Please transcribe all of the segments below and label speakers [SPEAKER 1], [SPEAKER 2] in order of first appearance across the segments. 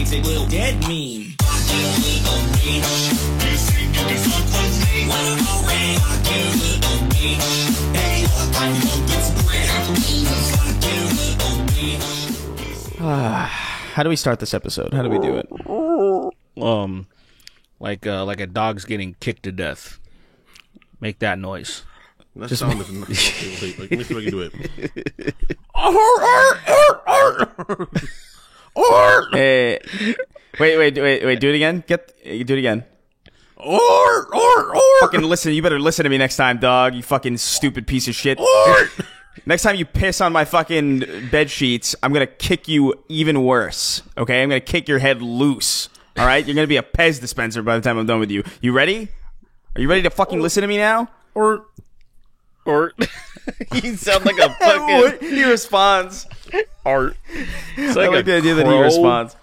[SPEAKER 1] it's a little dead meme.
[SPEAKER 2] How do we start this episode? How do we do it?
[SPEAKER 3] Like a dog's getting kicked to death. Make that noise.
[SPEAKER 4] That sound is not okay. Let me see if I can do it.
[SPEAKER 2] Hey, wait. Do it again. Do it again. Fucking listen. You better listen to me next time, dog. You fucking stupid piece of shit. Next time you piss on my fucking bed sheets, I'm gonna kick you even worse. Okay, I'm gonna kick your head loose. All right, you're gonna be a Pez dispenser by the time I'm done with you. You ready? Are you ready to fucking listen to me now?
[SPEAKER 3] Or you sound like a fucking.
[SPEAKER 2] He responds.
[SPEAKER 3] Art. It's
[SPEAKER 2] I like the idea that he responds.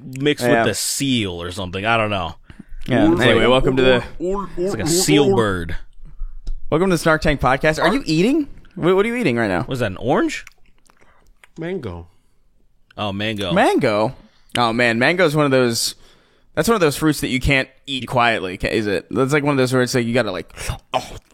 [SPEAKER 3] Mixed with the seal or something. I don't know.
[SPEAKER 2] Yeah. Anyway, welcome to the.
[SPEAKER 3] It's like a seal bird.
[SPEAKER 2] Welcome to the Snark Tank Podcast. Are you eating? What are you eating right now?
[SPEAKER 3] Was that an orange?
[SPEAKER 4] Mango.
[SPEAKER 3] Oh, mango.
[SPEAKER 2] Mango. Oh man, mango is one of those. That's one of those fruits that you can't eat quietly. Is it? That's like one of those where it's like you gotta like.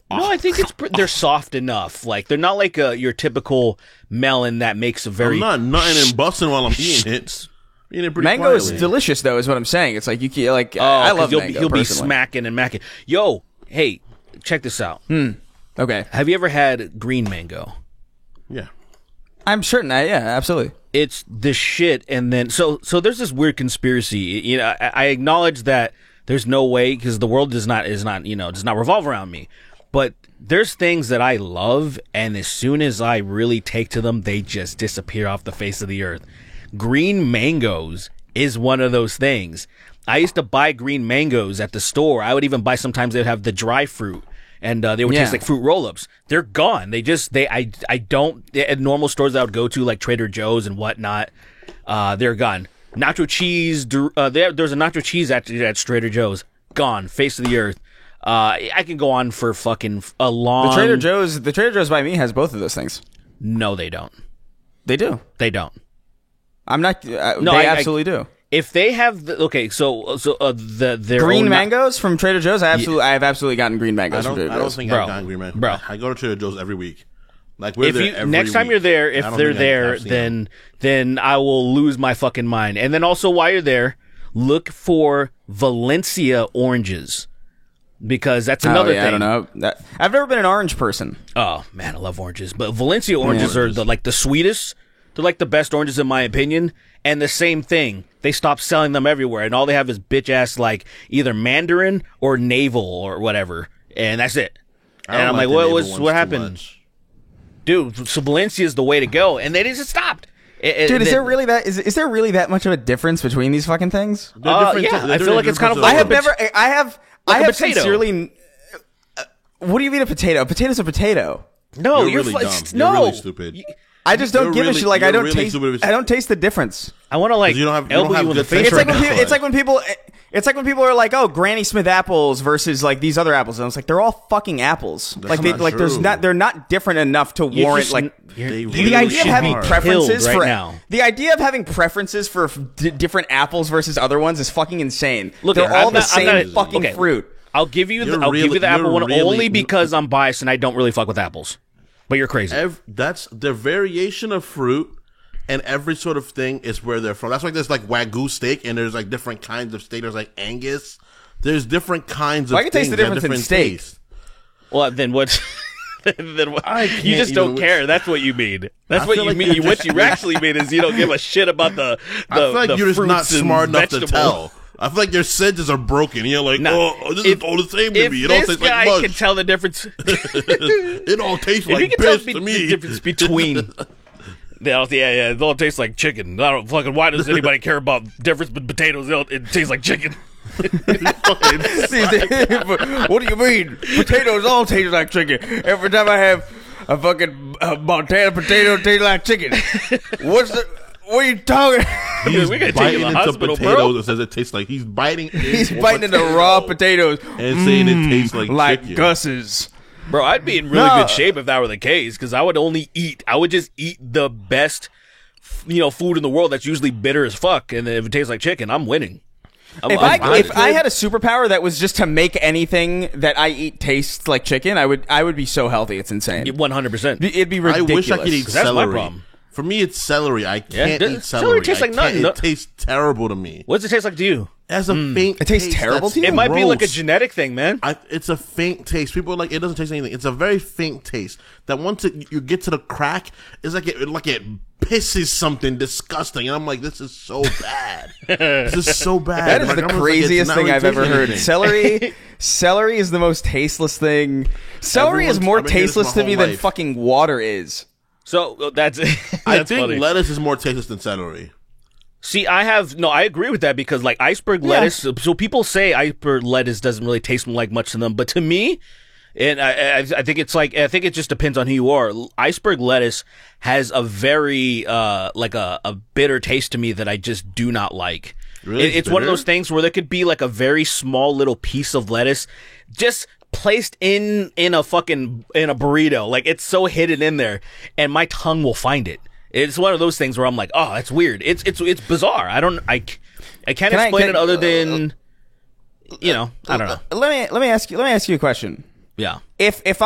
[SPEAKER 3] No, I think they're soft enough. Like they're not like your typical melon that makes a very.
[SPEAKER 4] I'm not nutting and busting while I'm eating it. Eating it pretty
[SPEAKER 2] Mango
[SPEAKER 4] quietly.
[SPEAKER 2] is delicious, though. Is what I'm saying. It's like you can like. I love mango.
[SPEAKER 3] He'll be
[SPEAKER 2] personally.
[SPEAKER 3] smacking and macking. Yo, hey, check this out.
[SPEAKER 2] Okay,
[SPEAKER 3] Have you ever had green mango?
[SPEAKER 4] Yeah.
[SPEAKER 2] I'm certain. Yeah, absolutely.
[SPEAKER 3] It's the shit. And then so there's this weird conspiracy. You know, I acknowledge that there's no way because the world does not revolve around me. But there's things that I love, and as soon as I really take to them, they just disappear off the face of the earth. Green mangoes is one of those things. I used to buy green mangoes at the store. I would even buy, sometimes they'd have the dry fruit, and they would taste like fruit roll-ups. They're gone. I don't, at normal stores that I would go to, like Trader Joe's and whatnot, they're gone. Nacho cheese, there's a nacho cheese at Trader Joe's. Gone. Face of the earth. I can go on for fucking a long.
[SPEAKER 2] The Trader Joe's by me has both of those things.
[SPEAKER 3] No, they don't.
[SPEAKER 2] They do.
[SPEAKER 3] They don't.
[SPEAKER 2] I'm not. They absolutely do.
[SPEAKER 3] If they have the their
[SPEAKER 2] Green
[SPEAKER 3] own
[SPEAKER 2] mangoes from Trader Joe's, I have absolutely gotten green mangoes from Trader
[SPEAKER 4] I don't
[SPEAKER 2] Joe's.
[SPEAKER 4] think
[SPEAKER 3] Bro.
[SPEAKER 4] I've gotten green mango.
[SPEAKER 3] Bro.
[SPEAKER 4] I go to Trader Joe's every week. Like we're
[SPEAKER 3] if
[SPEAKER 4] there
[SPEAKER 3] you
[SPEAKER 4] every
[SPEAKER 3] next time
[SPEAKER 4] week.
[SPEAKER 3] you're there,
[SPEAKER 4] I
[SPEAKER 3] if
[SPEAKER 4] don't
[SPEAKER 3] they're
[SPEAKER 4] think
[SPEAKER 3] there,
[SPEAKER 4] I've seen
[SPEAKER 3] then I will lose my fucking mind. And then also while you're there, look for Valencia oranges. Because that's another thing.
[SPEAKER 2] I don't know. I've never been an orange person.
[SPEAKER 3] Oh man, I love oranges. But Valencia oranges are the sweetest. They're like the best oranges in my opinion. And the same thing, they stopped selling them everywhere, and all they have is bitch ass like either Mandarin or Navel or whatever, and that's it. And I'm like, what happened, dude? So Valencia is the way to go, and they just stopped.
[SPEAKER 2] Dude, is there really that much of a difference between these fucking things?
[SPEAKER 3] I feel like it's kind of.
[SPEAKER 2] I have
[SPEAKER 3] potato.
[SPEAKER 2] sincerely. What do you mean a potato? A potato's a potato.
[SPEAKER 3] No,
[SPEAKER 4] you're really dumb.
[SPEAKER 3] No,
[SPEAKER 4] you're really stupid.
[SPEAKER 2] I just don't give a shit. Like I don't
[SPEAKER 4] really
[SPEAKER 2] taste.
[SPEAKER 4] stupid.
[SPEAKER 2] I don't taste the difference.
[SPEAKER 3] I want to like
[SPEAKER 4] You don't
[SPEAKER 3] elbow
[SPEAKER 4] have
[SPEAKER 3] you in the
[SPEAKER 4] good
[SPEAKER 3] face.
[SPEAKER 4] taste
[SPEAKER 3] Right
[SPEAKER 4] right
[SPEAKER 3] now.
[SPEAKER 4] now.
[SPEAKER 2] It's like when people are like, "Oh, Granny Smith apples versus like these other apples," and I was like, "They're all fucking apples.
[SPEAKER 4] That's not
[SPEAKER 2] there's
[SPEAKER 4] true.
[SPEAKER 2] not. They're not different enough to warrant
[SPEAKER 3] just-
[SPEAKER 2] like."
[SPEAKER 4] They
[SPEAKER 2] The
[SPEAKER 4] really
[SPEAKER 2] idea of having
[SPEAKER 4] are.
[SPEAKER 2] preferences
[SPEAKER 3] Killed
[SPEAKER 2] for
[SPEAKER 3] right now.
[SPEAKER 2] the idea of having preferences for different apples versus other ones is fucking insane.
[SPEAKER 3] Look,
[SPEAKER 2] they're all
[SPEAKER 3] I'm
[SPEAKER 2] the
[SPEAKER 3] not-
[SPEAKER 2] same
[SPEAKER 3] I'm not-
[SPEAKER 2] fucking
[SPEAKER 3] okay.
[SPEAKER 2] fruit.
[SPEAKER 3] I'll give you
[SPEAKER 4] You're
[SPEAKER 3] the apple one
[SPEAKER 4] really-
[SPEAKER 3] only because I'm biased and I don't really fuck with apples. But you're crazy.
[SPEAKER 4] That's the variation of fruit, and every sort of thing is where they're from. That's why there's like Wagyu steak, and there's like different kinds of steak. There's like Angus. There's different kinds of.
[SPEAKER 2] I can taste the
[SPEAKER 4] things and
[SPEAKER 2] difference in
[SPEAKER 4] different
[SPEAKER 2] steak.
[SPEAKER 4] tastes.
[SPEAKER 3] Well, then what? Then what?
[SPEAKER 4] I
[SPEAKER 3] You
[SPEAKER 4] can't
[SPEAKER 3] just don't
[SPEAKER 4] even-
[SPEAKER 3] care. That's what you mean. That's
[SPEAKER 4] I
[SPEAKER 3] what
[SPEAKER 4] feel
[SPEAKER 3] you
[SPEAKER 4] like
[SPEAKER 3] mean.
[SPEAKER 4] you're
[SPEAKER 3] What you actually mean is you don't give a shit about the
[SPEAKER 4] I feel like
[SPEAKER 3] the
[SPEAKER 4] you're just not
[SPEAKER 3] fruits and
[SPEAKER 4] smart enough to
[SPEAKER 3] vegetables.
[SPEAKER 4] tell. I feel like your senses are broken. You're like,
[SPEAKER 3] Nah,
[SPEAKER 4] this is all the same to
[SPEAKER 3] If
[SPEAKER 4] me. It all
[SPEAKER 3] this
[SPEAKER 4] tastes
[SPEAKER 3] guy
[SPEAKER 4] like
[SPEAKER 3] can
[SPEAKER 4] mush.
[SPEAKER 3] tell the difference,
[SPEAKER 4] It all tastes
[SPEAKER 3] if you
[SPEAKER 4] like
[SPEAKER 3] can tell
[SPEAKER 4] piss to
[SPEAKER 3] the
[SPEAKER 4] me.
[SPEAKER 3] difference between, it all tastes like chicken. I don't fucking. Why does anybody care about difference between potatoes? It tastes like chicken.
[SPEAKER 2] What do you mean? Potatoes all taste like chicken. Every time I have a fucking Montana potato, it tastes like chicken. What are you talking?
[SPEAKER 4] He's
[SPEAKER 3] we gotta take
[SPEAKER 4] biting
[SPEAKER 3] you to the
[SPEAKER 4] into
[SPEAKER 3] hospital, bro.
[SPEAKER 4] potatoes and says it tastes like he's biting.
[SPEAKER 2] He's biting into raw potatoes
[SPEAKER 4] and saying it tastes like chicken.
[SPEAKER 2] Gus's.
[SPEAKER 3] Bro, I'd be in really
[SPEAKER 2] No.
[SPEAKER 3] good shape if that were the case, because I would just eat the best food in the world that's usually bitter as fuck, and if it tastes like chicken, I'm winning.
[SPEAKER 2] If I had a superpower that was just to make anything that I eat taste like chicken, I would be so healthy. It's insane.
[SPEAKER 3] 100%.
[SPEAKER 2] It'd be ridiculous.
[SPEAKER 4] I wish I could eat
[SPEAKER 3] That's my
[SPEAKER 4] celery.
[SPEAKER 3] problem.
[SPEAKER 4] For me, it's celery. I can't eat
[SPEAKER 3] celery
[SPEAKER 4] celery.
[SPEAKER 3] tastes like nothing.
[SPEAKER 4] It tastes terrible to me.
[SPEAKER 3] What does it taste like to you?
[SPEAKER 4] It has a faint.
[SPEAKER 2] It tastes
[SPEAKER 4] taste
[SPEAKER 2] terrible
[SPEAKER 4] that's
[SPEAKER 2] to you?
[SPEAKER 3] It might be like a
[SPEAKER 4] gross.
[SPEAKER 3] genetic thing, man.
[SPEAKER 4] It's a faint taste. People are like, it doesn't taste anything. It's a very faint taste. That once you get to the crack, it's like it pisses something disgusting, and I'm like, this is so bad. This is so bad.
[SPEAKER 2] That is
[SPEAKER 4] My
[SPEAKER 2] the
[SPEAKER 4] grandma's like, it's
[SPEAKER 2] craziest
[SPEAKER 4] not
[SPEAKER 2] thing
[SPEAKER 4] really
[SPEAKER 2] I've ever
[SPEAKER 4] tasting
[SPEAKER 2] heard.
[SPEAKER 4] anything.
[SPEAKER 2] Celery is the most tasteless thing. Celery is
[SPEAKER 4] Everyone's-
[SPEAKER 2] more
[SPEAKER 4] I've been hearing this
[SPEAKER 2] tasteless
[SPEAKER 4] my
[SPEAKER 2] to me
[SPEAKER 4] whole
[SPEAKER 2] than
[SPEAKER 4] life.
[SPEAKER 2] fucking water is.
[SPEAKER 3] So that's
[SPEAKER 4] I
[SPEAKER 3] that's
[SPEAKER 4] think
[SPEAKER 3] funny.
[SPEAKER 4] lettuce is more tasteless than celery.
[SPEAKER 3] See, I agree with that because like iceberg lettuce. So people say iceberg lettuce doesn't really taste like much to them, but to me, and I think I think it just depends on who you are. Iceberg lettuce has a very like a bitter taste to me that I just do not like.
[SPEAKER 4] Really?
[SPEAKER 3] It's one of
[SPEAKER 4] Bitter?
[SPEAKER 3] those things where there could be like a very small little piece of lettuce just placed in a burrito. Like it's so hidden in there, and my tongue will find it. It's one of those things where I'm like, oh, that's weird. It's bizarre. I can't explain it other than I don't know.
[SPEAKER 2] Let me ask you a question.
[SPEAKER 3] Yeah.
[SPEAKER 2] If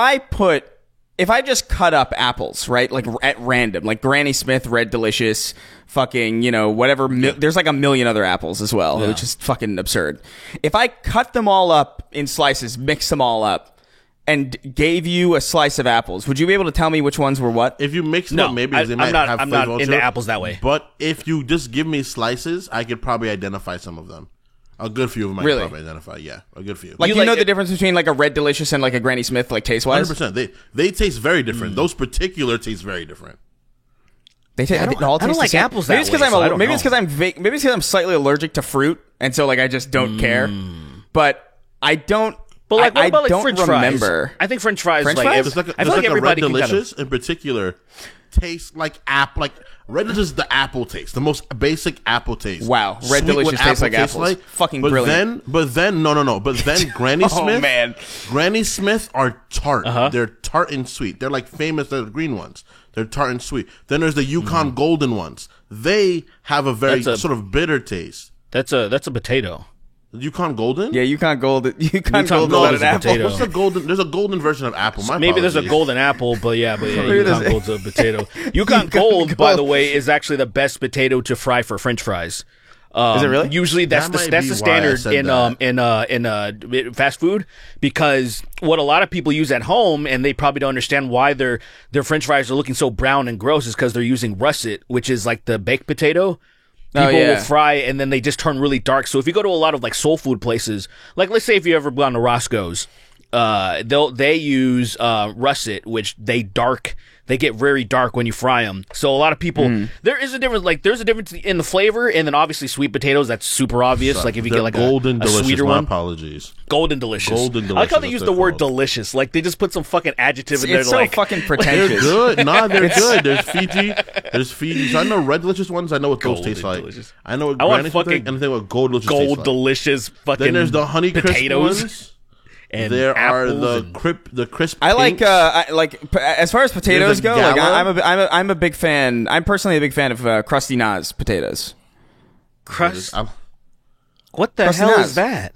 [SPEAKER 2] I just cut up apples, right, like at random, like Granny Smith, Red Delicious, fucking, whatever. There's like a million other apples as well, which is fucking absurd. If I cut them all up in slices, mix them all up, and gave you a slice of apples, would you be able to tell me which ones were what?
[SPEAKER 4] If you mix them
[SPEAKER 3] No,
[SPEAKER 4] up, maybe
[SPEAKER 3] I-
[SPEAKER 4] they
[SPEAKER 3] I'm
[SPEAKER 4] might
[SPEAKER 3] not-
[SPEAKER 4] have
[SPEAKER 3] I'm not
[SPEAKER 4] flavor
[SPEAKER 3] into
[SPEAKER 4] to it.
[SPEAKER 3] apples that way.
[SPEAKER 4] But if you just give me slices, I could probably identify some of them. A good few of them I
[SPEAKER 2] Really?
[SPEAKER 4] could probably identify. Yeah, a good few.
[SPEAKER 2] Like,
[SPEAKER 3] You
[SPEAKER 2] you know
[SPEAKER 3] like
[SPEAKER 2] the
[SPEAKER 3] it-
[SPEAKER 2] difference between like a Red Delicious and like a Granny Smith, like taste wise?
[SPEAKER 4] 100%. They taste very different. Those particular taste very different.
[SPEAKER 2] They all
[SPEAKER 3] I
[SPEAKER 2] taste
[SPEAKER 3] don't
[SPEAKER 2] the
[SPEAKER 3] like
[SPEAKER 2] same.
[SPEAKER 3] apples
[SPEAKER 2] Maybe
[SPEAKER 3] that
[SPEAKER 2] it's because
[SPEAKER 3] way, so I
[SPEAKER 2] I'm
[SPEAKER 3] don't
[SPEAKER 2] maybe it's
[SPEAKER 3] know.
[SPEAKER 2] because maybe it's because I'm slightly allergic to fruit, and so like I just don't care. But I don't.
[SPEAKER 3] But like, what
[SPEAKER 2] I
[SPEAKER 3] about like
[SPEAKER 2] don't
[SPEAKER 3] French
[SPEAKER 2] remember.
[SPEAKER 3] fries? I think French fries.
[SPEAKER 2] French
[SPEAKER 3] like,
[SPEAKER 2] fries?
[SPEAKER 3] every-
[SPEAKER 4] There's like
[SPEAKER 3] I feel like
[SPEAKER 4] a
[SPEAKER 3] everybody
[SPEAKER 4] Red
[SPEAKER 3] can kind of.
[SPEAKER 4] Delicious in particular tastes like Red Delicious is the apple taste, the most basic apple taste.
[SPEAKER 2] Wow, Red
[SPEAKER 4] Sweet
[SPEAKER 2] Delicious
[SPEAKER 4] what
[SPEAKER 2] tastes like
[SPEAKER 4] apple
[SPEAKER 2] apples. Fucking
[SPEAKER 4] but
[SPEAKER 2] brilliant.
[SPEAKER 4] But then Granny
[SPEAKER 2] Oh,
[SPEAKER 4] Smith.
[SPEAKER 2] man.
[SPEAKER 4] Granny Smith are tart.
[SPEAKER 3] Uh-huh.
[SPEAKER 4] They're tart and sweet. They're like famous. They're the green ones. They're tart and sweet. Then there's the Yukon Golden ones. They have a very
[SPEAKER 3] That's a-
[SPEAKER 4] sort of bitter taste.
[SPEAKER 3] That's a potato.
[SPEAKER 4] Yukon Golden?
[SPEAKER 2] Yeah, Yukon Golden. Yukon
[SPEAKER 3] Gold
[SPEAKER 2] Golden
[SPEAKER 3] is
[SPEAKER 2] an
[SPEAKER 3] a
[SPEAKER 2] apple.
[SPEAKER 3] potato.
[SPEAKER 4] What's the golden? There's a golden version of apple. My
[SPEAKER 3] Maybe there's a
[SPEAKER 4] apologies.
[SPEAKER 3] golden apple, but yeah,
[SPEAKER 2] Maybe
[SPEAKER 3] Yukon
[SPEAKER 2] there's-
[SPEAKER 3] Gold's a potato. Yukon Gold, by the way, is actually the best potato to fry for French fries.
[SPEAKER 2] Is it really?
[SPEAKER 3] Usually that's
[SPEAKER 4] That might
[SPEAKER 3] that's
[SPEAKER 4] be
[SPEAKER 3] the
[SPEAKER 4] why I
[SPEAKER 3] standard
[SPEAKER 4] said
[SPEAKER 3] in fast food, because what a lot of people use at home, and they probably don't understand why their French fries are looking so brown and gross, is because they're using russet, which is like the baked potato. People
[SPEAKER 2] yeah.
[SPEAKER 3] will fry and then they just turn really dark. So if you go to a lot of like soul food places, like let's say if you ever gone to Roscoe's, they use russet, which they get very dark when you fry them. So a lot of people, there is a difference. Like there's a difference in the flavor, and then obviously sweet potatoes. That's super obvious. Like if you
[SPEAKER 4] They're
[SPEAKER 3] get like
[SPEAKER 4] golden
[SPEAKER 3] a
[SPEAKER 4] delicious.
[SPEAKER 3] sweeter
[SPEAKER 4] My
[SPEAKER 3] one,
[SPEAKER 4] apologies.
[SPEAKER 3] golden delicious.
[SPEAKER 4] Golden
[SPEAKER 3] I like how they
[SPEAKER 4] delicious,
[SPEAKER 3] use
[SPEAKER 4] that's
[SPEAKER 3] the word
[SPEAKER 4] what they're called.
[SPEAKER 3] delicious. Like they just put some fucking adjective in there.
[SPEAKER 2] It's so
[SPEAKER 3] like
[SPEAKER 2] fucking
[SPEAKER 4] They're
[SPEAKER 2] pretentious.
[SPEAKER 4] good. Nah, they're good. There's Fiji. There's Fiji. So I know red delicious ones. I know what those
[SPEAKER 3] Golden
[SPEAKER 4] taste like.
[SPEAKER 3] delicious.
[SPEAKER 4] I know what
[SPEAKER 3] I want
[SPEAKER 4] Granny Smith
[SPEAKER 3] fucking
[SPEAKER 4] and I think what gold delicious tastes
[SPEAKER 3] gold
[SPEAKER 4] like.
[SPEAKER 3] delicious fucking.
[SPEAKER 4] Then there's the honey crisp
[SPEAKER 3] potatoes
[SPEAKER 4] ones.
[SPEAKER 3] and
[SPEAKER 4] There are
[SPEAKER 3] apples
[SPEAKER 4] the crisp.
[SPEAKER 2] I like
[SPEAKER 4] pinks.
[SPEAKER 2] as far as potatoes
[SPEAKER 4] There's
[SPEAKER 2] go.
[SPEAKER 4] a
[SPEAKER 2] Like
[SPEAKER 4] Gala.
[SPEAKER 2] I'm a big fan. I'm personally a big fan of Krusty Nas potatoes.
[SPEAKER 3] crust.
[SPEAKER 4] I'm-
[SPEAKER 3] What the
[SPEAKER 2] Krusty
[SPEAKER 3] hell
[SPEAKER 2] Nas.
[SPEAKER 3] is that?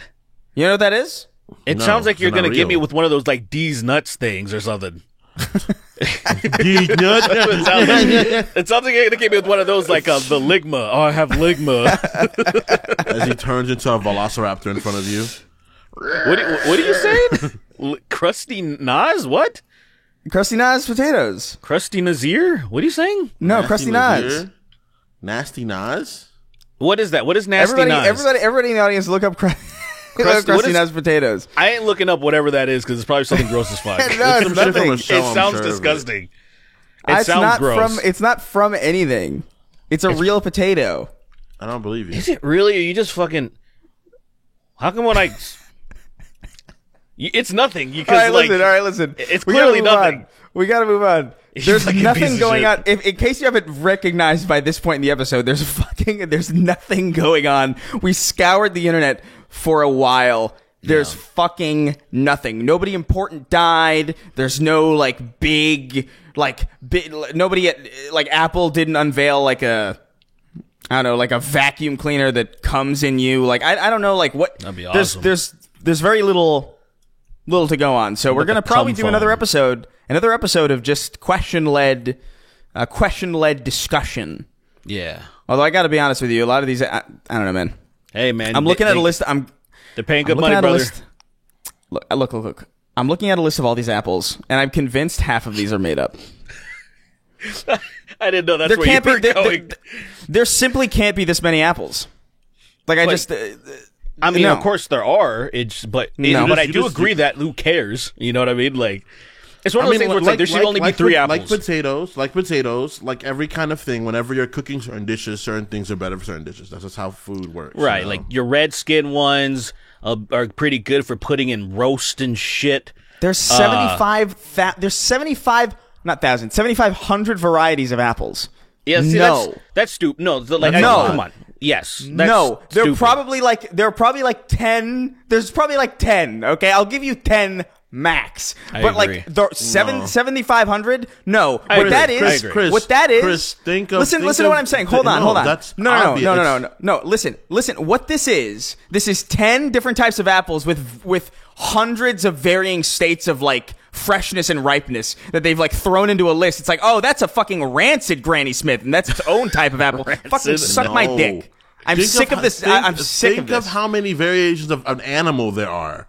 [SPEAKER 2] You know what that is?
[SPEAKER 3] It
[SPEAKER 4] No,
[SPEAKER 3] sounds like you're
[SPEAKER 4] they're not
[SPEAKER 3] gonna get me
[SPEAKER 4] real.
[SPEAKER 3] with one of those like D's nuts things or something.
[SPEAKER 4] Geek nut.
[SPEAKER 3] It sounds like you're gonna get me with one of those like the ligma. Oh, I have ligma.
[SPEAKER 4] As he turns into a velociraptor in front of you.
[SPEAKER 3] what are you saying? Krusty Nas? What?
[SPEAKER 2] Krusty Nas potatoes.
[SPEAKER 3] Krusty Nazir? What are you saying?
[SPEAKER 2] No, Krusty Nas.
[SPEAKER 4] Nazir. Nasty Nas.
[SPEAKER 3] What is that? What is nasty Nas?
[SPEAKER 2] Everybody in the audience, look up
[SPEAKER 3] what
[SPEAKER 2] Krusty
[SPEAKER 3] is-
[SPEAKER 2] Nas potatoes.
[SPEAKER 3] I ain't looking up whatever that is because it's probably something gross as fuck.
[SPEAKER 2] No,
[SPEAKER 3] It
[SPEAKER 2] it's
[SPEAKER 4] some shit from
[SPEAKER 2] nothing.
[SPEAKER 4] a show, I'm
[SPEAKER 3] sounds
[SPEAKER 4] sure of it.
[SPEAKER 3] disgusting. It
[SPEAKER 2] It's
[SPEAKER 3] sounds
[SPEAKER 2] not
[SPEAKER 3] gross.
[SPEAKER 2] It's not from anything. It's a real potato.
[SPEAKER 4] I don't believe you.
[SPEAKER 3] Is it really? Or you just fucking? How come when I? It's nothing.
[SPEAKER 2] All
[SPEAKER 3] Because
[SPEAKER 2] right,
[SPEAKER 3] like,
[SPEAKER 2] listen.
[SPEAKER 3] it's
[SPEAKER 2] We gotta
[SPEAKER 3] clearly
[SPEAKER 2] move on.
[SPEAKER 3] nothing.
[SPEAKER 2] We gotta move on. There's
[SPEAKER 3] fucking piece
[SPEAKER 2] nothing
[SPEAKER 3] of
[SPEAKER 2] going
[SPEAKER 3] shit.
[SPEAKER 2] on. If, in case you haven't recognized by this point in the episode, there's nothing going on. We scoured the internet for a while There's fucking nothing. Nobody important died. There's no like big nobody at like Apple didn't unveil like a like a vacuum cleaner that comes in you. Like I don't know like what.
[SPEAKER 3] That'd be awesome.
[SPEAKER 2] There's very little to go on. So we're gonna probably do another episode of just question led discussion.
[SPEAKER 3] Yeah.
[SPEAKER 2] Although I got to be honest with you, a lot of these I don't know, man.
[SPEAKER 3] Hey, man.
[SPEAKER 2] I'm looking at a list.
[SPEAKER 3] They're paying good
[SPEAKER 2] I'm
[SPEAKER 3] money,
[SPEAKER 2] looking at a
[SPEAKER 3] brother.
[SPEAKER 2] list. Look. I'm looking at a list of all these apples, and I'm convinced half of these are made up.
[SPEAKER 3] I didn't know that's where you were going.
[SPEAKER 2] There simply can't be this many apples. Like I just.
[SPEAKER 3] I mean,
[SPEAKER 2] no.
[SPEAKER 3] of course there are. But I do agree that who cares? You know what I mean? Like, it's one of those things where it's like there should only be 3 apples.
[SPEAKER 4] Like potatoes, like every kind of thing. Whenever you're cooking certain dishes, certain things are better for certain dishes. That's just how food works.
[SPEAKER 3] Right,
[SPEAKER 4] you know?
[SPEAKER 3] like your red skin ones are pretty good for putting in roast and shit.
[SPEAKER 2] There's 7,500 varieties of apples.
[SPEAKER 3] Yeah, see, that's stupid. No, come on. Yes, that's
[SPEAKER 2] They're probably like 10. There's probably like 10. Okay, I'll give you 10 max. But
[SPEAKER 3] agree.
[SPEAKER 2] like 7,500. No,
[SPEAKER 3] I
[SPEAKER 2] what
[SPEAKER 3] agree.
[SPEAKER 2] that is,
[SPEAKER 3] Chris,
[SPEAKER 2] what that is.
[SPEAKER 4] Chris, listen
[SPEAKER 2] to what I'm saying. Hold on.
[SPEAKER 4] That's
[SPEAKER 2] No. Listen. What this is 10 different types of apples with hundreds of varying states of like freshness and ripeness that they've like thrown into a list. It's like, oh, that's a fucking rancid Granny Smith, and that's its own type of apple. Fucking suck my dick. I'm sick of this. I'm sick of this.
[SPEAKER 4] Think of how many variations of an animal there are.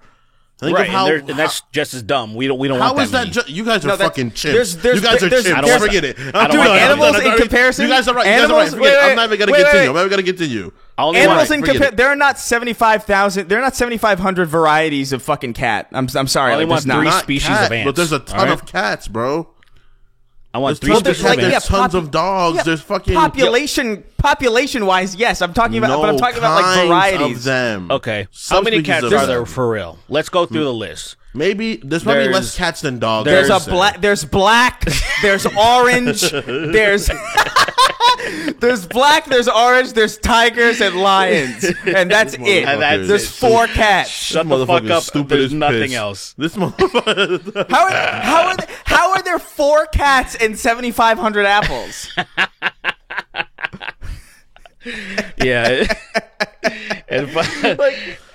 [SPEAKER 4] Think
[SPEAKER 3] right,
[SPEAKER 4] of how,
[SPEAKER 3] and that's just as dumb. We don't want that.
[SPEAKER 4] How is that? You guys are fucking chimps.
[SPEAKER 2] You
[SPEAKER 4] guys are chimps. Forget it.
[SPEAKER 2] Animals in comparison.
[SPEAKER 4] You guys are right.
[SPEAKER 2] Animals.
[SPEAKER 4] I'm not even gonna continue. I'm not even gonna continue.
[SPEAKER 2] Animals in comparison. There are not 75,000. There are not 7,500 varieties of fucking cat. I'm sorry.
[SPEAKER 3] I only want 3 species of ants.
[SPEAKER 4] But there's a ton of cats, bro.
[SPEAKER 3] I want 3 species of ants.
[SPEAKER 4] There's tons of dogs.
[SPEAKER 2] Yeah,
[SPEAKER 4] there's fucking
[SPEAKER 2] population wise, yes. I'm talking about, but I'm talking about like varieties
[SPEAKER 4] of them.
[SPEAKER 3] Okay, how many cats are there for real? Let's go through the list.
[SPEAKER 4] Maybe there's probably less cats than dogs.
[SPEAKER 2] There's There's black. There's orange. There's black. There's orange. There's tigers and lions, and that's it. There's 4 cats.
[SPEAKER 3] Shut the fuck up. There's nothing else.
[SPEAKER 4] This motherfucker.
[SPEAKER 2] How are there 4 cats and 7,500 apples?
[SPEAKER 3] Yeah.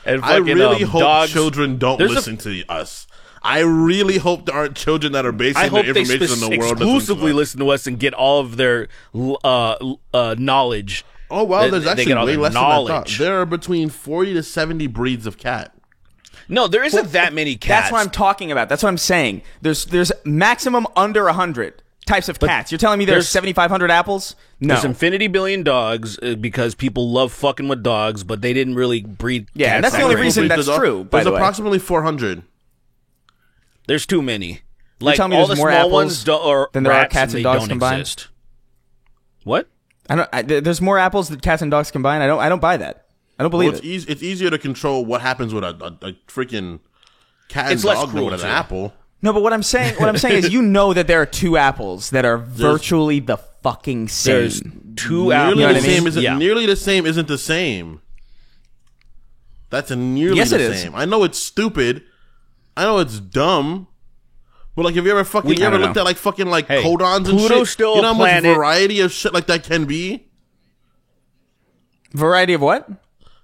[SPEAKER 4] I really hope children don't listen to us. I really hope there aren't children that are basing their information on the world
[SPEAKER 3] exclusively listen to us and get all of their knowledge.
[SPEAKER 4] Oh, well, there's actually way less than I thought. There are between 40 to 70 breeds of cat.
[SPEAKER 3] No, there isn't that many cats.
[SPEAKER 2] That's what I'm talking about. That's what I'm saying. There's maximum under 100 types of cats. You're telling me there's 7,500 apples? No.
[SPEAKER 3] There's infinity billion dogs because people love fucking with dogs, but they didn't really breed cats.
[SPEAKER 2] Yeah, and that's the only reason that's true, by the way.
[SPEAKER 4] There's approximately 400.
[SPEAKER 3] There's too many. Like,
[SPEAKER 2] all the small ones than there are cats and dogs combined?
[SPEAKER 3] Exist. What?
[SPEAKER 2] There's more apples than cats and dogs combined? I don't buy that. I don't believe it.
[SPEAKER 4] It's easier to control what happens with a freaking cat and
[SPEAKER 3] dog
[SPEAKER 4] than with an apple.
[SPEAKER 2] No, but what I'm saying is, you know that there are 2 apples that are virtually the fucking same.
[SPEAKER 3] There's 2 apples.
[SPEAKER 4] Nearly the same isn't the same. That's nearly the same. I know it's stupid. I know it's dumb. But like, have you ever looked at like fucking like codons and
[SPEAKER 3] Pluto's
[SPEAKER 4] shit?
[SPEAKER 3] still
[SPEAKER 4] You know
[SPEAKER 3] a
[SPEAKER 4] how much
[SPEAKER 3] planet.
[SPEAKER 4] variety of shit like that can be?
[SPEAKER 2] Variety of what?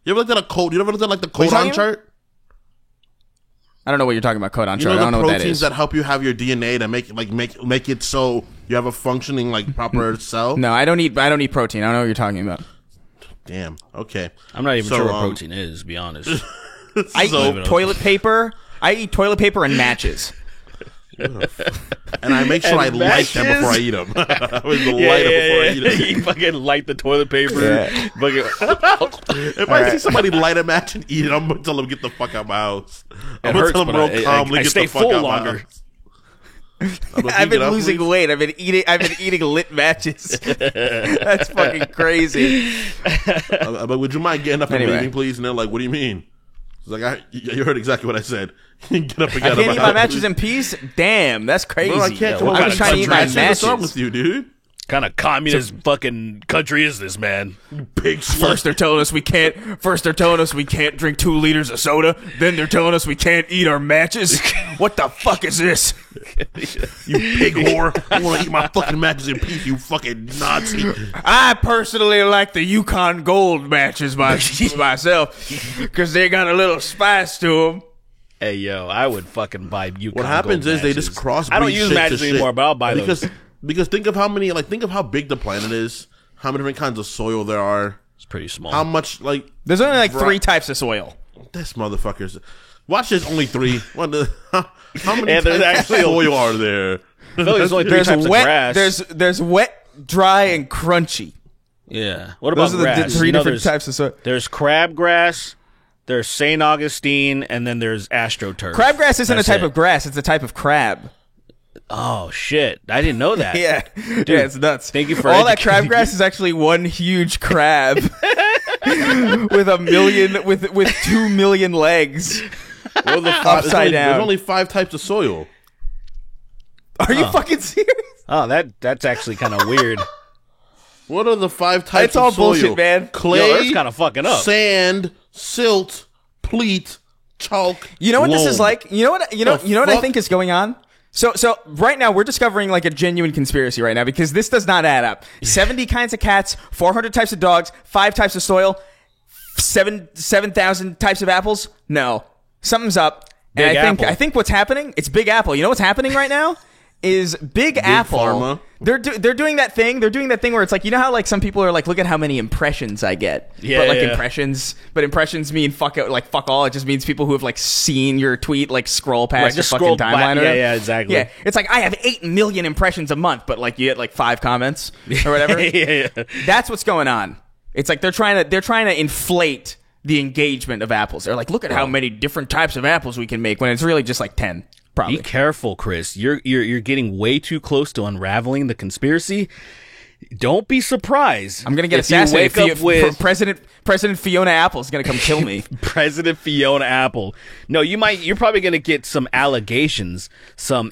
[SPEAKER 4] You ever looked at a code? You ever looked at like the codon chart?
[SPEAKER 2] I don't know what you're talking about. Codon chart.
[SPEAKER 4] You know
[SPEAKER 2] I don't know
[SPEAKER 4] the
[SPEAKER 2] what that
[SPEAKER 4] proteins
[SPEAKER 2] is.
[SPEAKER 4] that help you have your DNA to make it so you have a functioning like proper cell.
[SPEAKER 2] No, I don't eat protein. I don't know what you're talking about.
[SPEAKER 4] Damn. Okay.
[SPEAKER 3] I'm not even sure what protein is, to be honest.
[SPEAKER 2] I eat toilet paper. I eat toilet paper and matches.
[SPEAKER 4] And I make sure I light them before I eat them. I always light them before I eat them.
[SPEAKER 3] You fucking light the toilet paper.
[SPEAKER 2] Yeah.
[SPEAKER 4] If I see somebody light a match and eat it, I'm gonna tell them get the fuck out of my house. I'm gonna tell them real calmly get the fuck out of my house.
[SPEAKER 2] I've been losing weight. I've been eating lit matches. That's fucking crazy.
[SPEAKER 4] But would you mind getting up and leaving, please? And they're like, "What do you mean?" It's like, you heard exactly what I said. Get up and get
[SPEAKER 2] I can't eat my matches in peace? Damn, that's crazy.
[SPEAKER 4] Bro, I can't.
[SPEAKER 2] I was trying to eat my matches.
[SPEAKER 4] What's wrong with you, dude?
[SPEAKER 3] Kind of communist fucking country is this, man?
[SPEAKER 4] Pig
[SPEAKER 2] First they're telling us we can't. First they're telling us we can't drink 2 liters of soda. Then they're telling us we can't eat our matches. What the fuck is this?
[SPEAKER 4] You pig whore. I want to eat my fucking matches in peace, you fucking Nazi.
[SPEAKER 2] I personally like the Yukon Gold matches myself because they got a little spice to them.
[SPEAKER 3] Hey, yo, I would fucking buy Yukon
[SPEAKER 4] What happens
[SPEAKER 3] Gold
[SPEAKER 4] is they
[SPEAKER 3] matches.
[SPEAKER 4] just crossbreed
[SPEAKER 3] I don't use
[SPEAKER 4] shit
[SPEAKER 3] matches
[SPEAKER 4] to
[SPEAKER 3] anymore,
[SPEAKER 4] shit.
[SPEAKER 3] but I'll buy those.
[SPEAKER 4] Because think of how many, think of how big the planet is, how many different kinds of soil there are,
[SPEAKER 3] It's pretty small.
[SPEAKER 4] how much,
[SPEAKER 2] There's only like 3 types of soil.
[SPEAKER 4] this motherfuckers. Watch this, only 3. How many
[SPEAKER 3] Yeah, there's
[SPEAKER 4] types
[SPEAKER 3] actually
[SPEAKER 4] of soil are there?
[SPEAKER 3] I feel like there's only 3
[SPEAKER 2] There's
[SPEAKER 3] types
[SPEAKER 2] wet.
[SPEAKER 3] of grass.
[SPEAKER 2] There's wet, dry, and crunchy.
[SPEAKER 3] Yeah. What about
[SPEAKER 2] Those are the
[SPEAKER 3] grass?
[SPEAKER 2] 3
[SPEAKER 3] You know,
[SPEAKER 2] different types of soil.
[SPEAKER 3] There's crabgrass, there's St. Augustine, and then there's astroturf.
[SPEAKER 2] Crabgrass isn't
[SPEAKER 3] That's
[SPEAKER 2] a type
[SPEAKER 3] it.
[SPEAKER 2] of grass; it's a type of crab.
[SPEAKER 3] Oh, shit. I didn't know that.
[SPEAKER 2] Yeah, yeah, it's nuts.
[SPEAKER 3] thank you for
[SPEAKER 2] all that
[SPEAKER 3] educating
[SPEAKER 2] crabgrass is actually one huge crab with 2 million legs.
[SPEAKER 4] What are the
[SPEAKER 2] Upside down.
[SPEAKER 4] There's only 5 types of soil.
[SPEAKER 2] Are you fucking serious?
[SPEAKER 3] Oh, that's actually kind of weird.
[SPEAKER 4] What are the 5 types
[SPEAKER 2] It's all
[SPEAKER 4] of soil?
[SPEAKER 2] bullshit, man.
[SPEAKER 4] Clay,
[SPEAKER 3] Yo, that's kind of fucking up.
[SPEAKER 4] sand, silt, pleat, chalk.
[SPEAKER 2] You know what this is
[SPEAKER 4] loam.
[SPEAKER 2] like? You know what? You know
[SPEAKER 4] The
[SPEAKER 2] what I
[SPEAKER 4] fuck?
[SPEAKER 2] think is going on. So right now we're discovering like a genuine conspiracy right now because this does not add up. 70 kinds of cats, 400 types of dogs, 5 types of soil, 7,000 types of apples. No, something's up. And
[SPEAKER 3] Big Apple.
[SPEAKER 2] I think what's happening. It's Big Apple. You know what's happening right now is Big Apple.
[SPEAKER 4] Pharma.
[SPEAKER 2] They're doing that thing. They're doing that thing where it's like, you know how like some people are like, look at how many impressions I get.
[SPEAKER 3] Yeah,
[SPEAKER 2] but like
[SPEAKER 3] yeah.
[SPEAKER 2] impressions mean fuck all. It just means people who have like seen your tweet like scroll past
[SPEAKER 3] Right,
[SPEAKER 2] your
[SPEAKER 3] just
[SPEAKER 2] fucking
[SPEAKER 3] scroll by-
[SPEAKER 2] timeline. or
[SPEAKER 3] yeah,
[SPEAKER 2] whatever.
[SPEAKER 3] yeah, exactly.
[SPEAKER 2] Yeah, it's like I have 8 million impressions a month, but like you get like 5 comments or whatever.
[SPEAKER 3] yeah.
[SPEAKER 2] That's what's going on. It's like they're trying to inflate the engagement of apples. They're like, look at how many different types of apples we can make when it's really just like 10. Probably.
[SPEAKER 3] Be careful, Chris. You're getting way too close to unraveling the conspiracy. Don't be surprised.
[SPEAKER 2] I'm gonna get
[SPEAKER 3] if you
[SPEAKER 2] assassinated.
[SPEAKER 3] wake up with
[SPEAKER 2] President Fiona Apple's gonna come kill me.
[SPEAKER 3] President Fiona Apple. No, you're probably gonna get some allegations, some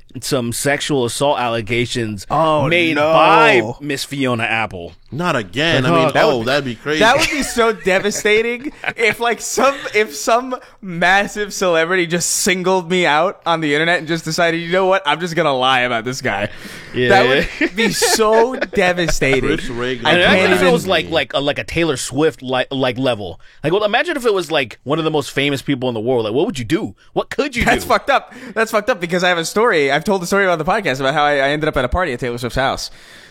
[SPEAKER 3] sexual assault allegations made
[SPEAKER 2] no.
[SPEAKER 3] by Miss Fiona Apple.
[SPEAKER 4] Not again. That'd be crazy.
[SPEAKER 2] That would be so devastating if some massive celebrity just singled me out on the internet and just decided, you know what, I'm just gonna lie about this guy.
[SPEAKER 3] Yeah.
[SPEAKER 2] That would be so devastating.
[SPEAKER 4] Chris Reagan.
[SPEAKER 3] I
[SPEAKER 2] can't
[SPEAKER 3] imagine if it
[SPEAKER 2] even-
[SPEAKER 3] was like a Taylor Swift like level. Like, well, imagine if it was like one of the most famous people in the world. Like, what would you do? What could you
[SPEAKER 2] That's
[SPEAKER 3] do?
[SPEAKER 2] fucked up. That's fucked up because I have a story. I've told the story on the podcast about how I ended up at a party at Taylor Swift's house.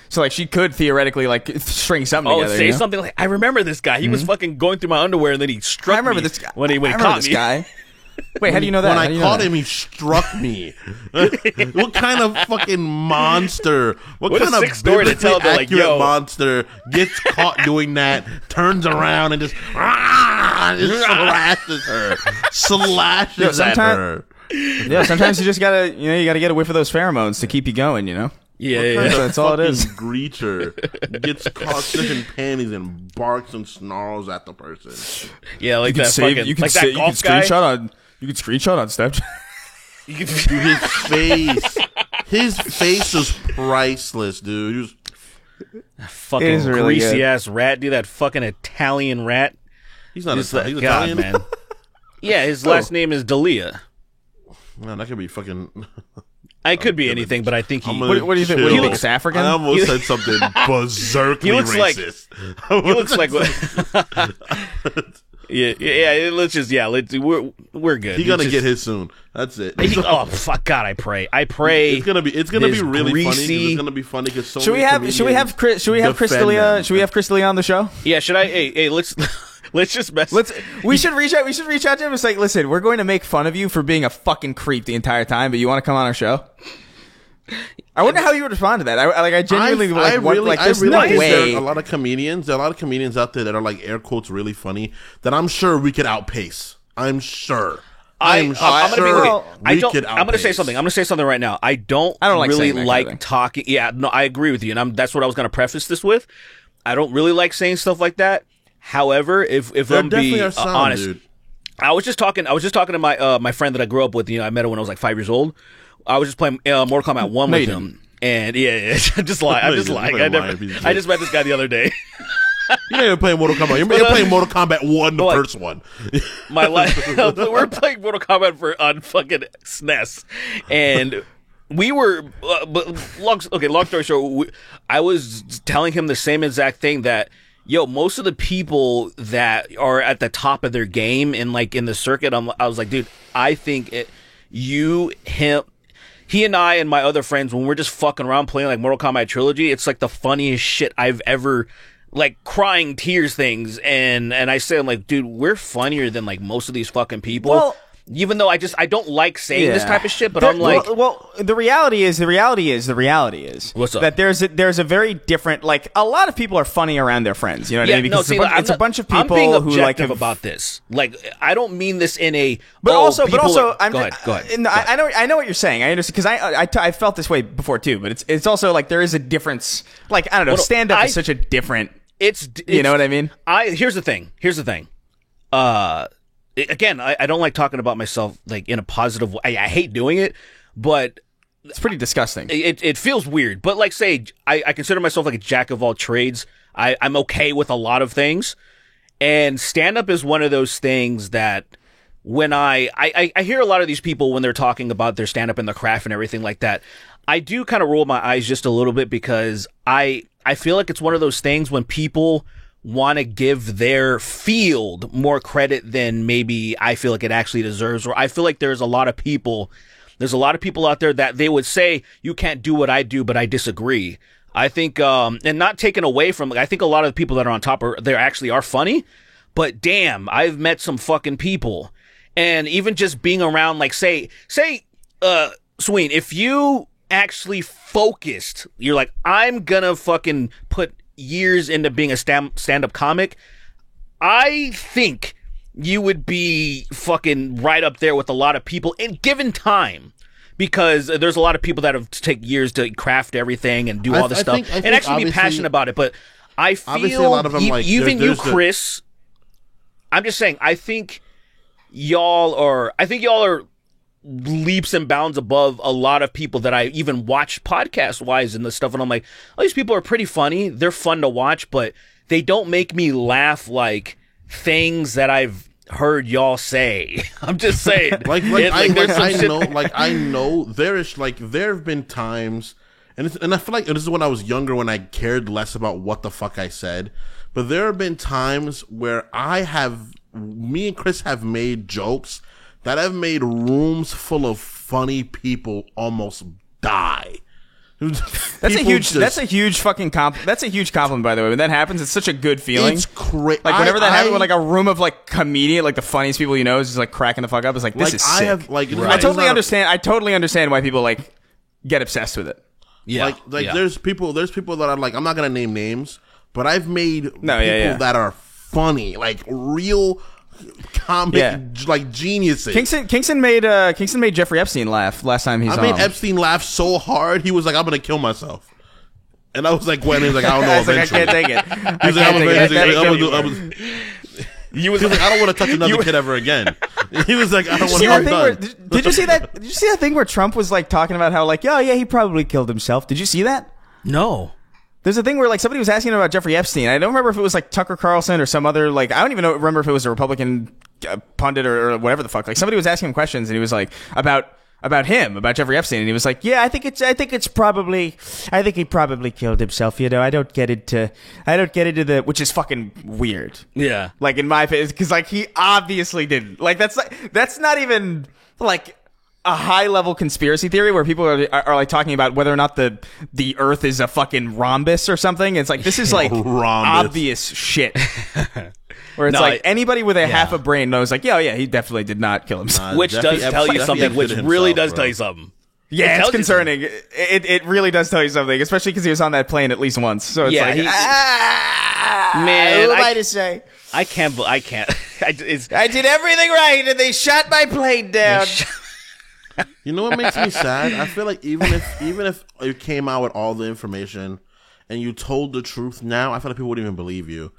[SPEAKER 2] So like she could theoretically like string something
[SPEAKER 3] Oh,
[SPEAKER 2] together.
[SPEAKER 3] say
[SPEAKER 2] you know?
[SPEAKER 3] something like, I remember this guy. He was fucking going through my underwear and then he struck
[SPEAKER 2] I remember
[SPEAKER 3] me
[SPEAKER 2] this guy.
[SPEAKER 3] when he
[SPEAKER 2] I remember
[SPEAKER 3] caught
[SPEAKER 2] this
[SPEAKER 3] me.
[SPEAKER 2] guy. Wait, how do you know that?
[SPEAKER 4] When
[SPEAKER 2] How
[SPEAKER 4] I
[SPEAKER 2] do you know
[SPEAKER 4] caught
[SPEAKER 2] that?
[SPEAKER 4] him, he struck me. What kind of fucking monster? What
[SPEAKER 3] What a
[SPEAKER 4] kind of
[SPEAKER 3] sick story to tell,
[SPEAKER 4] biblically
[SPEAKER 3] though, like,
[SPEAKER 4] accurate
[SPEAKER 3] yo.
[SPEAKER 4] monster gets caught doing that, turns around and just slashes her, slashes at her.
[SPEAKER 2] Yeah, sometimes you just gotta get a whiff of those pheromones to keep you going. You know.
[SPEAKER 3] Yeah, yeah.
[SPEAKER 2] That's all it is.
[SPEAKER 4] Fucking Greacher gets caught sniffing panties and barks and snarls at the person.
[SPEAKER 3] Yeah, like that fucking,
[SPEAKER 2] you can
[SPEAKER 3] like that golf guy.
[SPEAKER 2] you can screenshot on Snapchat.
[SPEAKER 3] You can,
[SPEAKER 4] Dude, his face was priceless, dude. He was,
[SPEAKER 3] fucking
[SPEAKER 2] It is really
[SPEAKER 3] greasy
[SPEAKER 2] good.
[SPEAKER 3] ass rat. Do that fucking Italian rat.
[SPEAKER 4] he's not
[SPEAKER 3] Just
[SPEAKER 4] Italian.
[SPEAKER 3] like,
[SPEAKER 4] He's
[SPEAKER 3] God,
[SPEAKER 4] Italian.
[SPEAKER 3] man. Yeah, his last name is Dalia.
[SPEAKER 4] Man, that could be fucking.
[SPEAKER 3] I could be anything, but I think he.
[SPEAKER 4] I'm gonna
[SPEAKER 2] What do you think? What do you think? It's African?
[SPEAKER 4] I almost said something berserkly
[SPEAKER 3] he looks like-
[SPEAKER 4] racist.
[SPEAKER 3] He looks like. yeah. Let's just we're good.
[SPEAKER 4] He's gonna
[SPEAKER 3] Just-
[SPEAKER 4] get his soon. That's it.
[SPEAKER 3] Oh fuck, God! I pray.
[SPEAKER 4] It's gonna be
[SPEAKER 3] this
[SPEAKER 4] really funny. 'Cause
[SPEAKER 3] greasy-
[SPEAKER 4] it's gonna be funny because so
[SPEAKER 2] Should we
[SPEAKER 4] many
[SPEAKER 2] have Chris
[SPEAKER 4] comedians defend
[SPEAKER 2] D'Elia?
[SPEAKER 4] them.
[SPEAKER 2] Should we have Chris D'Elia on the show?
[SPEAKER 3] Yeah. Should I? Hey. Let's just mess.
[SPEAKER 2] We should reach out to him and say, listen, we're going to make fun of you for being a fucking creep the entire time, but you want to come on our show? I wonder how you would respond to that. I genuinely there's no
[SPEAKER 4] think
[SPEAKER 2] way.
[SPEAKER 4] there are a lot of comedians. There are a lot of comedians out there that are like air quotes really funny that I'm sure we could outpace. I'm sure.
[SPEAKER 3] I'm gonna be real.
[SPEAKER 4] we could
[SPEAKER 3] I'm gonna say
[SPEAKER 4] outpace.
[SPEAKER 3] something. I'm gonna say something right now. I don't
[SPEAKER 2] like
[SPEAKER 3] really
[SPEAKER 2] saying that kind of
[SPEAKER 3] like
[SPEAKER 2] thing.
[SPEAKER 3] talking. Yeah, no, I agree with you, and that's what I was gonna preface this with. I don't really like saying stuff like that. However, if
[SPEAKER 4] There
[SPEAKER 3] I'm
[SPEAKER 4] definitely
[SPEAKER 3] being
[SPEAKER 4] are some,
[SPEAKER 3] honest,
[SPEAKER 4] dude.
[SPEAKER 3] I was just talking to my my friend that I grew up with. You know, I met her when I was like 5 years old. I was just playing Mortal Kombat 1
[SPEAKER 2] No,
[SPEAKER 3] with
[SPEAKER 2] you
[SPEAKER 3] him, And yeah, I'm just lying. I'm just lying. I just met this guy the other day.
[SPEAKER 4] You're not even playing Mortal Kombat. You're playing Mortal Kombat 1, the first one.
[SPEAKER 3] My life. We're playing Mortal Kombat on fucking SNES, and we were. Long story short, I was telling him the same exact thing that. Yo, most of the people that are at the top of their game in the circuit, I was like, dude, I think he and I and my other friends, when we're just fucking around playing like Mortal Kombat Trilogy, it's like the funniest shit I've ever, like, crying tears things. And I say, I'm like, dude, we're funnier than like most of these fucking people. Well, even though I don't like saying this type of shit, but I'm like,
[SPEAKER 2] well, the reality is
[SPEAKER 3] what's up?
[SPEAKER 2] that there's a very different, like, a lot of people are funny around their friends. You know what I mean? Because it's a bunch of people
[SPEAKER 3] I'm being
[SPEAKER 2] who like
[SPEAKER 3] about this. Like, I don't mean this in a.
[SPEAKER 2] But also, go ahead.
[SPEAKER 3] I
[SPEAKER 2] know what you're saying. I understand because I felt this way before too. But it's also like there is a difference. Like, I don't know, stand up is such a different. It's you know what I mean?
[SPEAKER 3] Here's the thing. Again, I don't like talking about myself like in a positive way. I hate doing it, but
[SPEAKER 2] it's pretty disgusting.
[SPEAKER 3] It feels weird. But like, say, I consider myself like a jack of all trades. I'm okay with a lot of things, and stand up is one of those things that when I hear a lot of these people when they're talking about their stand up and their craft and everything like that, I do kind of roll my eyes just a little bit because I feel like it's one of those things when people want to give their field more credit than maybe I feel like it actually deserves. Or I feel like there's a lot of people out there that they would say, you can't do what I do, but I disagree. I think, and not taken away from, I think a lot of the people that are on top they actually are funny, but damn, I've met some fucking people. And even just being around, like, say, Sween, if you actually focused, you're like, I'm gonna fucking put years into being a stand-up comic, I think you would be fucking right up there with a lot of people in given time, because there's a lot of people that have to take years to craft everything and do all this stuff and actually be passionate about it. But I feel
[SPEAKER 4] a lot of them, like,
[SPEAKER 3] even you, Chris, I'm just saying, I think y'all are leaps and bounds above a lot of people that I even watch podcast wise and the stuff. And I'm like, oh, these people are pretty funny. They're fun to watch, but they don't make me laugh like things that I've heard y'all say. I'm just saying.
[SPEAKER 4] I know there have been times, and I feel like this is when I was younger, when I cared less about what the fuck I said. But there have been times where me and Chris have made jokes that have made rooms full of funny people almost die.
[SPEAKER 2] That's a huge fucking that's a huge compliment, by the way. When that happens, it's such a good feeling.
[SPEAKER 4] It's great.
[SPEAKER 2] Like, whenever that happens, when like a room of like comedian, like the funniest people you know is just like cracking the fuck up. It's like, this is sick. I totally understand why people like get obsessed with it.
[SPEAKER 4] Yeah. There's people that are like, I'm not gonna name names, but I've made people that are funny, like real comic, like geniuses.
[SPEAKER 2] Kingston made Jeffrey Epstein laugh last time he's on.
[SPEAKER 4] I made Epstein laugh so hard he was like, I'm gonna kill myself. And I was like, when? He was like, I don't know. Eventually.
[SPEAKER 2] I can't take it.
[SPEAKER 4] He was like, I don't want to touch another kid ever again. He was like, I don't want to.
[SPEAKER 2] Did you see that? Did you see that thing where Trump was like talking about how like, oh yeah, he probably killed himself? Did you see that?
[SPEAKER 3] No.
[SPEAKER 2] There's a thing where like somebody was asking about Jeffrey Epstein. I don't remember if it was like Tucker Carlson or some other, like, I don't even remember if it was a Republican pundit or whatever the fuck. Like, somebody was asking him questions and he was like about Jeffrey Epstein, and he was like, yeah, I think he probably killed himself. You know, I don't get into the, which is fucking weird.
[SPEAKER 3] Yeah,
[SPEAKER 2] like, in my opinion, because like he obviously didn't. Like, that's not even like a high level conspiracy theory where people are like talking about whether or not the Earth is a fucking rhombus or something. It's like, this is like obvious shit. Where it's like anybody with half a brain knows, like, yeah, he definitely did not kill himself.
[SPEAKER 3] Which does tell you something. Which really does tell you something.
[SPEAKER 2] Yeah, it's concerning. It really does tell you something, especially because he was on that plane at least once. So it's like, man, who am I to say?
[SPEAKER 3] I can't. I
[SPEAKER 2] did everything right, and they shot my plane down.
[SPEAKER 4] You know what makes me sad? I feel like even if you came out with all the information and you told the truth now, I feel like people wouldn't even believe you.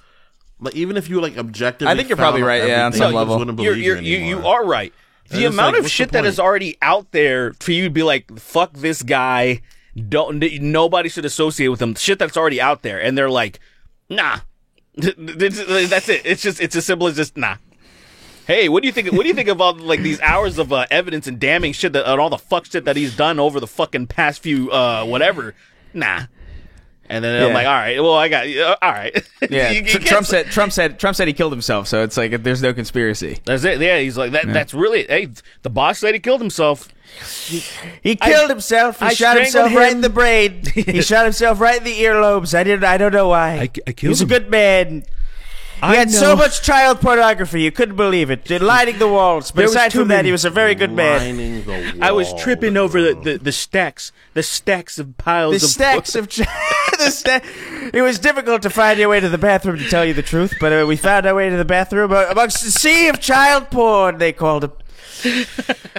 [SPEAKER 4] Like, even if you like objectively,
[SPEAKER 2] I think you're probably right. Yeah, on some level,
[SPEAKER 3] you are right. The amount of shit that is already out there for you to be like, fuck this guy, nobody should associate with them. Shit that's already out there, and they're like, nah. That's it. It's as simple as just nah. Hey, what do you think? What do you think of all like these hours of evidence and damning shit and all the fuck shit that he's done over the fucking past few whatever? Nah. And then I'm like, all right, well, I got all right.
[SPEAKER 2] Yeah, Trump said he killed himself, so it's like there's no conspiracy.
[SPEAKER 3] That's it. Yeah, he's like that. Yeah. That's really. Hey, the boss said he killed himself.
[SPEAKER 2] He killed himself. He shot himself right in the brain. He shot himself right in the earlobes. I don't know why.
[SPEAKER 3] I killed him.
[SPEAKER 2] He's a good man. He had so much child pornography, you couldn't believe it. Lining the walls. But aside from that, he was a very good man.
[SPEAKER 3] I was tripping over the stacks of piles of
[SPEAKER 2] stacks of It was difficult to find your way to the bathroom, to tell you the truth, but we found our way to the bathroom amongst the sea of child porn, they called him.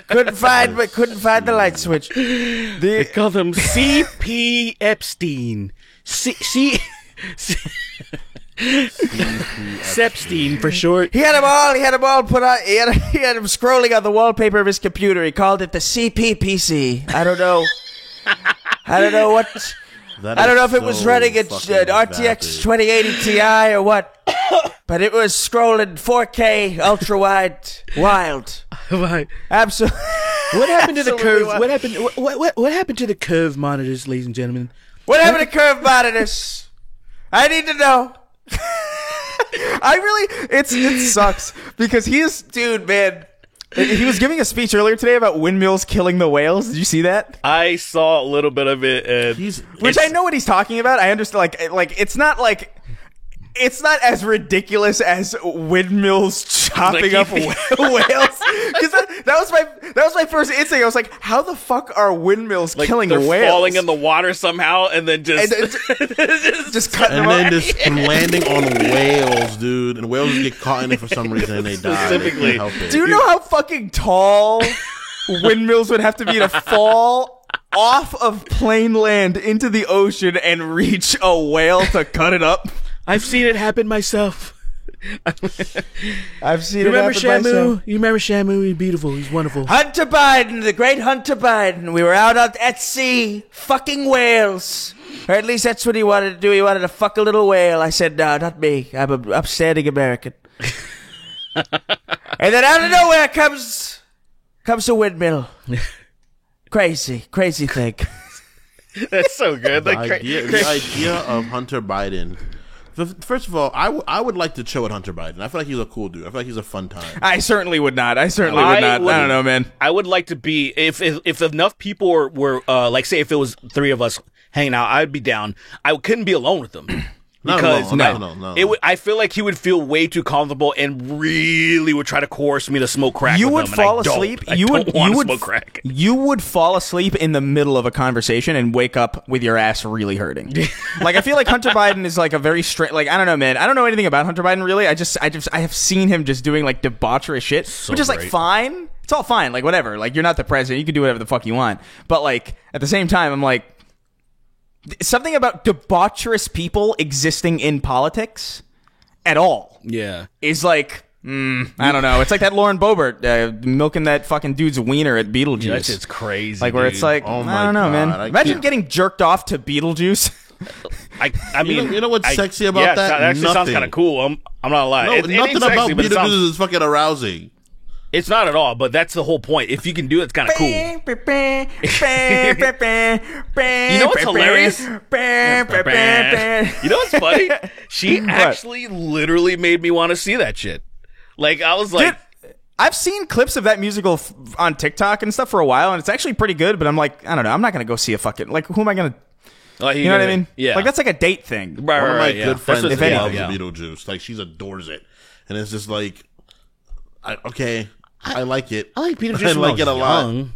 [SPEAKER 2] couldn't find the light switch.
[SPEAKER 3] They called him C.P. Epstein. Sepstein for short.
[SPEAKER 2] He had them all put on. He had him scrolling on the wallpaper of his computer. He called it the CPPC. I don't know what. I don't know if it was running an RTX 2080 Ti or what, but it was scrolling 4K ultra wide, wild. Absolutely.
[SPEAKER 3] What happened to the curve? What happened to the curve monitors, ladies and gentlemen?
[SPEAKER 2] What happened to curve monitors? I need to know. It sucks because dude, man. He was giving a speech earlier today about windmills killing the whales. Did you see that?
[SPEAKER 3] I saw a little bit of it,
[SPEAKER 2] which I know what he's talking about. I understand. Like it's not as ridiculous as windmills chopping up whales. Because that was my first instinct. I was like, how the fuck are windmills killing
[SPEAKER 3] they're
[SPEAKER 2] whales?
[SPEAKER 3] Falling in the water somehow and then just
[SPEAKER 2] cutting them
[SPEAKER 4] and then
[SPEAKER 2] off.
[SPEAKER 4] just landing on whales, dude. And whales get caught in it for some reason and they die.
[SPEAKER 3] Specifically.
[SPEAKER 4] They can't help it.
[SPEAKER 2] Do you know how fucking tall windmills would have to be to fall off of plain land into the ocean and reach a whale to cut it up?
[SPEAKER 3] I've seen it happen myself.
[SPEAKER 2] I've seen it happen myself.
[SPEAKER 3] You remember Shamu? He's beautiful. He's wonderful.
[SPEAKER 2] Hunter Biden, the great Hunter Biden. We were out at sea, fucking whales. Or at least that's what he wanted to do. He wanted to fuck a little whale. I said, no, not me. I'm an upstanding American. And then out of nowhere comes a windmill. Crazy thing.
[SPEAKER 3] That's so good.
[SPEAKER 4] The idea of Hunter Biden. First of all, I would like to chill with Hunter Biden. I feel like he's a cool dude. I feel like he's a fun time.
[SPEAKER 2] I certainly would not. I don't know, man.
[SPEAKER 3] I would like to be if enough people were like, say, if it was 3 of us hanging out, I'd be down. I couldn't be alone with them. Because
[SPEAKER 4] no.
[SPEAKER 3] I feel like he would feel way too comfortable and really would try to coerce me to smoke crack.
[SPEAKER 2] You
[SPEAKER 3] with
[SPEAKER 2] would
[SPEAKER 3] him,
[SPEAKER 2] fall asleep.
[SPEAKER 3] You would smoke crack.
[SPEAKER 2] You would fall asleep in the middle of a conversation and wake up with your ass really hurting. Like I feel like Hunter Biden is like a very straight. Like I don't know, man. I don't know anything about Hunter Biden really. I have seen him just doing like debaucherous shit, which is like fine. It's all fine. Like whatever. Like you're not the president. You can do whatever the fuck you want. But like at the same time, I'm like. Something about debaucherous people existing in politics at all is like, I don't know. It's like that Lauren Boebert milking that fucking dude's wiener at Beetlejuice.
[SPEAKER 3] Yeah, that shit's crazy.
[SPEAKER 2] Like where it's like, I don't know, man. Imagine getting jerked off to Beetlejuice.
[SPEAKER 3] I mean,
[SPEAKER 4] you know what's sexy about that?
[SPEAKER 3] That actually sounds kind of cool. I'm not gonna lie.
[SPEAKER 4] No, nothing about Beetlejuice is fucking arousing.
[SPEAKER 3] It's not at all, but that's the whole point. If you can do it, it's kind of cool. You know what's hilarious? You know what's funny? She actually literally made me want to see that shit. Like, I was like...
[SPEAKER 2] Dude, I've seen clips of that musical on TikTok and stuff for a while, and it's actually pretty good, but I'm like, I don't know. I'm not going to go see a fucking... Like, who am I going to... You know what I mean?
[SPEAKER 3] Yeah.
[SPEAKER 2] Like, that's like a date thing.
[SPEAKER 4] One of my good friends loves
[SPEAKER 2] yeah.
[SPEAKER 4] Beetlejuice. Like, she adores it. And it's just like... I like it.
[SPEAKER 3] I like Beetlejuice.
[SPEAKER 4] I like it a lot.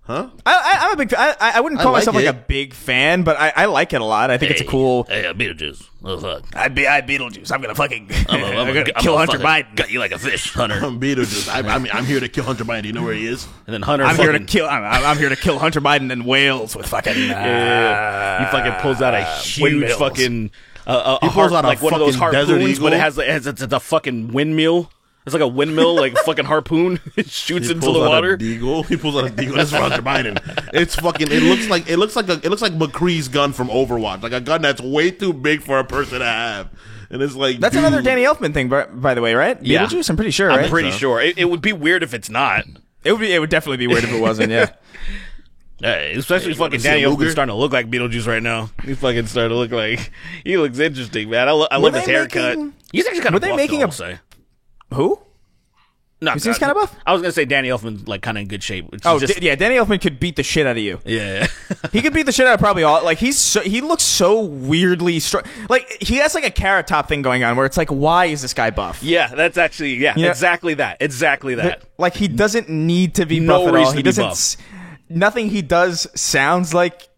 [SPEAKER 4] Huh?
[SPEAKER 2] I'm a big. I wouldn't call myself like a big fan, but I like it a lot. I think it's a cool.
[SPEAKER 3] Hey, Beetlejuice. Oh fuck.
[SPEAKER 2] I Beetlejuice. I'm gonna fucking. I'm gonna kill Hunter Biden.
[SPEAKER 3] Got you like a fish, Hunter.
[SPEAKER 4] I'm Beetlejuice. I'm here to kill Hunter Biden. Do you know where he is?
[SPEAKER 3] And then Hunter.
[SPEAKER 2] I'm here to kill Hunter Biden and Wales with fucking.
[SPEAKER 3] He fucking pulls out a huge fucking.
[SPEAKER 4] He pulls out
[SPEAKER 3] like
[SPEAKER 4] a
[SPEAKER 3] one of those
[SPEAKER 4] fucking Desert
[SPEAKER 3] harpoons,
[SPEAKER 4] Eagle.
[SPEAKER 3] but it's a fucking windmill. It's like a windmill, like a fucking harpoon. It shoots into the water.
[SPEAKER 4] He pulls out a deagle. That's Roger Biden. It's fucking. It looks like McCree's gun from Overwatch, like a gun that's way too big for a person to have. And it's like
[SPEAKER 2] That's another Danny Elfman thing, by the way, right?
[SPEAKER 3] Yeah.
[SPEAKER 2] Beetlejuice, I'm pretty sure, right?
[SPEAKER 3] I'm pretty sure. It would be weird if it's not.
[SPEAKER 2] It would definitely be weird if it wasn't. Yeah.
[SPEAKER 3] Especially fucking
[SPEAKER 4] see
[SPEAKER 3] Danny
[SPEAKER 4] a
[SPEAKER 3] Elfman's
[SPEAKER 4] Luger?
[SPEAKER 3] starting to look like Beetlejuice right now. He's fucking starting to look like he looks interesting, man. I love his
[SPEAKER 2] they
[SPEAKER 3] haircut.
[SPEAKER 2] making-
[SPEAKER 3] He's actually kind
[SPEAKER 2] were
[SPEAKER 3] of
[SPEAKER 2] they
[SPEAKER 3] buff,
[SPEAKER 2] making
[SPEAKER 3] though,
[SPEAKER 2] a-
[SPEAKER 3] I'll say.
[SPEAKER 2] Who?
[SPEAKER 3] No,
[SPEAKER 2] He seems kind of buff.
[SPEAKER 3] I was gonna say Danny Elfman's like kind of in good shape. It's
[SPEAKER 2] Oh,
[SPEAKER 3] just,
[SPEAKER 2] yeah, Danny Elfman could beat the shit out of you.
[SPEAKER 3] yeah.
[SPEAKER 2] He could beat the shit out of probably all. Like he looks so weirdly like he has like a carrot top thing going on where it's like, why is this guy buff?
[SPEAKER 3] Yeah, that's actually
[SPEAKER 2] Yeah.
[SPEAKER 3] exactly that. Exactly that.
[SPEAKER 2] Like he doesn't need to be
[SPEAKER 3] No
[SPEAKER 2] buff at all.
[SPEAKER 3] reason
[SPEAKER 2] He
[SPEAKER 3] to be
[SPEAKER 2] doesn't.
[SPEAKER 3] buff.
[SPEAKER 2] Nothing he does sounds like.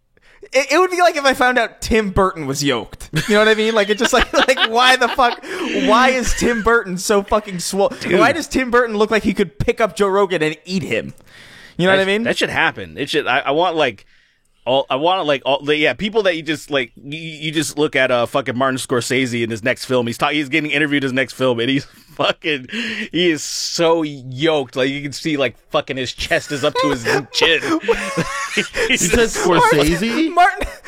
[SPEAKER 2] It would be like if I found out Tim Burton was yoked. You know what I mean? Like it's just like why the fuck? Why is Tim Burton so fucking swole? Why does Tim Burton look like he could pick up Joe Rogan and eat him? You know what I mean?
[SPEAKER 3] That should happen. It should. I want like. People that you just like, you just look at fucking Martin Scorsese in his next film. He's getting interviewed in his next film, and he is so yoked. Like you can see, like fucking his chest is up to his chin.
[SPEAKER 4] He said Scorsese.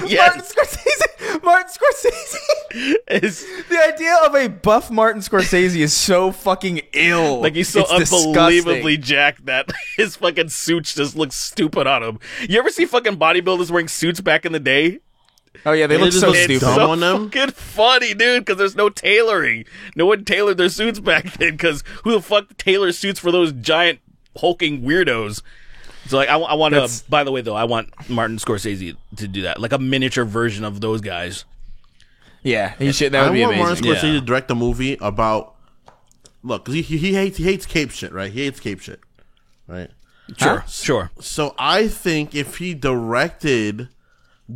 [SPEAKER 3] Yes.
[SPEAKER 2] Martin Scorsese.
[SPEAKER 3] It's,
[SPEAKER 2] The idea of a buff Martin Scorsese is so fucking ill.
[SPEAKER 3] like he's so
[SPEAKER 2] It's
[SPEAKER 3] unbelievably
[SPEAKER 2] disgusting.
[SPEAKER 3] jacked that his fucking suits just look stupid on him. You ever see fucking bodybuilders wearing suits back in the day?
[SPEAKER 2] Oh yeah, they
[SPEAKER 4] It
[SPEAKER 2] look
[SPEAKER 4] just
[SPEAKER 2] so
[SPEAKER 4] looks
[SPEAKER 2] stupid.
[SPEAKER 4] dumb
[SPEAKER 3] So
[SPEAKER 4] on them.
[SPEAKER 3] fucking funny, dude, because there's no tailoring. No one tailored their suits back then, because who the fuck tailors suits for those giant hulking weirdos? So like, I want
[SPEAKER 2] That's-
[SPEAKER 3] to. By the way, though, I want Martin Scorsese to do that, like a miniature version of those guys.
[SPEAKER 2] Yeah, he should. That
[SPEAKER 4] I
[SPEAKER 2] would be
[SPEAKER 4] want
[SPEAKER 2] amazing.
[SPEAKER 4] Martin Scorsese
[SPEAKER 3] Yeah.
[SPEAKER 4] to direct a movie about. Look, 'cause he hates cape shit, right? He hates cape shit, right?
[SPEAKER 3] Sure,
[SPEAKER 2] Huh?
[SPEAKER 3] sure.
[SPEAKER 4] So I think if he directed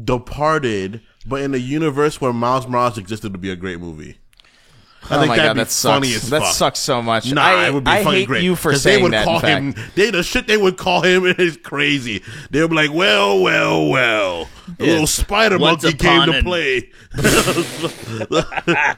[SPEAKER 4] Departed, but in a universe where Miles Morales existed, would be a great movie. I
[SPEAKER 2] Oh
[SPEAKER 4] think
[SPEAKER 2] my
[SPEAKER 4] that'd
[SPEAKER 2] god,
[SPEAKER 4] be
[SPEAKER 2] that
[SPEAKER 4] funny
[SPEAKER 2] sucks.
[SPEAKER 4] as
[SPEAKER 2] That
[SPEAKER 4] fuck.
[SPEAKER 2] sucks so much.
[SPEAKER 4] Nah, it would be
[SPEAKER 2] I
[SPEAKER 4] funny
[SPEAKER 2] hate
[SPEAKER 4] great.
[SPEAKER 2] you for
[SPEAKER 4] 'Cause
[SPEAKER 2] saying
[SPEAKER 4] they would
[SPEAKER 2] that.
[SPEAKER 4] call
[SPEAKER 2] in fact.
[SPEAKER 4] him. The shit they would call him is crazy. They would be like, well, the little spider
[SPEAKER 3] Once
[SPEAKER 4] monkey came
[SPEAKER 3] upon
[SPEAKER 4] to
[SPEAKER 3] an-
[SPEAKER 4] play.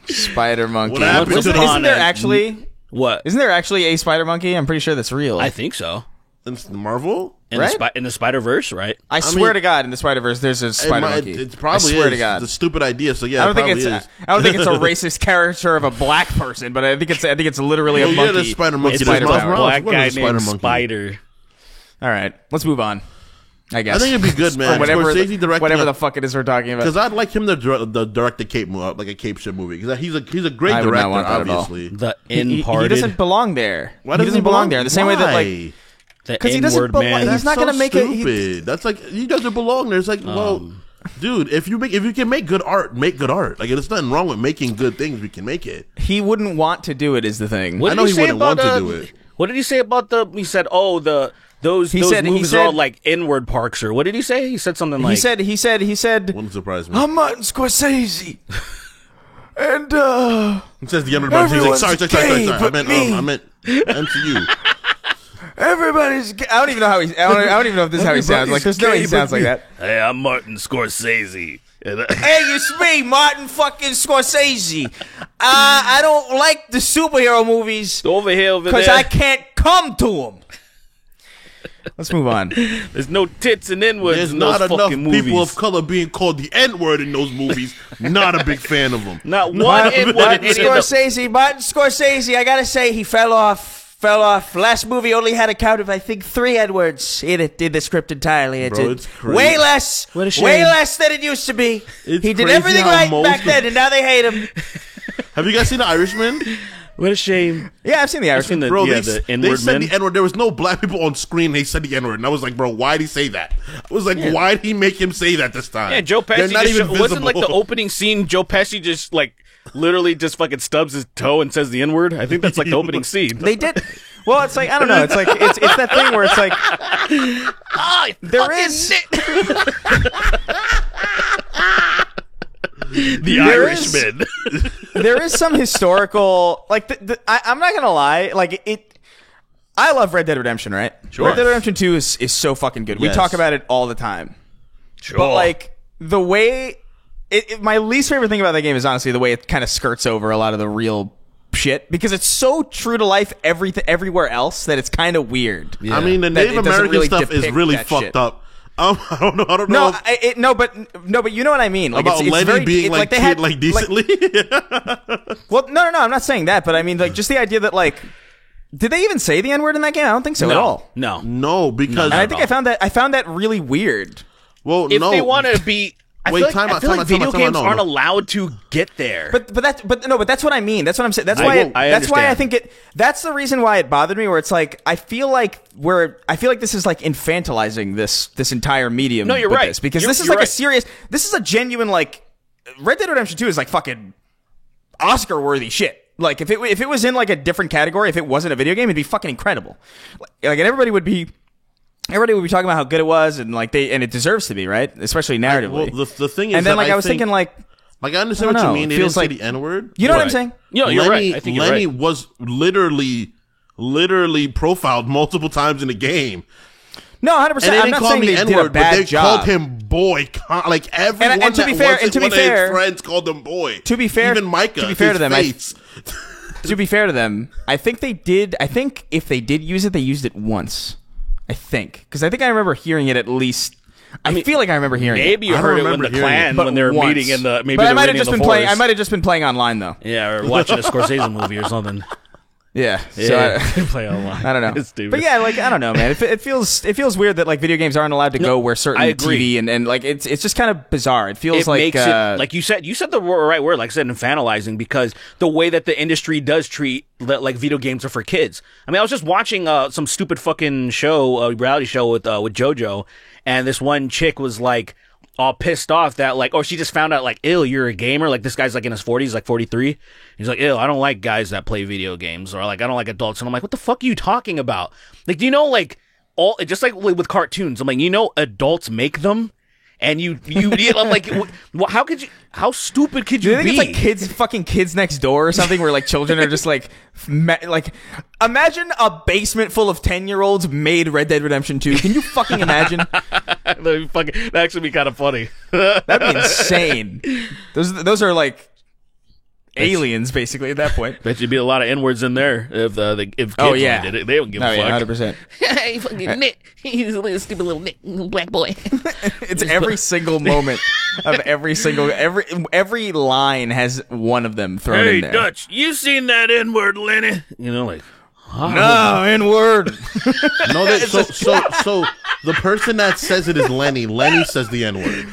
[SPEAKER 2] Spider Monkey.
[SPEAKER 4] What happened to
[SPEAKER 2] Isn't there
[SPEAKER 3] the-
[SPEAKER 2] actually?
[SPEAKER 3] What?
[SPEAKER 2] Isn't there actually a Spider Monkey? I'm pretty sure that's real.
[SPEAKER 3] I think so.
[SPEAKER 4] It's Marvel.
[SPEAKER 3] In
[SPEAKER 2] Right?
[SPEAKER 3] in the Spider Verse, right?
[SPEAKER 2] I swear
[SPEAKER 4] mean-
[SPEAKER 2] to God, in the Spider Verse, there's a Spider Monkey.
[SPEAKER 4] It probably
[SPEAKER 2] I swear
[SPEAKER 4] is.
[SPEAKER 2] to God.
[SPEAKER 4] It's a stupid idea. So yeah,
[SPEAKER 2] I don't think
[SPEAKER 4] probably
[SPEAKER 2] it's.
[SPEAKER 4] is.
[SPEAKER 2] I don't think it's a racist caricature of a black person, but I think it's literally a
[SPEAKER 4] Well,
[SPEAKER 2] monkey.
[SPEAKER 4] yeah, the Spider Monkey.
[SPEAKER 2] with
[SPEAKER 3] It's
[SPEAKER 2] spider
[SPEAKER 4] Miles
[SPEAKER 2] power.
[SPEAKER 4] Morales.
[SPEAKER 3] black
[SPEAKER 4] What
[SPEAKER 3] guy
[SPEAKER 4] is a Spider
[SPEAKER 3] named
[SPEAKER 4] Monkey?
[SPEAKER 3] Spider.
[SPEAKER 2] All right, let's move on. I guess.
[SPEAKER 4] I think it'd be good, man.
[SPEAKER 2] Or whatever,
[SPEAKER 4] Scorsese directing
[SPEAKER 2] whatever
[SPEAKER 4] a-
[SPEAKER 2] the fuck it is we're talking about.
[SPEAKER 4] Because I'd like him to direct the cape, like a cape shit movie. Because he's a great
[SPEAKER 2] I would not
[SPEAKER 4] director,
[SPEAKER 2] want that at all.
[SPEAKER 4] obviously.
[SPEAKER 3] The
[SPEAKER 2] He
[SPEAKER 3] Imparted.
[SPEAKER 2] doesn't belong there.
[SPEAKER 4] Why
[SPEAKER 2] he doesn't belong there. The same way that like
[SPEAKER 4] Why?
[SPEAKER 3] The
[SPEAKER 2] 'cause he doesn't
[SPEAKER 3] N-word
[SPEAKER 2] belong-
[SPEAKER 3] man.
[SPEAKER 2] he's
[SPEAKER 4] That's
[SPEAKER 2] not gonna
[SPEAKER 4] so
[SPEAKER 2] make it-
[SPEAKER 4] stupid. That's like he doesn't belong there. It's like, well, dude, if you can make good art, make good art. Like there's nothing wrong with making good things. We can make it.
[SPEAKER 2] he wouldn't want to do it. Is the thing.
[SPEAKER 3] What
[SPEAKER 4] I
[SPEAKER 3] did
[SPEAKER 4] know
[SPEAKER 3] he
[SPEAKER 4] he
[SPEAKER 3] say
[SPEAKER 4] wouldn't
[SPEAKER 3] about,
[SPEAKER 4] want to do it.
[SPEAKER 3] What did he say about the? He said, "Oh, those
[SPEAKER 2] He
[SPEAKER 3] movies are all
[SPEAKER 2] said-
[SPEAKER 3] like N-word parks." Or what did he say? He said something like,
[SPEAKER 2] He said.
[SPEAKER 4] Wouldn't surprise me.
[SPEAKER 2] I'm Martin Scorsese, and
[SPEAKER 4] He says the younger brother. He's like,
[SPEAKER 2] everyone's
[SPEAKER 4] sorry.
[SPEAKER 2] gay but me.
[SPEAKER 4] I meant MCU.
[SPEAKER 2] everybody's. I don't even know how he. I don't even know if this is how he sounds. Like, there's no way he sounds like that.
[SPEAKER 3] "Hey, I'm Martin Scorsese." And
[SPEAKER 2] Hey, it's me, Martin fucking Scorsese. I don't like the superhero movies
[SPEAKER 3] over here, over
[SPEAKER 2] because
[SPEAKER 3] there.
[SPEAKER 2] I can't come to them. Let's move on.
[SPEAKER 3] There's no tits and N-words
[SPEAKER 4] There's
[SPEAKER 3] in those
[SPEAKER 4] not enough
[SPEAKER 3] fucking movies.
[SPEAKER 4] people of color being called the N-word in those movies. Not a big fan of them.
[SPEAKER 3] Not one N-word.
[SPEAKER 2] Martin
[SPEAKER 3] in the-
[SPEAKER 2] Scorsese, I gotta say, he fell off. Last movie only had a count of, I think, 3 Edwards in it, in the script entirely. It's,
[SPEAKER 4] Bro, it's crazy.
[SPEAKER 2] way less.
[SPEAKER 3] What a shame.
[SPEAKER 2] Way less than it used to be.
[SPEAKER 4] It's
[SPEAKER 2] He did
[SPEAKER 4] crazy
[SPEAKER 2] everything
[SPEAKER 4] how
[SPEAKER 2] right
[SPEAKER 4] most
[SPEAKER 2] back
[SPEAKER 4] of-
[SPEAKER 2] then, and now they hate him.
[SPEAKER 4] Have you guys seen The Irishman?
[SPEAKER 3] What a shame.
[SPEAKER 2] Yeah, I've seen The
[SPEAKER 3] I've
[SPEAKER 2] Irishman.
[SPEAKER 3] seen the,
[SPEAKER 4] Bro,
[SPEAKER 3] yeah,
[SPEAKER 4] they
[SPEAKER 3] the N-word
[SPEAKER 4] said
[SPEAKER 3] men.
[SPEAKER 4] the N-word. There was no black people on screen. They said the N-word. And I was like, bro, why'd he say that? I was like, why'd he make him say that this time?
[SPEAKER 3] Yeah, Joe
[SPEAKER 4] They're
[SPEAKER 3] Pesci
[SPEAKER 4] not
[SPEAKER 3] just
[SPEAKER 4] even
[SPEAKER 3] wasn't like the
[SPEAKER 4] visible.
[SPEAKER 3] opening scene. Joe Pesci just like literally just fucking stubs his toe and says the N-word. I think that's like the opening scene.
[SPEAKER 2] They did. Well, it's like, I don't know. It's like it's that thing where it's like there is
[SPEAKER 3] The
[SPEAKER 2] There is-
[SPEAKER 3] Irishman.
[SPEAKER 2] there is some historical like I'm not gonna lie, like it. I love Red Dead Redemption, right?
[SPEAKER 3] Sure.
[SPEAKER 2] Red Dead Redemption 2 is so fucking good. We
[SPEAKER 4] Yes.
[SPEAKER 2] talk about it all the time.
[SPEAKER 3] Sure.
[SPEAKER 2] But like the way my least favorite thing about that game is honestly the way it kind of skirts over a lot of the real shit because it's so true to life everywhere else that it's kind of weird.
[SPEAKER 4] I mean, the Native American
[SPEAKER 2] really
[SPEAKER 4] stuff is
[SPEAKER 2] depict
[SPEAKER 4] really
[SPEAKER 2] that
[SPEAKER 4] fucked
[SPEAKER 2] shit.
[SPEAKER 4] up. I don't know.
[SPEAKER 2] But you know what I mean. Like
[SPEAKER 4] About
[SPEAKER 2] it's
[SPEAKER 4] Lenny
[SPEAKER 2] very,
[SPEAKER 4] being like
[SPEAKER 2] they
[SPEAKER 4] treated
[SPEAKER 2] had,
[SPEAKER 4] like decently.
[SPEAKER 2] well, no, I'm not saying that, but I mean like just the idea that like, did they even say the N-word in that game? I don't think so at all.
[SPEAKER 3] No.
[SPEAKER 4] No, because
[SPEAKER 2] And I think I found that really weird.
[SPEAKER 4] well,
[SPEAKER 3] If
[SPEAKER 4] no.
[SPEAKER 3] they want to be, I
[SPEAKER 4] Wait,
[SPEAKER 3] feel like,
[SPEAKER 4] time out,
[SPEAKER 3] I feel
[SPEAKER 4] time
[SPEAKER 3] like
[SPEAKER 4] out, time
[SPEAKER 3] video
[SPEAKER 4] out, time out,
[SPEAKER 3] games
[SPEAKER 4] no,
[SPEAKER 3] aren't
[SPEAKER 4] no.
[SPEAKER 3] allowed to get there.
[SPEAKER 2] But that's what I mean. That's what I'm saying. That's why
[SPEAKER 3] I
[SPEAKER 2] that's why I
[SPEAKER 3] understand.
[SPEAKER 2] think that's the reason why it bothered me. Where it's like I feel like this is like infantilizing this entire medium.
[SPEAKER 3] No, you're
[SPEAKER 2] with
[SPEAKER 3] right.
[SPEAKER 2] This, because
[SPEAKER 3] You're-
[SPEAKER 2] this is
[SPEAKER 3] you're
[SPEAKER 2] like a
[SPEAKER 3] right.
[SPEAKER 2] serious. This is a genuine like Red Dead Redemption 2 is like fucking Oscar worthy shit. Like if it was in like a different category, if it wasn't a video game, it'd be fucking incredible. Like and everybody would be talking about how good it was and like and it deserves to be, right? Especially narratively.
[SPEAKER 4] Well, the thing is,
[SPEAKER 2] and then
[SPEAKER 4] that
[SPEAKER 2] like I was
[SPEAKER 4] think,
[SPEAKER 2] thinking like
[SPEAKER 4] I understand
[SPEAKER 2] I
[SPEAKER 4] what
[SPEAKER 2] don't
[SPEAKER 4] you
[SPEAKER 2] know.
[SPEAKER 4] mean.
[SPEAKER 2] It
[SPEAKER 4] They didn't
[SPEAKER 2] feels
[SPEAKER 4] say
[SPEAKER 2] like-
[SPEAKER 4] the N word.
[SPEAKER 2] you know what I'm
[SPEAKER 3] Right.
[SPEAKER 2] saying?
[SPEAKER 3] No, you're
[SPEAKER 4] Lenny,
[SPEAKER 3] right. I think you're
[SPEAKER 4] Lenny
[SPEAKER 3] right.
[SPEAKER 4] was literally profiled multiple times in the game.
[SPEAKER 2] No, 100%.
[SPEAKER 4] And they
[SPEAKER 2] I'm
[SPEAKER 4] didn't
[SPEAKER 2] not
[SPEAKER 4] call
[SPEAKER 2] saying
[SPEAKER 4] him
[SPEAKER 2] they
[SPEAKER 4] the
[SPEAKER 2] did a
[SPEAKER 4] N-word, but
[SPEAKER 2] bad
[SPEAKER 4] they
[SPEAKER 2] job.
[SPEAKER 4] called him boy. Like everyone
[SPEAKER 2] and to be
[SPEAKER 4] that
[SPEAKER 2] fair-
[SPEAKER 4] wasn't
[SPEAKER 2] and to be
[SPEAKER 4] one of
[SPEAKER 2] fair-
[SPEAKER 4] his friends called him boy.
[SPEAKER 2] To be fair-
[SPEAKER 4] even Micah,
[SPEAKER 2] to be fair
[SPEAKER 4] his
[SPEAKER 2] to them,
[SPEAKER 4] face.
[SPEAKER 2] To be fair to them, I think they did. I think if they did use it, they used it once. I think because I think I remember hearing it at least. I feel like I remember hearing
[SPEAKER 3] Maybe
[SPEAKER 2] it.
[SPEAKER 3] you
[SPEAKER 4] I
[SPEAKER 3] heard it
[SPEAKER 4] remember
[SPEAKER 3] when the
[SPEAKER 4] hearing it,
[SPEAKER 3] clan
[SPEAKER 2] but
[SPEAKER 3] when they were
[SPEAKER 2] once.
[SPEAKER 3] meeting in the maybe
[SPEAKER 2] But
[SPEAKER 3] they
[SPEAKER 2] I
[SPEAKER 3] were
[SPEAKER 2] might have
[SPEAKER 3] meeting
[SPEAKER 2] just
[SPEAKER 3] in the
[SPEAKER 2] been playing. I
[SPEAKER 3] forest.
[SPEAKER 2] might have just been playing online though.
[SPEAKER 3] Yeah, or watching a Scorsese movie or something.
[SPEAKER 2] Yeah.
[SPEAKER 3] Yeah,
[SPEAKER 2] So
[SPEAKER 3] play online.
[SPEAKER 2] I don't know.
[SPEAKER 3] It's stupid.
[SPEAKER 2] But yeah, like I don't know, man. It feels weird that like video games aren't allowed to go where certain
[SPEAKER 3] I agree.
[SPEAKER 2] TV and like it's just kind of bizarre. It feels
[SPEAKER 3] it
[SPEAKER 2] like
[SPEAKER 3] makes it like you said the right word, like I said, infantilizing, because the way that the industry does treat like video games are for kids. I mean, I was just watching some stupid fucking show, reality show with JoJo, and this one chick was like all pissed off that like, or she just found out like, ew, you're a gamer. Like this guy's like in his 40s, like 43. He's like, ew, I don't like guys that play video games, or like I don't like adults. And I'm like, what the fuck are you talking about? Like, do you know like all just like with cartoons? I'm like, you know, adults make them. And you I'm like, how stupid could
[SPEAKER 2] Do
[SPEAKER 3] you
[SPEAKER 2] you
[SPEAKER 3] be?
[SPEAKER 2] think it's like fucking kids next door or something where like children are just like, like, imagine a basement full of 10-year-olds made Red Dead Redemption 2. Can you fucking imagine?
[SPEAKER 3] That'd actually be kind of funny.
[SPEAKER 2] That'd be insane. Those are like aliens basically at that point.
[SPEAKER 3] Bet you'd be a lot of N-words in there if kids
[SPEAKER 2] Oh, yeah.
[SPEAKER 3] did it. They don't give a
[SPEAKER 2] Yeah,
[SPEAKER 3] fuck.
[SPEAKER 2] 100%.
[SPEAKER 1] Hey, fucking Nick. He's a little stupid little Nick, black boy.
[SPEAKER 2] It's every single moment of every line has one of them thrown
[SPEAKER 3] Hey,
[SPEAKER 2] in there.
[SPEAKER 3] Dutch, you seen that N-word, Lenny? You know, like,
[SPEAKER 2] No, N-word.
[SPEAKER 4] No, so the person that says it is Lenny. Lenny says the N word.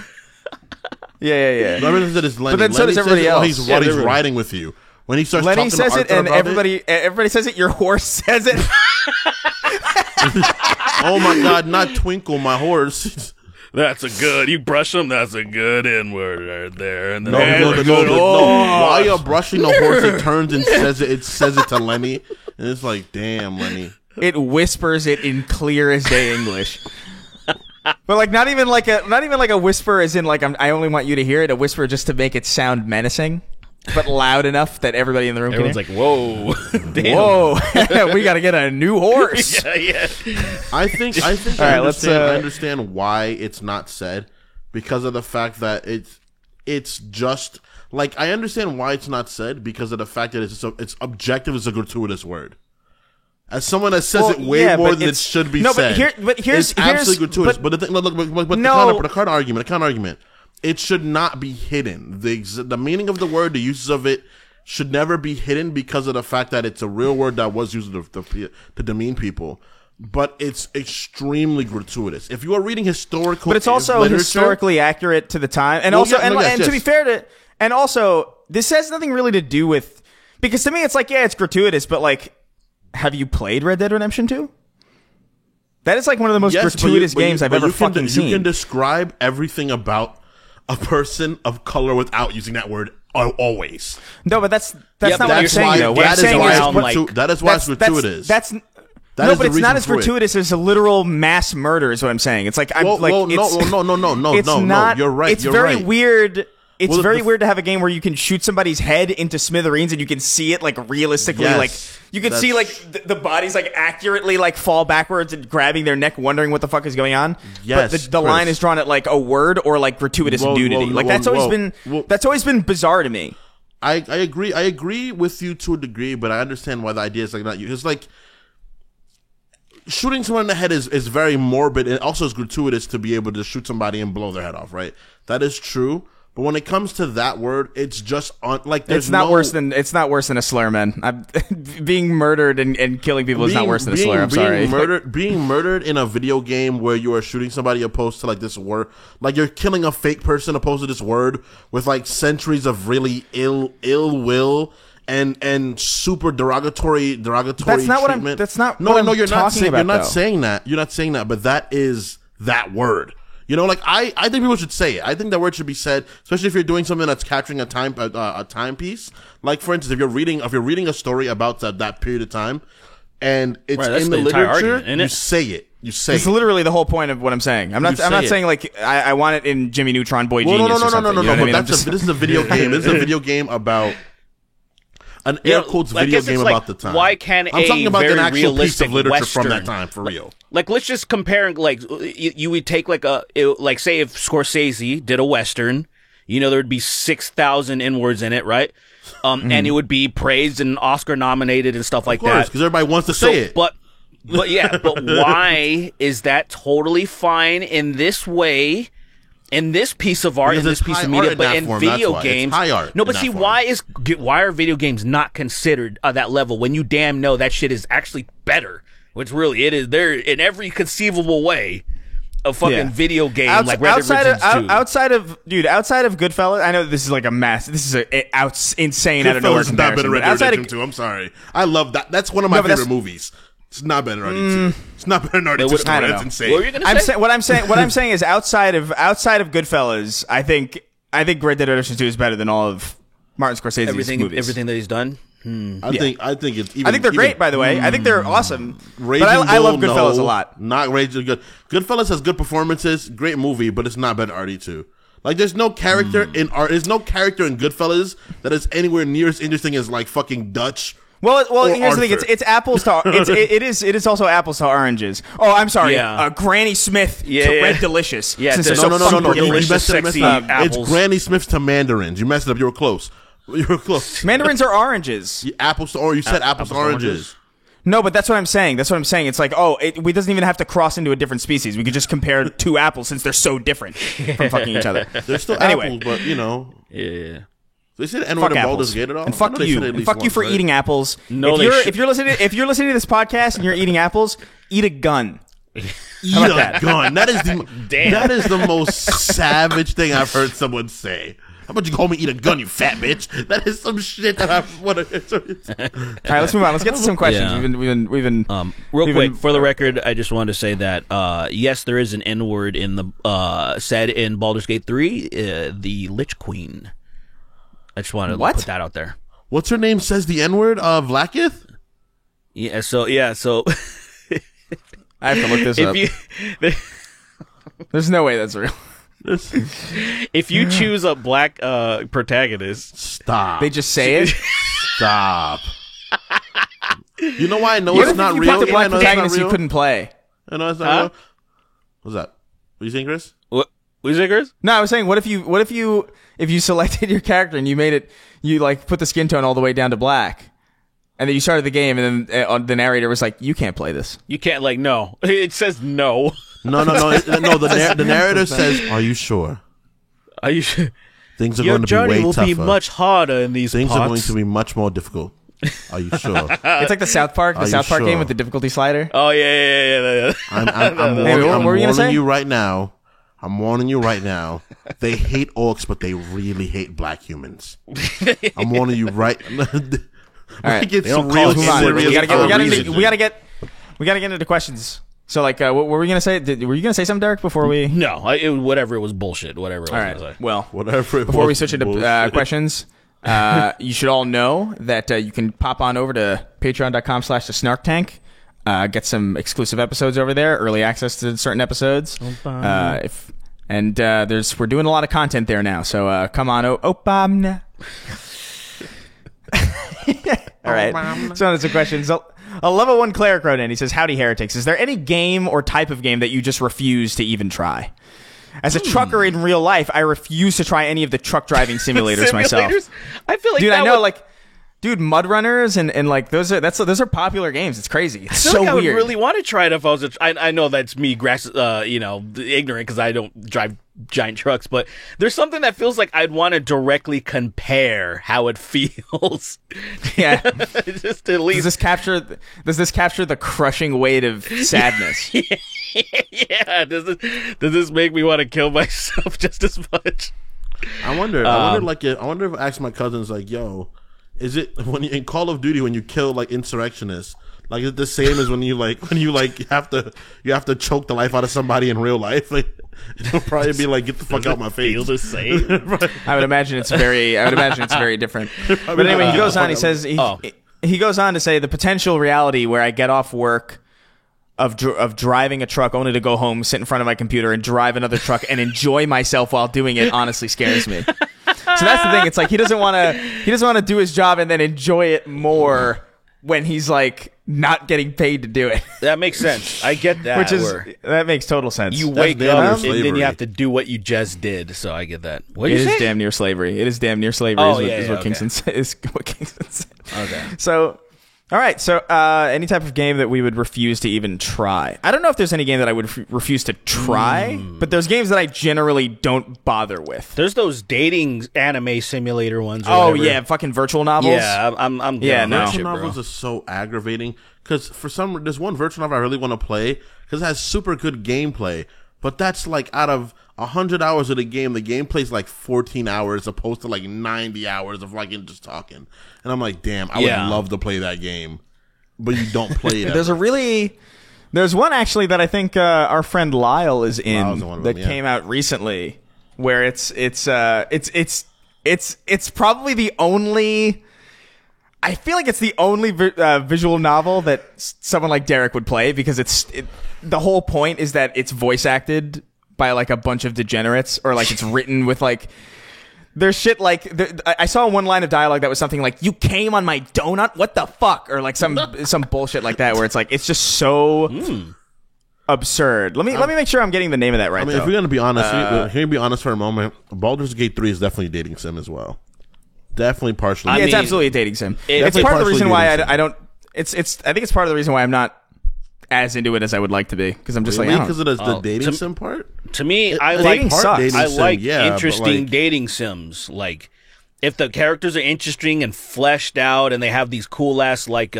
[SPEAKER 2] Yeah.
[SPEAKER 4] The person that is Lenny.
[SPEAKER 2] But then so
[SPEAKER 4] Lenny
[SPEAKER 2] does
[SPEAKER 4] says
[SPEAKER 2] everybody
[SPEAKER 4] it while
[SPEAKER 2] else.
[SPEAKER 4] he's
[SPEAKER 2] Yeah,
[SPEAKER 4] while he's riding with you. When he starts
[SPEAKER 2] Lenny
[SPEAKER 4] talking
[SPEAKER 2] says
[SPEAKER 4] to
[SPEAKER 2] it,
[SPEAKER 4] Arthur
[SPEAKER 2] and
[SPEAKER 4] about it,
[SPEAKER 2] everybody says it. Your horse says it.
[SPEAKER 4] oh my God, not Twinkle, my horse.
[SPEAKER 3] that's a good. You brush them. That's a good N-word right there. And then
[SPEAKER 4] No, while you're brushing the horse, it turns and says it. It says it to Lenny, and it's like, damn, Lenny.
[SPEAKER 2] It whispers it in clear as day English. But like not even like a whisper as in like I only want you to hear it. A whisper just to make it sound menacing, but loud enough that everybody in the room
[SPEAKER 3] everyone's
[SPEAKER 2] can
[SPEAKER 3] like, whoa, damn.
[SPEAKER 2] "Whoa, we got to get a new horse."
[SPEAKER 3] yeah.
[SPEAKER 4] I think
[SPEAKER 2] All right, let's,
[SPEAKER 4] I understand why it's not said, because of the fact that it's just like, I understand why it's not said because of the fact that it's objective is a gratuitous word. As someone that says it way more than it should be said.
[SPEAKER 2] But here's
[SPEAKER 4] it's absolutely gratuitous.
[SPEAKER 2] but-
[SPEAKER 4] But the thing, look,
[SPEAKER 2] No.
[SPEAKER 4] the counter argument, it should not be hidden. The meaning of the word, the uses of it, should never be hidden because of the fact that it's a real word that was used to demean people. But it's extremely gratuitous. If you are reading historical,
[SPEAKER 2] But it's also
[SPEAKER 4] literature,
[SPEAKER 2] historically accurate to the time, and
[SPEAKER 4] Well,
[SPEAKER 2] also,
[SPEAKER 4] yeah, no, yes,
[SPEAKER 2] and to be
[SPEAKER 4] yes.
[SPEAKER 2] fair to, and also, this has nothing really to do with, because to me, it's like, yeah, it's gratuitous, but like, have you played Red Dead Redemption 2? That is like one of the most
[SPEAKER 4] Yes,
[SPEAKER 2] gratuitous games I've ever fucking seen.
[SPEAKER 4] You can describe everything about a person of color without using that word always.
[SPEAKER 2] No, but that's
[SPEAKER 3] Yeah,
[SPEAKER 2] not
[SPEAKER 3] but
[SPEAKER 2] what I'm
[SPEAKER 3] that's
[SPEAKER 2] saying
[SPEAKER 3] why-
[SPEAKER 2] though. What I'm
[SPEAKER 3] that is
[SPEAKER 2] saying
[SPEAKER 3] why
[SPEAKER 2] is,
[SPEAKER 3] it's
[SPEAKER 2] what-
[SPEAKER 4] that is why it's gratuitous.
[SPEAKER 2] That's
[SPEAKER 4] That
[SPEAKER 2] no,
[SPEAKER 4] is
[SPEAKER 2] but
[SPEAKER 4] the
[SPEAKER 2] it's not
[SPEAKER 4] reason
[SPEAKER 2] as
[SPEAKER 4] for it.
[SPEAKER 2] gratuitous as a literal mass murder. Is what I'm saying. It's like I'm
[SPEAKER 4] Well,
[SPEAKER 2] like
[SPEAKER 4] well, no,
[SPEAKER 2] it's,
[SPEAKER 4] no,
[SPEAKER 2] it's not.
[SPEAKER 4] You're right.
[SPEAKER 2] It's
[SPEAKER 4] you're
[SPEAKER 2] very
[SPEAKER 4] right.
[SPEAKER 2] weird. It's
[SPEAKER 4] Well,
[SPEAKER 2] very weird to have a game where you can shoot somebody's head into smithereens and you can see it like realistically,
[SPEAKER 4] Yes,
[SPEAKER 2] like you can see like
[SPEAKER 4] that's-
[SPEAKER 2] the bodies like accurately like fall backwards and grabbing their neck, wondering what the fuck is going on.
[SPEAKER 4] Yes,
[SPEAKER 2] but the
[SPEAKER 4] Chris.
[SPEAKER 2] line is drawn at like a word or like gratuitous
[SPEAKER 4] Whoa,
[SPEAKER 2] nudity.
[SPEAKER 4] whoa,
[SPEAKER 2] Like
[SPEAKER 4] whoa,
[SPEAKER 2] that's always
[SPEAKER 4] whoa.
[SPEAKER 2] been
[SPEAKER 4] Well-
[SPEAKER 2] that's always been bizarre to me.
[SPEAKER 4] I agree. I agree with you to a degree, but I understand why the idea is like not you. It's like shooting someone in the head is very morbid, and also is gratuitous to be able to shoot somebody and blow their head off. Right? That is true. But when it comes to that word, it's just like there's
[SPEAKER 2] it's not worse than a slur, man. Being murdered and killing people is not worse than a slur. I'm sorry.
[SPEAKER 4] Being murdered in a video game where you are shooting somebody opposed to like this word, like you're killing a fake person opposed to this word with like centuries of really ill will and super derogatory
[SPEAKER 2] That's not
[SPEAKER 4] treatment.
[SPEAKER 2] what I'm. That's not.
[SPEAKER 4] No,
[SPEAKER 2] what
[SPEAKER 4] no,
[SPEAKER 2] I'm
[SPEAKER 4] you're not
[SPEAKER 2] talking
[SPEAKER 4] saying.
[SPEAKER 2] about,
[SPEAKER 4] You're not
[SPEAKER 2] though.
[SPEAKER 4] saying that. You're not saying that. But that is that word. You know, like I think people should say it. I think that word should be said, especially if you're doing something that's capturing a timepiece. Like for instance, if you're reading a story about that period of time, and it's
[SPEAKER 3] Right, that's
[SPEAKER 4] in the
[SPEAKER 3] the entire
[SPEAKER 4] literature,
[SPEAKER 3] argument, isn't
[SPEAKER 4] you
[SPEAKER 3] it?
[SPEAKER 4] say it. You say
[SPEAKER 2] It's
[SPEAKER 4] it.
[SPEAKER 2] literally the whole point of what I'm saying. I'm not
[SPEAKER 4] say it.
[SPEAKER 2] saying like I want it in Jimmy Neutron Boy
[SPEAKER 4] Well,
[SPEAKER 2] Genius
[SPEAKER 4] no.
[SPEAKER 2] or something. You know what I
[SPEAKER 4] But
[SPEAKER 2] mean? I'm just-
[SPEAKER 4] this is a video game. This is a video game about an air quotes
[SPEAKER 3] I
[SPEAKER 4] video
[SPEAKER 3] guess it's
[SPEAKER 4] game
[SPEAKER 3] like,
[SPEAKER 4] about the time.
[SPEAKER 3] why can't
[SPEAKER 4] I'm
[SPEAKER 3] a
[SPEAKER 4] talking about
[SPEAKER 3] very
[SPEAKER 4] an actual piece
[SPEAKER 3] realistic
[SPEAKER 4] of literature from that
[SPEAKER 3] Western-
[SPEAKER 4] time for real.
[SPEAKER 3] Like, let's just compare, like, you would take, like, like, say if Scorsese did a Western, you know, there would be 6,000 N-words in it, right? And it would be praised and Oscar nominated and stuff like
[SPEAKER 4] Of course,
[SPEAKER 3] that.
[SPEAKER 4] because everybody wants to say it.
[SPEAKER 3] But yeah, but why is that totally fine in this way, in this piece of art,
[SPEAKER 4] Because
[SPEAKER 3] in this
[SPEAKER 4] it's
[SPEAKER 3] piece
[SPEAKER 4] high
[SPEAKER 3] of
[SPEAKER 4] art
[SPEAKER 3] media,
[SPEAKER 4] in
[SPEAKER 3] but
[SPEAKER 4] that
[SPEAKER 3] in
[SPEAKER 4] form, that's
[SPEAKER 3] video
[SPEAKER 4] why. It's
[SPEAKER 3] games,
[SPEAKER 4] high art
[SPEAKER 3] no.
[SPEAKER 4] in
[SPEAKER 3] But
[SPEAKER 4] that
[SPEAKER 3] see,
[SPEAKER 4] form.
[SPEAKER 3] why are video games not considered that level when you damn know that shit is actually better? Which really it is. They're in every conceivable way. A fucking
[SPEAKER 2] Yeah.
[SPEAKER 3] video game like Red Dead
[SPEAKER 2] outside
[SPEAKER 3] Redemption 2.
[SPEAKER 2] outside of Goodfellas, I know this is like a mass. This is insane out of nowhere
[SPEAKER 4] Goodfellas is not better
[SPEAKER 2] comparison.
[SPEAKER 4] than
[SPEAKER 2] but
[SPEAKER 4] Red Dead
[SPEAKER 2] outside
[SPEAKER 4] Redemption 2. I'm sorry. I love that. That's one of my
[SPEAKER 2] No, but
[SPEAKER 4] favorite
[SPEAKER 2] that's-
[SPEAKER 4] movies. It's not better than RD2. It's not better than RD2.
[SPEAKER 3] what-
[SPEAKER 2] I don't
[SPEAKER 4] That's
[SPEAKER 2] know.
[SPEAKER 4] insane.
[SPEAKER 3] What were you gonna say?
[SPEAKER 2] what I'm saying is outside of Goodfellas, I think Red Dead Redemption 2 is better than all of Martin Scorsese's movies.
[SPEAKER 3] everything that he's done.
[SPEAKER 4] I think it's even,
[SPEAKER 2] I think they're great, by the way. I think they're awesome.
[SPEAKER 4] Raging
[SPEAKER 2] But I love
[SPEAKER 4] Bull,
[SPEAKER 2] Goodfellas
[SPEAKER 4] no,
[SPEAKER 2] a lot.
[SPEAKER 4] Not Raging Good. Goodfellas has good performances, great movie, but it's not better than RD2. Like there's no character in Goodfellas that is anywhere near as interesting as like fucking Dutch.
[SPEAKER 2] Well,
[SPEAKER 4] Or
[SPEAKER 2] here's the thing.
[SPEAKER 4] Arthur.
[SPEAKER 2] It's apples to it is also apples to oranges. Oh, I'm sorry.
[SPEAKER 3] Yeah.
[SPEAKER 2] Granny Smith
[SPEAKER 3] Yeah,
[SPEAKER 2] to
[SPEAKER 3] yeah.
[SPEAKER 2] Red Delicious.
[SPEAKER 3] Yeah,
[SPEAKER 2] Since
[SPEAKER 3] to-
[SPEAKER 2] they're
[SPEAKER 3] no,
[SPEAKER 2] so fucking
[SPEAKER 3] You
[SPEAKER 2] delicious.
[SPEAKER 3] messed it up,
[SPEAKER 4] It's
[SPEAKER 3] apples.
[SPEAKER 4] Granny Smith's to mandarins. You messed it up. You were close. You were close.
[SPEAKER 2] Mandarins are oranges.
[SPEAKER 4] Apples to orange. You said apples to oranges.
[SPEAKER 2] No, but that's what I'm saying. It's like, we doesn't even have to cross into a different species. We could just compare two apples since they're so different from fucking each other.
[SPEAKER 4] They're still
[SPEAKER 2] Anyway.
[SPEAKER 4] apples, but you know.
[SPEAKER 3] Yeah.
[SPEAKER 4] They said N
[SPEAKER 2] Fuck
[SPEAKER 4] word in
[SPEAKER 2] apples.
[SPEAKER 4] Baldur's Gate at all.
[SPEAKER 2] And
[SPEAKER 4] I
[SPEAKER 2] fuck
[SPEAKER 4] know they
[SPEAKER 2] you.
[SPEAKER 4] said it at
[SPEAKER 2] And
[SPEAKER 4] least
[SPEAKER 2] fuck you
[SPEAKER 4] once,
[SPEAKER 2] for
[SPEAKER 4] right?
[SPEAKER 2] eating apples.
[SPEAKER 3] No,
[SPEAKER 2] if you're listening to this podcast and you're eating apples, eat a gun.
[SPEAKER 4] Eat
[SPEAKER 2] about
[SPEAKER 4] a
[SPEAKER 2] that?
[SPEAKER 4] gun. That is the
[SPEAKER 3] Damn.
[SPEAKER 4] that is the most savage thing I've heard someone say. How about you call me eat a gun, you fat bitch? That is some shit that I want to.
[SPEAKER 2] All right, let's move on. Let's get to some questions.
[SPEAKER 3] Yeah.
[SPEAKER 2] We've been
[SPEAKER 3] Real
[SPEAKER 2] we've
[SPEAKER 3] quick,
[SPEAKER 2] been-
[SPEAKER 3] for the record, I just wanted to say that yes, there is an N word in the said in Baldur's Gate 3, the Lich Queen. I just wanted to
[SPEAKER 2] What?
[SPEAKER 3] put that out there.
[SPEAKER 4] What's her name? Says the N word. Vlaakith.
[SPEAKER 3] So
[SPEAKER 2] I have to look this up. There's no way that's real.
[SPEAKER 3] if you choose a black protagonist,
[SPEAKER 4] Stop.
[SPEAKER 2] They just say it.
[SPEAKER 4] Stop. You know why I know
[SPEAKER 2] What
[SPEAKER 4] it's
[SPEAKER 2] if
[SPEAKER 4] not
[SPEAKER 2] you
[SPEAKER 4] real?
[SPEAKER 2] picked a
[SPEAKER 4] Yeah, I
[SPEAKER 2] black
[SPEAKER 4] know it's not
[SPEAKER 2] protagonist you
[SPEAKER 4] real.
[SPEAKER 2] couldn't play?
[SPEAKER 4] I know it's not
[SPEAKER 3] Huh?
[SPEAKER 4] real. What's that? What you saying, Chris?
[SPEAKER 3] what you say, Chris?
[SPEAKER 2] No, I was saying, what if you selected your character and you made it, you like put the skin tone all the way down to black, and then you started the game, and then the narrator was like, "You can't play this."
[SPEAKER 3] You can't no. It says no.
[SPEAKER 4] No. The narrator says, "Are you sure?
[SPEAKER 3] Are you?
[SPEAKER 4] Things are
[SPEAKER 3] Your
[SPEAKER 4] going to be
[SPEAKER 3] journey
[SPEAKER 4] way
[SPEAKER 3] will
[SPEAKER 4] tougher.
[SPEAKER 3] be much harder in these
[SPEAKER 4] Things
[SPEAKER 3] parts.
[SPEAKER 4] are going to be much more difficult. Are you sure?
[SPEAKER 2] It's like the South Park
[SPEAKER 4] Are you
[SPEAKER 2] game
[SPEAKER 4] sure?
[SPEAKER 2] with the difficulty slider.
[SPEAKER 3] Oh yeah.
[SPEAKER 4] I'm
[SPEAKER 2] Hey, what were you gonna say?
[SPEAKER 4] warning you right now. I'm warning you right now. They hate orcs, but they really hate black humans. I'm warning you right.
[SPEAKER 2] All right,
[SPEAKER 4] It's
[SPEAKER 3] don't
[SPEAKER 4] real
[SPEAKER 3] call
[SPEAKER 2] move on.
[SPEAKER 4] serious
[SPEAKER 2] We gotta
[SPEAKER 4] for a reason.
[SPEAKER 2] get into the questions. So, like, what were we gonna say? Were you gonna say something, Derek? Before we?
[SPEAKER 3] No, whatever it was bullshit. Whatever. It was
[SPEAKER 2] All
[SPEAKER 3] gonna
[SPEAKER 2] right.
[SPEAKER 3] say.
[SPEAKER 2] Well,
[SPEAKER 4] Whatever. it
[SPEAKER 2] before we
[SPEAKER 4] was,
[SPEAKER 2] switch into
[SPEAKER 4] bullshit.
[SPEAKER 2] questions, you should all know that you can pop on over to patreon.com/thesnarktank. Get some exclusive episodes over there, early access to certain episodes. We're doing a lot of content there now, so come on, Opamna. All right. So there's some questions. A level 1 cleric wrote in. He says, "Howdy heretics. Is there any game or type of game that you just refuse to even try?" As a trucker in real life, I refuse to try any of the truck driving simulators myself.
[SPEAKER 3] I feel like
[SPEAKER 2] Dude,
[SPEAKER 3] that
[SPEAKER 2] I know,
[SPEAKER 3] would,
[SPEAKER 2] like, dude, Mud Runners and like those are popular games. It's crazy. It's
[SPEAKER 3] I feel
[SPEAKER 2] so
[SPEAKER 3] like I would
[SPEAKER 2] weird.
[SPEAKER 3] really want to try it if I was. I know that's me, ignorant because I don't drive giant trucks. But there's something that feels like I'd want to directly compare how it feels.
[SPEAKER 2] Yeah.
[SPEAKER 3] Just at least.
[SPEAKER 2] Does this capture the crushing weight of sadness?
[SPEAKER 3] Yeah. Does this make me want to kill myself just as much?
[SPEAKER 4] I wonder if I ask my cousins, like, yo, is it when you, in Call of Duty, when you kill like insurrectionists, like is it the same as when you have to choke the life out of somebody in real life? Like, it'll probably be like, get the fuck out my face.
[SPEAKER 3] Feel the same.
[SPEAKER 2] I would imagine it's very different. But anyway, he goes on. He says he goes on to say the potential reality where I get off work of driving a truck only to go home, sit in front of my computer, and drive another truck and enjoy myself while doing it honestly scares me. So that's the thing. It's like he doesn't want to do his job and then enjoy it more when he's like not getting paid to do it.
[SPEAKER 3] That makes sense. I get that.
[SPEAKER 2] That makes total sense.
[SPEAKER 3] You
[SPEAKER 4] That's
[SPEAKER 3] wake
[SPEAKER 4] damn near
[SPEAKER 3] up and then
[SPEAKER 4] slavery.
[SPEAKER 3] you have to do what you just did. So I get that. What
[SPEAKER 2] It
[SPEAKER 3] did you
[SPEAKER 2] is
[SPEAKER 3] say?
[SPEAKER 2] damn near slavery. It is damn near slavery.
[SPEAKER 3] Oh,
[SPEAKER 2] is what
[SPEAKER 3] okay.
[SPEAKER 2] Kingston is what Kingston said.
[SPEAKER 3] Okay.
[SPEAKER 2] So, all right. So, any type of game that we would refuse to even try. I don't know if there's any game that I would refuse to try, but there's games that I generally don't bother with.
[SPEAKER 3] There's those dating anime simulator ones. Or
[SPEAKER 2] Oh
[SPEAKER 3] whatever.
[SPEAKER 2] yeah, fucking virtual novels.
[SPEAKER 3] Yeah, I'm good
[SPEAKER 2] Yeah,
[SPEAKER 3] on
[SPEAKER 2] no.
[SPEAKER 3] that
[SPEAKER 4] Virtual
[SPEAKER 3] shit, bro.
[SPEAKER 4] novels is so aggravating because there's one virtual novel I really want to play because it has super good gameplay, but that's like out of 100 hours of the game play's like 14 hours opposed to like 90 hours of like just talking, and I'm like, damn, I
[SPEAKER 3] Yeah.
[SPEAKER 4] would love to play that game, but you don't play it.
[SPEAKER 2] There's one actually that I think our friend Lyle is in
[SPEAKER 4] Lyle's one of
[SPEAKER 2] that
[SPEAKER 4] them, yeah.
[SPEAKER 2] came out recently, where it's probably the only. I feel like it's the only visual novel that someone like Derek would play because the whole point is that it's voice acted by like a bunch of degenerates, or like it's written with like there's shit like I saw one line of dialogue that was something like "You came on my donut, what the fuck," or like some bullshit like that, where it's like it's just so absurd. Let me make sure I'm getting the name of that right.
[SPEAKER 4] I mean,
[SPEAKER 2] though.
[SPEAKER 4] if we're gonna be honest, be honest for a moment, Baldur's Gate 3 is definitely a dating sim as well. Definitely partially.
[SPEAKER 2] Yeah,
[SPEAKER 3] I
[SPEAKER 2] it's
[SPEAKER 3] mean,
[SPEAKER 2] absolutely a dating sim.
[SPEAKER 3] it's
[SPEAKER 2] It's part of the
[SPEAKER 4] partially
[SPEAKER 2] reason why
[SPEAKER 4] dating sim.
[SPEAKER 2] I don't. I think it's part of the reason why I'm not as into it as I would like to be, because I'm just like, I
[SPEAKER 4] because
[SPEAKER 2] don't.
[SPEAKER 4] it is the dating sim part.
[SPEAKER 3] To me, I
[SPEAKER 2] dating
[SPEAKER 3] like
[SPEAKER 2] sucks.
[SPEAKER 4] dating
[SPEAKER 3] I
[SPEAKER 4] sim,
[SPEAKER 3] like
[SPEAKER 4] yeah, but,
[SPEAKER 3] interesting
[SPEAKER 4] like,
[SPEAKER 3] dating sims. Like if the characters are interesting and fleshed out, and they have these cool ass like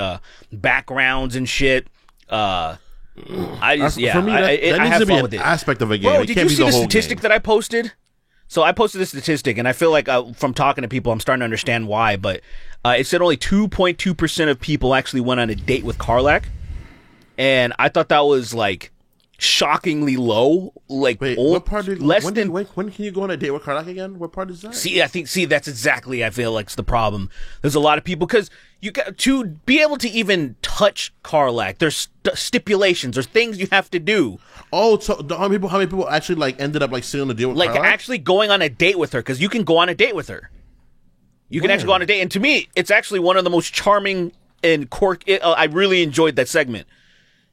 [SPEAKER 3] backgrounds and shit. I just
[SPEAKER 4] For me, that
[SPEAKER 3] I
[SPEAKER 4] needs
[SPEAKER 3] have
[SPEAKER 4] to be
[SPEAKER 3] fun
[SPEAKER 4] an
[SPEAKER 3] with it.
[SPEAKER 4] aspect of a game.
[SPEAKER 3] Bro,
[SPEAKER 4] It
[SPEAKER 3] did
[SPEAKER 4] can't
[SPEAKER 3] you
[SPEAKER 4] be
[SPEAKER 3] see the
[SPEAKER 4] whole
[SPEAKER 3] statistic
[SPEAKER 4] game.
[SPEAKER 3] that I posted? So I posted this statistic, and I feel like from talking to people, I'm starting to understand why. But it said only 2.2% of people actually went on a date with Karlach, and I thought that was like shockingly low. Like
[SPEAKER 4] Wait,
[SPEAKER 3] old,
[SPEAKER 4] what part did
[SPEAKER 3] less
[SPEAKER 4] when,
[SPEAKER 3] than.
[SPEAKER 4] when can you go on a date with Karlach again? What part is that?
[SPEAKER 3] See, that's exactly I feel like it's the problem. There's a lot of people because you got to be able to even touch Karlach. There's stipulations. There's things you have to do.
[SPEAKER 4] Oh, so how many people actually like ended up like sealing the deal with
[SPEAKER 3] Like
[SPEAKER 4] Karlach?
[SPEAKER 3] actually going on a date with her, because you can go on a date with her. You can actually go on a date, and to me, it's actually one of the most charming and I really enjoyed that segment.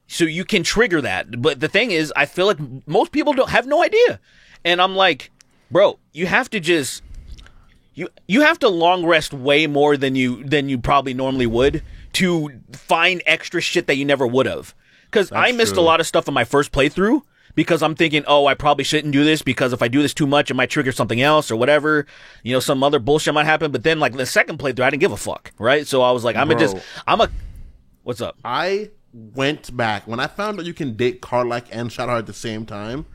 [SPEAKER 3] So you can trigger that, but the thing is, I feel like most people have no idea, and I'm like, bro, you have to just you have to long rest way more than you probably normally would to find extra shit that you never would have. Because I missed a lot of stuff in my first playthrough because I'm thinking, oh, I probably shouldn't do this because if I do this too much, it might trigger something else or whatever. You know, some other bullshit might happen. But then, like, the second playthrough, I didn't give a fuck, right? So I was like, what's up?
[SPEAKER 4] I went back when I found out you can date Karlach and Shadowheart at the same time.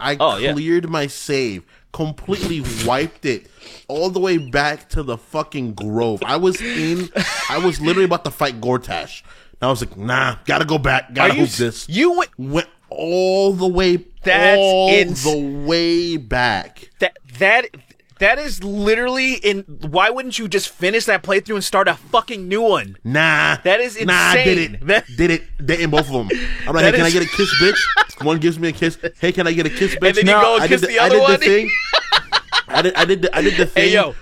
[SPEAKER 4] I
[SPEAKER 3] yeah.
[SPEAKER 4] cleared my save, completely wiped it all the way back to the fucking Grove. I was literally about to fight Gortash. And I was like, nah, gotta go back, gotta hoop this.
[SPEAKER 3] You
[SPEAKER 4] went all the way, the way back.
[SPEAKER 3] That is literally why wouldn't you just finish that playthrough and start a fucking new one?
[SPEAKER 4] Nah,
[SPEAKER 3] that is insane.
[SPEAKER 4] Nah, I did it in both of them. I'm like, hey, can I get a kiss, bitch? One gives me a kiss. Hey, can I get a kiss, bitch?
[SPEAKER 3] And then you go and kiss the other one.
[SPEAKER 4] I did the thing.
[SPEAKER 3] Hey, yo.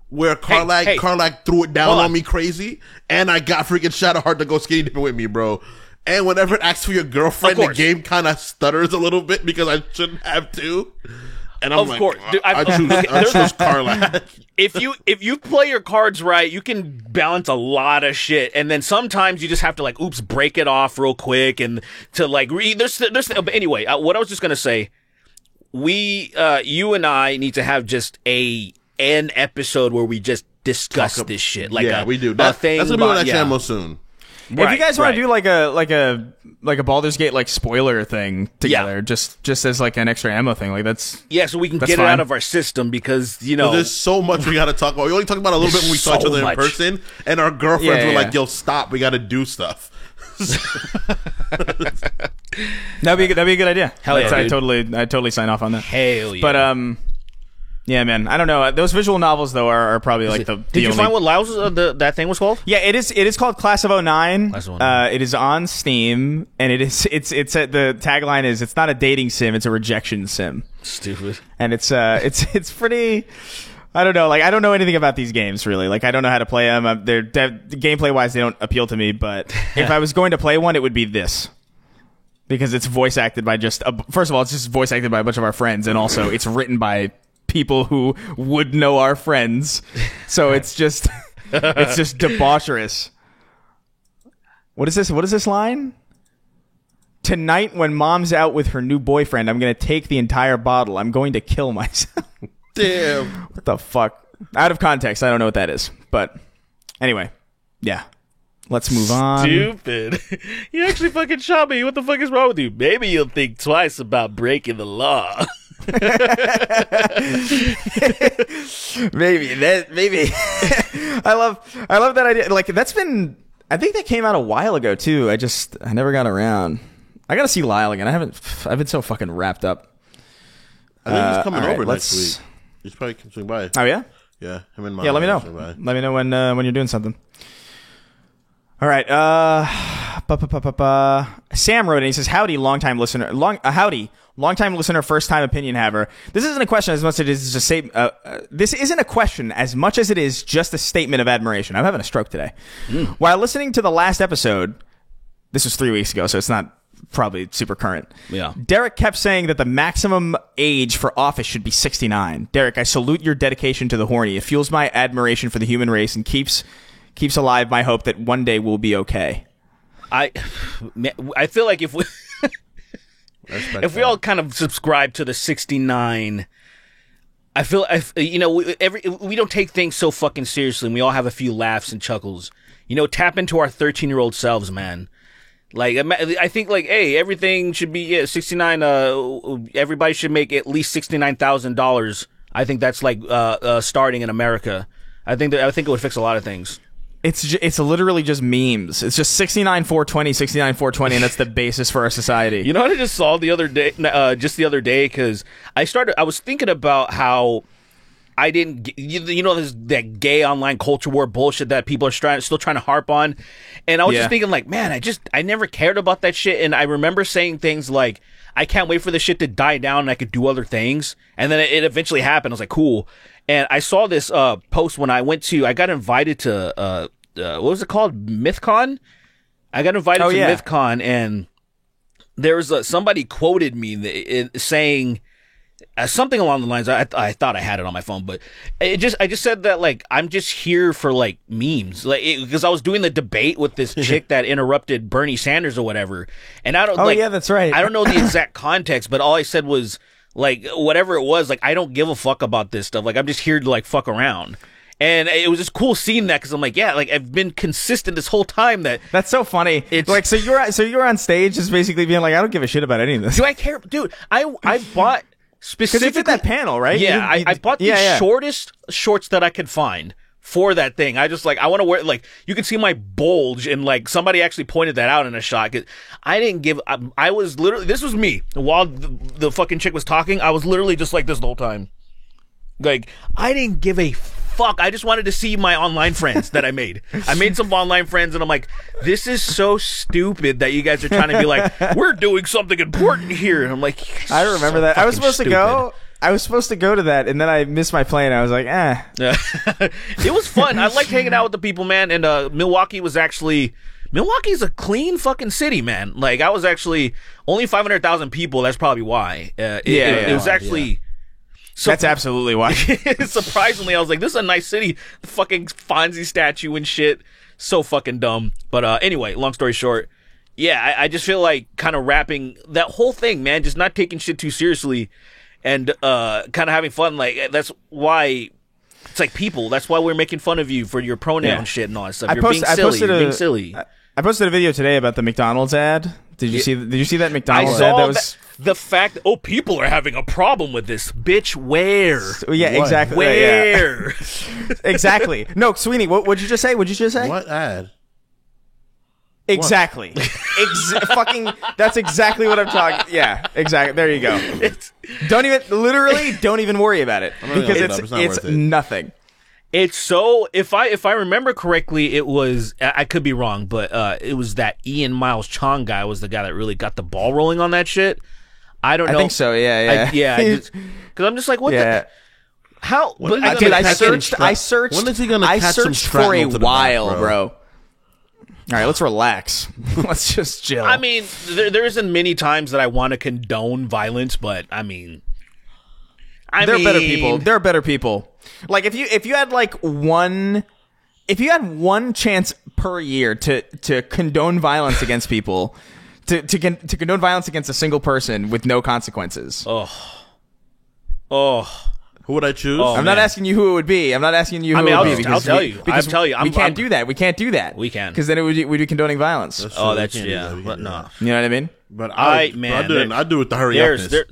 [SPEAKER 4] Where Karlach
[SPEAKER 3] Hey.
[SPEAKER 4] Karlach threw it down on me crazy, and I got freaking Shadowheart to go skinny dipping with me, bro. And whenever it asks for your girlfriend,
[SPEAKER 3] Of
[SPEAKER 4] the
[SPEAKER 3] course.
[SPEAKER 4] game kind of stutters a little bit because I shouldn't have to. And I'm
[SPEAKER 3] Of
[SPEAKER 4] like,
[SPEAKER 3] course. Dude,
[SPEAKER 4] I choose Carla.
[SPEAKER 3] If you play your cards right, you can balance a lot of shit, and then sometimes you just have to like, oops, break it off real quick, and to like there's but anyway. What I was just gonna say, you and I need to have just an episode where we just discuss this shit. Like
[SPEAKER 4] we do.
[SPEAKER 3] A
[SPEAKER 4] That's
[SPEAKER 3] thing
[SPEAKER 4] gonna be on that
[SPEAKER 3] yeah.
[SPEAKER 4] channel soon.
[SPEAKER 2] If you guys want to do like a Baldur's Gate like spoiler thing together, just as like an extra ammo thing, like that's
[SPEAKER 3] so we can
[SPEAKER 2] that's
[SPEAKER 3] get
[SPEAKER 2] fine.
[SPEAKER 3] it out of our system because
[SPEAKER 4] There's so much we got to talk about. We only talked about a little bit when we saw each
[SPEAKER 3] so
[SPEAKER 4] other
[SPEAKER 3] much.
[SPEAKER 4] in person, and our girlfriends
[SPEAKER 2] Yeah,
[SPEAKER 4] were
[SPEAKER 2] yeah.
[SPEAKER 4] like, "Yo, stop! We got to do stuff."
[SPEAKER 2] that'd be a good idea.
[SPEAKER 3] Hell yeah,
[SPEAKER 2] I
[SPEAKER 3] dude.
[SPEAKER 2] totally sign off on that.
[SPEAKER 3] hell yeah.
[SPEAKER 2] But yeah, man, I don't know. Those visual novels though are probably like the
[SPEAKER 3] did you
[SPEAKER 2] only...
[SPEAKER 3] find what Laos that thing was called?
[SPEAKER 2] Yeah, it is called Class of 09.
[SPEAKER 3] Class of 09.
[SPEAKER 2] It is on Steam, and it's the tagline is it's not a dating sim, it's a rejection sim.
[SPEAKER 3] Stupid.
[SPEAKER 2] And it's pretty. I don't know. Like, I don't know anything about these games really. Like, I don't know how to play them. They're gameplay wise, they don't appeal to me. But if I was going to play one, it would be this, because it's voice acted by first of all, it's just voice acted by a bunch of our friends, and also it's written by people who would know our friends. So it's just debaucherous. What is this? What is this line? Tonight, when mom's out with her new boyfriend, I'm going to take the entire bottle. I'm going to kill myself.
[SPEAKER 4] Damn.
[SPEAKER 2] What the fuck? Out of context, I don't know what that is. But anyway, yeah. Let's move on.
[SPEAKER 3] Stupid. You actually fucking shot me. What the fuck is wrong with you? Maybe you'll think twice about breaking the law.
[SPEAKER 2] Maybe. I love that idea. Like, that's been, I think that came out a while ago too. I never got around. I gotta see Lyle again. I've been so fucking wrapped up.
[SPEAKER 4] I think he's coming
[SPEAKER 2] all right,
[SPEAKER 4] over
[SPEAKER 2] let's-
[SPEAKER 4] next week. He's probably can swing by.
[SPEAKER 2] Oh yeah?
[SPEAKER 4] Yeah, him and Mom.
[SPEAKER 2] Yeah, let me know.
[SPEAKER 4] swing by.
[SPEAKER 2] Let me know when you're doing something. All right. Sam wrote in. He says, "Howdy, longtime listener. Howdy, longtime listener, first time opinion haver. This isn't a question as much as it is just a this isn't a question as much as it is just a statement of admiration. I'm having a stroke today. While listening to the last episode, this was 3 weeks ago, so it's not probably super current.
[SPEAKER 3] Yeah.
[SPEAKER 2] Derek kept saying that the maximum age for office should be 69. Derek, I salute your dedication to the horny. It fuels my admiration for the human race and keeps alive my hope that one day we'll be okay."
[SPEAKER 3] I feel like if we if we all kind of subscribe to the 69, I feel we don't take things so fucking seriously, and we all have a few laughs and chuckles. Tap into our 13-year-old selves, man. Like, I think, like, hey, everything should be 69. Everybody should make at least $69,000. I think that's like starting in America. I think it would fix a lot of things.
[SPEAKER 2] It's literally just memes. It's just 69 420 69 420, and that's the basis for our society.
[SPEAKER 3] You know what I just saw the other day? Just the other day, because I was thinking about how I didn't, there's that gay online culture war bullshit that people are still trying to harp on, and I was just thinking, like, man, I never cared about that shit, and I remember saying things like, I can't wait for the shit to die down and I could do other things, and then it eventually happened. I was like, cool. And I saw this post when I got invited to what was it called? MythCon? I got invited to MythCon, and there was somebody quoted me saying something along the lines. I thought I had it on my phone, but I just said that, like, I'm just here for, like, memes, like, because I was doing the debate with this chick that interrupted Bernie Sanders or whatever, and I don't.
[SPEAKER 2] Yeah, that's right.
[SPEAKER 3] I don't know the exact context, but all I said was, like, whatever it was, like, I don't give a fuck about this stuff. Like, I'm just here to, like, fuck around. And it was just cool seeing that, because I'm like, yeah, like, I've been consistent this whole time that...
[SPEAKER 2] That's so funny.
[SPEAKER 3] It's
[SPEAKER 2] like, so you're on stage just basically being like, I don't give a shit about any of this.
[SPEAKER 3] Do I care? Dude, I bought specifically...
[SPEAKER 2] Because you did that panel, right?
[SPEAKER 3] Yeah, I bought the shortest shorts that I could find for that thing. I just, like, I want to wear, like, you can see my bulge, and, like, somebody actually pointed that out in a shot. 'Cause I didn't give, I was literally, this was me. While the fucking chick was talking, I was literally just like this the whole time. Like, I didn't give a fuck. I just wanted to see my online friends that I made. I made some online friends, and I'm like, this is so stupid that you guys are trying to be like, we're doing something important here. And I'm like,
[SPEAKER 2] I remember that. I was supposed to go. I was supposed to go to that, and then I missed my plane. I was like,
[SPEAKER 3] It was fun. I liked hanging out with the people, man. And Milwaukee Milwaukee's a clean fucking city, man. Like, I was actually only 500,000 people. That's probably why. It was actually. So,
[SPEAKER 2] That's absolutely why.
[SPEAKER 3] surprisingly, I was like, this is a nice city. The fucking Fonzie statue and shit. So fucking dumb. But anyway, long story short, yeah, I just feel like kind of wrapping that whole thing, man, just not taking shit too seriously and kind of having fun. Like, that's why it's like people. That's why we're making fun of you for your pronoun shit and all that stuff. You're being silly.
[SPEAKER 2] I posted a video today about the McDonald's ad. Did you see that McDonald's
[SPEAKER 3] I saw
[SPEAKER 2] ad? That was
[SPEAKER 3] the fact. Oh, people are having a problem with this, bitch. Where?
[SPEAKER 2] yeah,
[SPEAKER 4] What?
[SPEAKER 2] exactly.
[SPEAKER 3] Where?
[SPEAKER 2] Yeah. Exactly. No, Sweeney, what'd you just say? What'd you just say?
[SPEAKER 4] What ad?
[SPEAKER 2] Exactly. Fucking. That's exactly what I'm talking. Yeah, exactly. There you go. Don't even worry about it
[SPEAKER 4] gonna
[SPEAKER 2] because
[SPEAKER 4] look it up. It's not
[SPEAKER 2] it's
[SPEAKER 4] worth it.
[SPEAKER 2] nothing.
[SPEAKER 3] It's so if I remember correctly, it was I could be wrong, but it was that Ian Miles Chong guy was the guy that really got the ball rolling on that shit. I don't know.
[SPEAKER 2] I think so. Yeah.
[SPEAKER 3] Because I'm just like, what the how?
[SPEAKER 4] When
[SPEAKER 3] But
[SPEAKER 4] is he
[SPEAKER 2] Dude,
[SPEAKER 4] gonna
[SPEAKER 2] I
[SPEAKER 4] catch
[SPEAKER 2] searched.
[SPEAKER 4] some
[SPEAKER 2] I
[SPEAKER 4] stra-
[SPEAKER 2] searched.
[SPEAKER 4] When is he gonna
[SPEAKER 2] I
[SPEAKER 4] catch some
[SPEAKER 2] searched for a
[SPEAKER 4] shrapnel to the back,
[SPEAKER 2] while,
[SPEAKER 4] bro?
[SPEAKER 2] bro. All right, let's relax. Let's just chill.
[SPEAKER 3] I mean, there isn't many times that I want to condone violence, but I mean,
[SPEAKER 2] there are better people. There are better people. Like if you had like one chance per year to condone violence against people, to condone violence against a single person with no consequences.
[SPEAKER 3] Oh,
[SPEAKER 4] Who would I choose?
[SPEAKER 2] I'm not asking you who it would be. I'm not asking you who
[SPEAKER 3] mean,
[SPEAKER 2] it would
[SPEAKER 3] I'll
[SPEAKER 2] be.
[SPEAKER 3] just- I'll tell you.
[SPEAKER 2] Because
[SPEAKER 3] I'll tell you.
[SPEAKER 2] We can't do that. We can't do that.
[SPEAKER 3] We can.
[SPEAKER 2] Because then we'd be condoning violence.
[SPEAKER 4] That's
[SPEAKER 3] oh,
[SPEAKER 4] true.
[SPEAKER 3] that's
[SPEAKER 4] We can't do
[SPEAKER 3] yeah.
[SPEAKER 4] that. We
[SPEAKER 3] But
[SPEAKER 4] can't do
[SPEAKER 3] no,
[SPEAKER 4] that.
[SPEAKER 2] You know what I mean?
[SPEAKER 4] But
[SPEAKER 3] I do
[SPEAKER 4] it with the hurry
[SPEAKER 3] there's
[SPEAKER 4] upness.
[SPEAKER 3] there.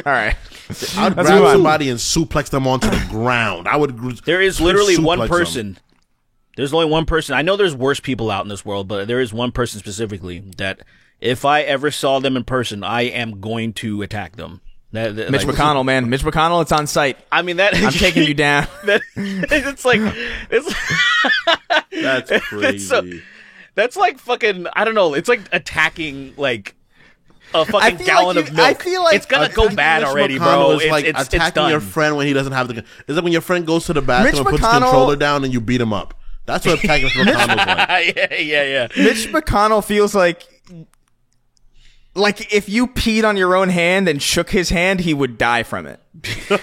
[SPEAKER 2] All right.
[SPEAKER 4] I'd
[SPEAKER 2] Let's
[SPEAKER 4] grab
[SPEAKER 2] move on.
[SPEAKER 4] somebody and suplex them onto the ground. I would.
[SPEAKER 3] There is literally one
[SPEAKER 4] suplex
[SPEAKER 3] person.
[SPEAKER 4] them.
[SPEAKER 3] There's only one person. I know there's worse people out in this world, but there is one person specifically that if I ever saw them in person, I am going to attack them.
[SPEAKER 2] Mitch McConnell, man. Mitch McConnell, it's on site.
[SPEAKER 3] I mean that
[SPEAKER 2] I'm taking you down.
[SPEAKER 3] It's like it's
[SPEAKER 4] That's crazy.
[SPEAKER 3] that's like fucking I don't know. It's like attacking like a
[SPEAKER 2] I
[SPEAKER 3] fucking
[SPEAKER 2] feel
[SPEAKER 3] gallon
[SPEAKER 2] like
[SPEAKER 3] of
[SPEAKER 2] you-
[SPEAKER 3] milk.
[SPEAKER 2] I feel like
[SPEAKER 3] it's gonna go
[SPEAKER 4] Attacking
[SPEAKER 3] bad
[SPEAKER 4] Mitch
[SPEAKER 3] already,
[SPEAKER 4] McConnell
[SPEAKER 3] bro.
[SPEAKER 4] is like
[SPEAKER 3] It's
[SPEAKER 4] attacking
[SPEAKER 3] done.
[SPEAKER 4] your friend when he doesn't have the gun. It's like when your friend goes to the bathroom
[SPEAKER 2] Mitch
[SPEAKER 4] and puts the
[SPEAKER 2] McConnell-
[SPEAKER 4] controller down and you beat him up. That's what attacking Mitch McConnell's like.
[SPEAKER 3] yeah.
[SPEAKER 2] Mitch McConnell feels like if you peed on your own hand and shook his hand, he would die from it.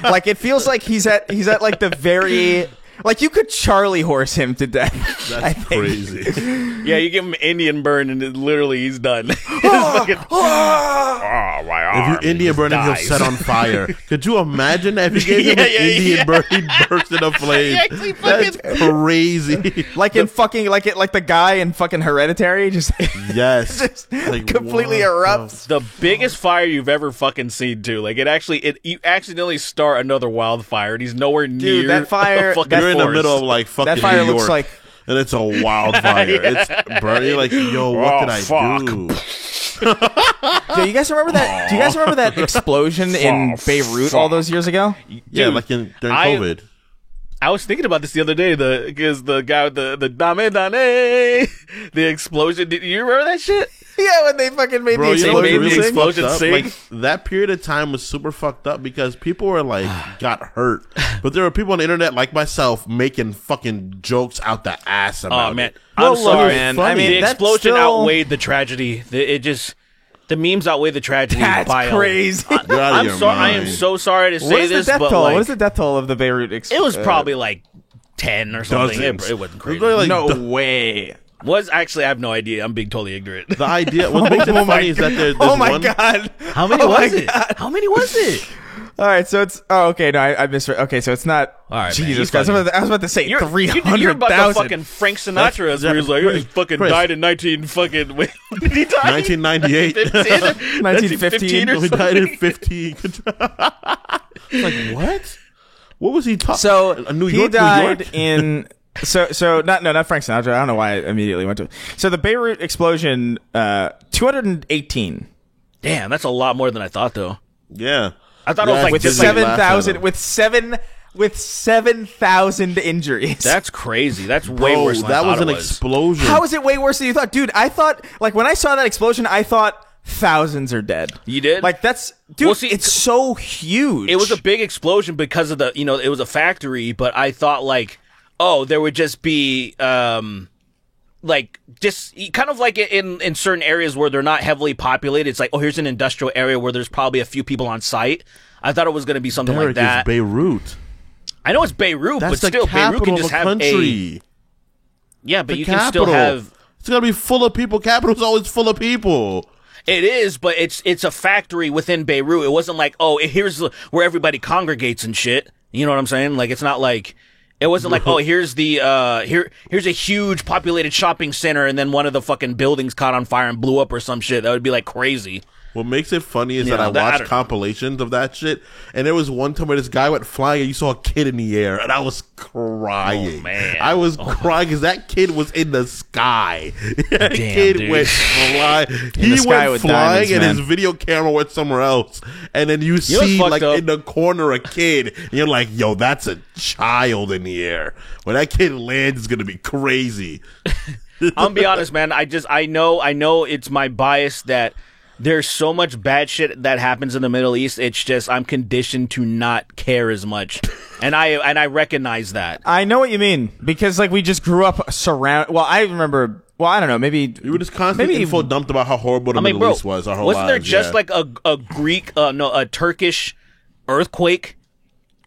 [SPEAKER 2] Like it feels like he's at like the very like you could Charlie horse him to death. I
[SPEAKER 4] That's
[SPEAKER 2] think.
[SPEAKER 4] crazy.
[SPEAKER 3] Yeah, you give him Indian burn and literally he's done. It's fucking, my arm.
[SPEAKER 4] If you Indian burn him, he'll
[SPEAKER 3] dies.
[SPEAKER 4] set on fire. Could you imagine that if you gave him an Indian burn, he'd burst into flames?
[SPEAKER 3] actually
[SPEAKER 4] That's crazy.
[SPEAKER 2] Like in fucking like the guy in fucking Hereditary, just
[SPEAKER 4] Yes.
[SPEAKER 2] just
[SPEAKER 4] Like,
[SPEAKER 2] completely
[SPEAKER 4] what
[SPEAKER 2] erupts.
[SPEAKER 3] the biggest fire you've ever fucking seen too. Like you accidentally start another wildfire and he's nowhere near
[SPEAKER 2] that fire-
[SPEAKER 3] a fucking
[SPEAKER 2] that
[SPEAKER 4] You're in the
[SPEAKER 3] forest.
[SPEAKER 4] middle of like fucking
[SPEAKER 2] That fire
[SPEAKER 4] New
[SPEAKER 2] looks
[SPEAKER 4] York,
[SPEAKER 2] like
[SPEAKER 4] and it's a wildfire. It's burning. Like, yo, what did I
[SPEAKER 3] fuck.
[SPEAKER 4] do?
[SPEAKER 2] Do you guys remember that? Do you guys remember that explosion in Beirut all those years ago?
[SPEAKER 4] Yeah,
[SPEAKER 3] Dude,
[SPEAKER 4] like during
[SPEAKER 3] I-
[SPEAKER 4] COVID.
[SPEAKER 3] I was thinking about this the other day. Because the guy with the dame, the explosion. Did you remember that shit?
[SPEAKER 2] Yeah, when they fucking made
[SPEAKER 4] Bro,
[SPEAKER 2] the
[SPEAKER 4] you know what's
[SPEAKER 2] explosion
[SPEAKER 3] made the
[SPEAKER 4] really
[SPEAKER 2] sing.
[SPEAKER 3] explosion
[SPEAKER 4] fucked up?
[SPEAKER 3] sing?
[SPEAKER 4] Like, that period of time was super fucked up because people were like, got hurt. But there were people on the internet like myself making fucking jokes out the ass about
[SPEAKER 3] Oh man,
[SPEAKER 4] it.
[SPEAKER 3] I'm
[SPEAKER 2] Well,
[SPEAKER 3] sorry,
[SPEAKER 2] man.
[SPEAKER 4] funny.
[SPEAKER 2] I mean,
[SPEAKER 3] the
[SPEAKER 2] that's
[SPEAKER 3] explosion
[SPEAKER 2] still-
[SPEAKER 3] outweighed the tragedy. The memes outweigh the tragedy.
[SPEAKER 2] That's
[SPEAKER 3] by a-
[SPEAKER 2] crazy.
[SPEAKER 4] You're out of
[SPEAKER 3] I'm
[SPEAKER 4] your
[SPEAKER 3] sorry. I am
[SPEAKER 4] mind.
[SPEAKER 3] so sorry to
[SPEAKER 2] What
[SPEAKER 3] say
[SPEAKER 2] is the
[SPEAKER 3] this,
[SPEAKER 2] death
[SPEAKER 3] but
[SPEAKER 2] toll?
[SPEAKER 3] like,
[SPEAKER 2] What is the death toll of the Beirut explosion?
[SPEAKER 3] it was probably like 10 or something.
[SPEAKER 4] Dozens.
[SPEAKER 3] It wasn't crazy.
[SPEAKER 4] Really, like,
[SPEAKER 2] no
[SPEAKER 4] the-
[SPEAKER 2] way.
[SPEAKER 3] Was actually I have no idea. I'm being totally ignorant.
[SPEAKER 4] The idea, what makes it funny is that there's
[SPEAKER 2] Oh my
[SPEAKER 4] one.
[SPEAKER 2] god!
[SPEAKER 3] How many
[SPEAKER 2] Oh my
[SPEAKER 3] was it?
[SPEAKER 2] God.
[SPEAKER 3] How many was it?
[SPEAKER 2] All right, so it's okay. No, I misread. Okay, so it's not.
[SPEAKER 3] All right, man,
[SPEAKER 2] Jesus
[SPEAKER 3] you
[SPEAKER 2] Christ!
[SPEAKER 3] fucking-
[SPEAKER 2] I was about to say
[SPEAKER 3] You're
[SPEAKER 2] 300,000.
[SPEAKER 3] about to fucking Frank Sinatra as where he's like,
[SPEAKER 4] Chris,
[SPEAKER 3] he fucking
[SPEAKER 4] Chris.
[SPEAKER 3] died in 19 fucking. When did he die?
[SPEAKER 4] 1998.
[SPEAKER 2] 1915.
[SPEAKER 3] or
[SPEAKER 4] We
[SPEAKER 3] something.
[SPEAKER 4] died in 15. Like, what? What was he talking?
[SPEAKER 2] So
[SPEAKER 4] New
[SPEAKER 2] he
[SPEAKER 4] York,
[SPEAKER 2] died
[SPEAKER 4] New York?
[SPEAKER 2] in. So not Frank Sinatra. I don't know why I immediately went to. So the Beirut explosion, 218
[SPEAKER 3] Damn, that's a lot more than I thought though.
[SPEAKER 4] Yeah.
[SPEAKER 3] I thought it was like
[SPEAKER 2] with
[SPEAKER 3] just like
[SPEAKER 2] 7,000 with 7,000 injuries.
[SPEAKER 3] that's crazy. That's way
[SPEAKER 4] Bro,
[SPEAKER 3] worse than I
[SPEAKER 4] that
[SPEAKER 3] thought
[SPEAKER 4] was an
[SPEAKER 3] it was.
[SPEAKER 4] explosion.
[SPEAKER 2] How is it way worse than you thought, dude? I thought like when I saw that explosion, I thought thousands are dead.
[SPEAKER 3] You did?
[SPEAKER 2] Like that's dude.
[SPEAKER 3] Well, see,
[SPEAKER 2] it's so huge.
[SPEAKER 3] It was a big explosion because of it was a factory, but I thought like, oh, there would just be like just kind of like in certain areas where they're not heavily populated. It's like, oh, here's an industrial area where there's probably a few people on site. I thought it was going to be something
[SPEAKER 4] Derek,
[SPEAKER 3] like that.
[SPEAKER 4] it's Beirut.
[SPEAKER 3] I know it's Beirut,
[SPEAKER 4] That's
[SPEAKER 3] but still,
[SPEAKER 4] the
[SPEAKER 3] Beirut
[SPEAKER 4] capital
[SPEAKER 3] can
[SPEAKER 4] of
[SPEAKER 3] just
[SPEAKER 4] a
[SPEAKER 3] have
[SPEAKER 4] country.
[SPEAKER 3] Yeah, but
[SPEAKER 4] The
[SPEAKER 3] you can still
[SPEAKER 4] capital.
[SPEAKER 3] have.
[SPEAKER 4] It's gonna be full of people. Capital's always full of people.
[SPEAKER 3] It is, but it's a factory within Beirut. It wasn't like, oh, here's where everybody congregates and shit. You know what I'm saying? Like, it's not like. It wasn't like, oh, here's the here's a huge populated shopping center, and then one of the fucking buildings caught on fire and blew up or some shit. That would be like crazy.
[SPEAKER 4] What makes it funny is
[SPEAKER 3] Yeah,
[SPEAKER 4] that I
[SPEAKER 3] I
[SPEAKER 4] watched
[SPEAKER 3] don't-
[SPEAKER 4] compilations of that shit, and there was one time where this guy went flying and you saw a kid in the air, and I was crying.
[SPEAKER 3] Oh, man.
[SPEAKER 4] I was crying because that kid was in the sky. That kid
[SPEAKER 3] dude.
[SPEAKER 4] went flying. He
[SPEAKER 2] the sky
[SPEAKER 4] went
[SPEAKER 2] with
[SPEAKER 4] flying,
[SPEAKER 2] diamonds,
[SPEAKER 4] and
[SPEAKER 2] man.
[SPEAKER 4] his video camera went somewhere else. And then you
[SPEAKER 3] know what's
[SPEAKER 4] see,
[SPEAKER 3] fucked
[SPEAKER 4] like,
[SPEAKER 3] up?
[SPEAKER 4] in the corner, a kid, and you're like, yo, that's a child in the air. When that kid lands, it's going to be crazy.
[SPEAKER 3] I'm gonna be honest, man. I know it's my bias that there's so much bad shit that happens in the Middle East. It's just I'm conditioned to not care as much, and I recognize that.
[SPEAKER 2] I know what you mean because like we just grew up surround. Well, I remember. Well, I don't know. Maybe
[SPEAKER 4] You were just constantly info dumped about how horrible the Middle
[SPEAKER 3] bro,
[SPEAKER 4] East was our whole
[SPEAKER 3] wasn't there
[SPEAKER 4] lives,
[SPEAKER 3] just
[SPEAKER 4] yeah.
[SPEAKER 3] like a Turkish earthquake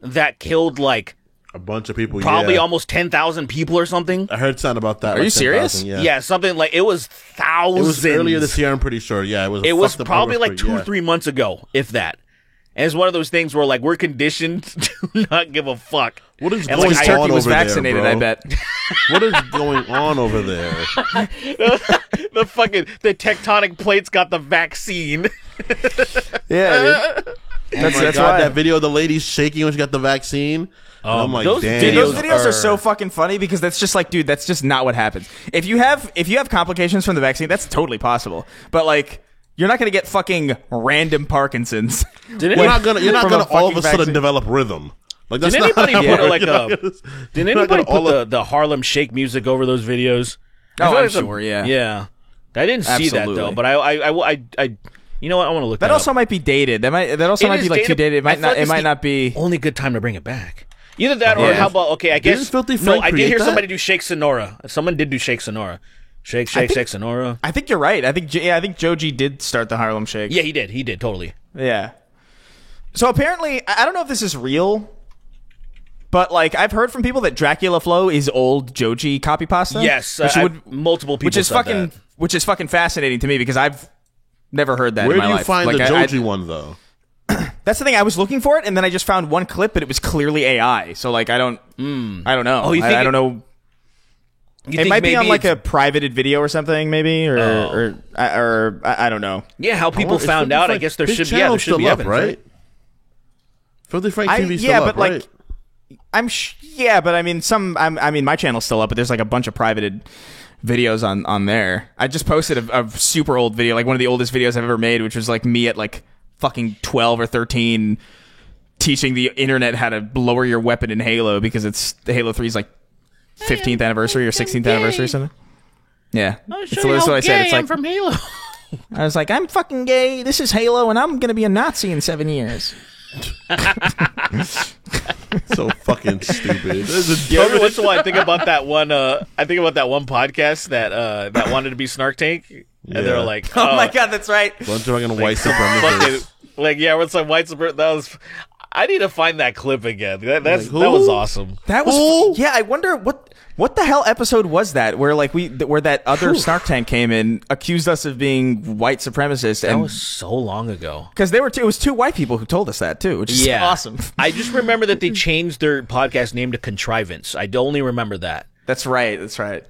[SPEAKER 3] that killed like
[SPEAKER 4] A bunch of people,
[SPEAKER 3] probably
[SPEAKER 4] yeah.
[SPEAKER 3] almost 10,000 people or something?
[SPEAKER 4] I heard something about that.
[SPEAKER 2] Are you serious?
[SPEAKER 4] 10,000,
[SPEAKER 3] Yeah. Something like it was
[SPEAKER 4] It
[SPEAKER 3] thousands.
[SPEAKER 4] was earlier this year, I'm pretty sure. Yeah, it was.
[SPEAKER 3] It was
[SPEAKER 4] fucked up
[SPEAKER 3] probably like
[SPEAKER 4] earthquake,
[SPEAKER 3] 2 or
[SPEAKER 4] yeah.
[SPEAKER 3] 3 months ago, if that. And it's one of those things where like we're conditioned to not give a fuck.
[SPEAKER 4] What is
[SPEAKER 3] And,
[SPEAKER 4] going
[SPEAKER 3] like,
[SPEAKER 2] his
[SPEAKER 3] I-
[SPEAKER 2] turkey
[SPEAKER 4] on
[SPEAKER 2] was
[SPEAKER 4] over there,
[SPEAKER 2] vaccinated.
[SPEAKER 4] bro?
[SPEAKER 2] I bet.
[SPEAKER 4] What is going on over there?
[SPEAKER 3] the tectonic plates got the vaccine.
[SPEAKER 2] Yeah. Dude.
[SPEAKER 4] Oh my
[SPEAKER 2] that's
[SPEAKER 4] god,
[SPEAKER 2] why.
[SPEAKER 4] that video of the lady shaking when she got the vaccine. And I'm like,
[SPEAKER 3] those
[SPEAKER 4] damn.
[SPEAKER 2] Dude, those
[SPEAKER 3] videos
[SPEAKER 2] videos are
[SPEAKER 3] are-
[SPEAKER 2] so fucking funny because that's just like, dude, that's just not what happens. If you have complications from the vaccine, that's totally possible. But like, you're not gonna get fucking random Parkinson's.
[SPEAKER 3] Did
[SPEAKER 4] You're not gonna
[SPEAKER 2] From a
[SPEAKER 4] all of
[SPEAKER 2] fucking
[SPEAKER 4] a sudden
[SPEAKER 2] vaccine.
[SPEAKER 4] develop rhythm. Like that's
[SPEAKER 3] Did
[SPEAKER 4] not
[SPEAKER 3] anybody
[SPEAKER 4] how
[SPEAKER 3] put
[SPEAKER 4] it works.
[SPEAKER 3] like
[SPEAKER 4] You're not
[SPEAKER 3] a?
[SPEAKER 4] gonna-
[SPEAKER 3] Did
[SPEAKER 4] you're not
[SPEAKER 3] anybody
[SPEAKER 4] gonna all
[SPEAKER 3] put
[SPEAKER 4] of-
[SPEAKER 3] the Harlem Shake music over those videos? I
[SPEAKER 2] Oh,
[SPEAKER 3] feel
[SPEAKER 2] I'm
[SPEAKER 3] like
[SPEAKER 2] sure, yeah.
[SPEAKER 3] Yeah, I didn't see that
[SPEAKER 2] Absolutely.
[SPEAKER 3] though. But I you know what? I want to look
[SPEAKER 2] That
[SPEAKER 3] that
[SPEAKER 2] also
[SPEAKER 3] up.
[SPEAKER 2] might be dated. That also
[SPEAKER 3] It
[SPEAKER 2] might
[SPEAKER 3] is
[SPEAKER 2] be like too dated. It
[SPEAKER 3] I
[SPEAKER 2] might
[SPEAKER 3] feel
[SPEAKER 2] not.
[SPEAKER 3] like
[SPEAKER 2] It
[SPEAKER 3] it's
[SPEAKER 2] might
[SPEAKER 3] the
[SPEAKER 2] not be.
[SPEAKER 3] only good time to bring it back. Either that or
[SPEAKER 2] Yeah.
[SPEAKER 3] how about okay? I
[SPEAKER 4] Didn't
[SPEAKER 3] guess
[SPEAKER 4] Filthy
[SPEAKER 3] no.
[SPEAKER 4] Frank
[SPEAKER 3] I did
[SPEAKER 4] create
[SPEAKER 3] hear
[SPEAKER 4] that?
[SPEAKER 3] somebody do Shake Sonora. Someone did do Shake Sonora. Shake Sonora.
[SPEAKER 2] I think you're right. I think Joji did start the Harlem Shake.
[SPEAKER 3] Yeah, he did. He did totally.
[SPEAKER 2] Yeah. So apparently, I don't know if this is real, but like I've heard from people that Dracula Flow is old Joji copy pasta.
[SPEAKER 3] Yes, multiple people.
[SPEAKER 2] which is
[SPEAKER 3] said
[SPEAKER 2] fucking
[SPEAKER 3] that.
[SPEAKER 2] which is fucking fascinating to me because I've never heard that.
[SPEAKER 4] Where
[SPEAKER 2] in my
[SPEAKER 4] do you
[SPEAKER 2] life.
[SPEAKER 4] find
[SPEAKER 2] Like,
[SPEAKER 4] the
[SPEAKER 2] I-
[SPEAKER 4] Joji one though?
[SPEAKER 2] That's the thing. I was looking for it, and then I just found one clip, but it was clearly AI. So like I don't know.
[SPEAKER 3] Oh, you think
[SPEAKER 2] I don't know.
[SPEAKER 3] You
[SPEAKER 2] It
[SPEAKER 3] think
[SPEAKER 2] might be
[SPEAKER 3] maybe
[SPEAKER 2] on like a
[SPEAKER 3] it's-
[SPEAKER 2] privated video or something, maybe, or I don't know.
[SPEAKER 3] yeah. How people
[SPEAKER 4] Is
[SPEAKER 3] found
[SPEAKER 4] Filthy
[SPEAKER 3] out. I
[SPEAKER 4] Frank-
[SPEAKER 3] guess there
[SPEAKER 4] his
[SPEAKER 3] should be. Yeah,
[SPEAKER 4] channel's
[SPEAKER 3] there should be
[SPEAKER 4] still up,
[SPEAKER 3] evidence, right?
[SPEAKER 4] Filthy Frank
[SPEAKER 2] I-
[SPEAKER 4] TV's
[SPEAKER 2] yeah,
[SPEAKER 4] still up,
[SPEAKER 2] but, like,
[SPEAKER 4] right?
[SPEAKER 2] I mean, my channel's still up, but there's like a bunch of privated videos on there. I just posted a super old video, like one of the oldest videos I've ever made, which was like me at like fucking 12 or 13 teaching the internet how to lower your weapon in Halo because it's the Halo 3's like 15th anniversary or 16th anniversary or something. Yeah. That's what I said. It's like,
[SPEAKER 3] from Halo.
[SPEAKER 2] I was like, I'm fucking gay. This is Halo, and I'm gonna be a Nazi in 7 years.
[SPEAKER 4] So fucking stupid. This is
[SPEAKER 3] Yeah, every once in a while I think about that one. I think about that one podcast that wanted to be Snark Tank, and
[SPEAKER 4] Yeah.
[SPEAKER 3] they're like,
[SPEAKER 2] Oh my god, that's right.
[SPEAKER 4] bunch of fucking white
[SPEAKER 3] fucking,
[SPEAKER 4] supremacists.
[SPEAKER 3] like yeah, what's like white supremacy? That was. I need to find that clip again. That
[SPEAKER 4] Like,
[SPEAKER 3] that was
[SPEAKER 4] who?
[SPEAKER 3] awesome.
[SPEAKER 2] That was yeah. I wonder what the hell episode was that where like where that other Snark Tank came in, accused us of being white supremacists,
[SPEAKER 3] That
[SPEAKER 2] and
[SPEAKER 3] was so long ago.
[SPEAKER 2] because it was two white people who told us that too, which is awesome.
[SPEAKER 3] I just remember that they changed their podcast name to Contrivance. I only remember that.
[SPEAKER 2] That's right.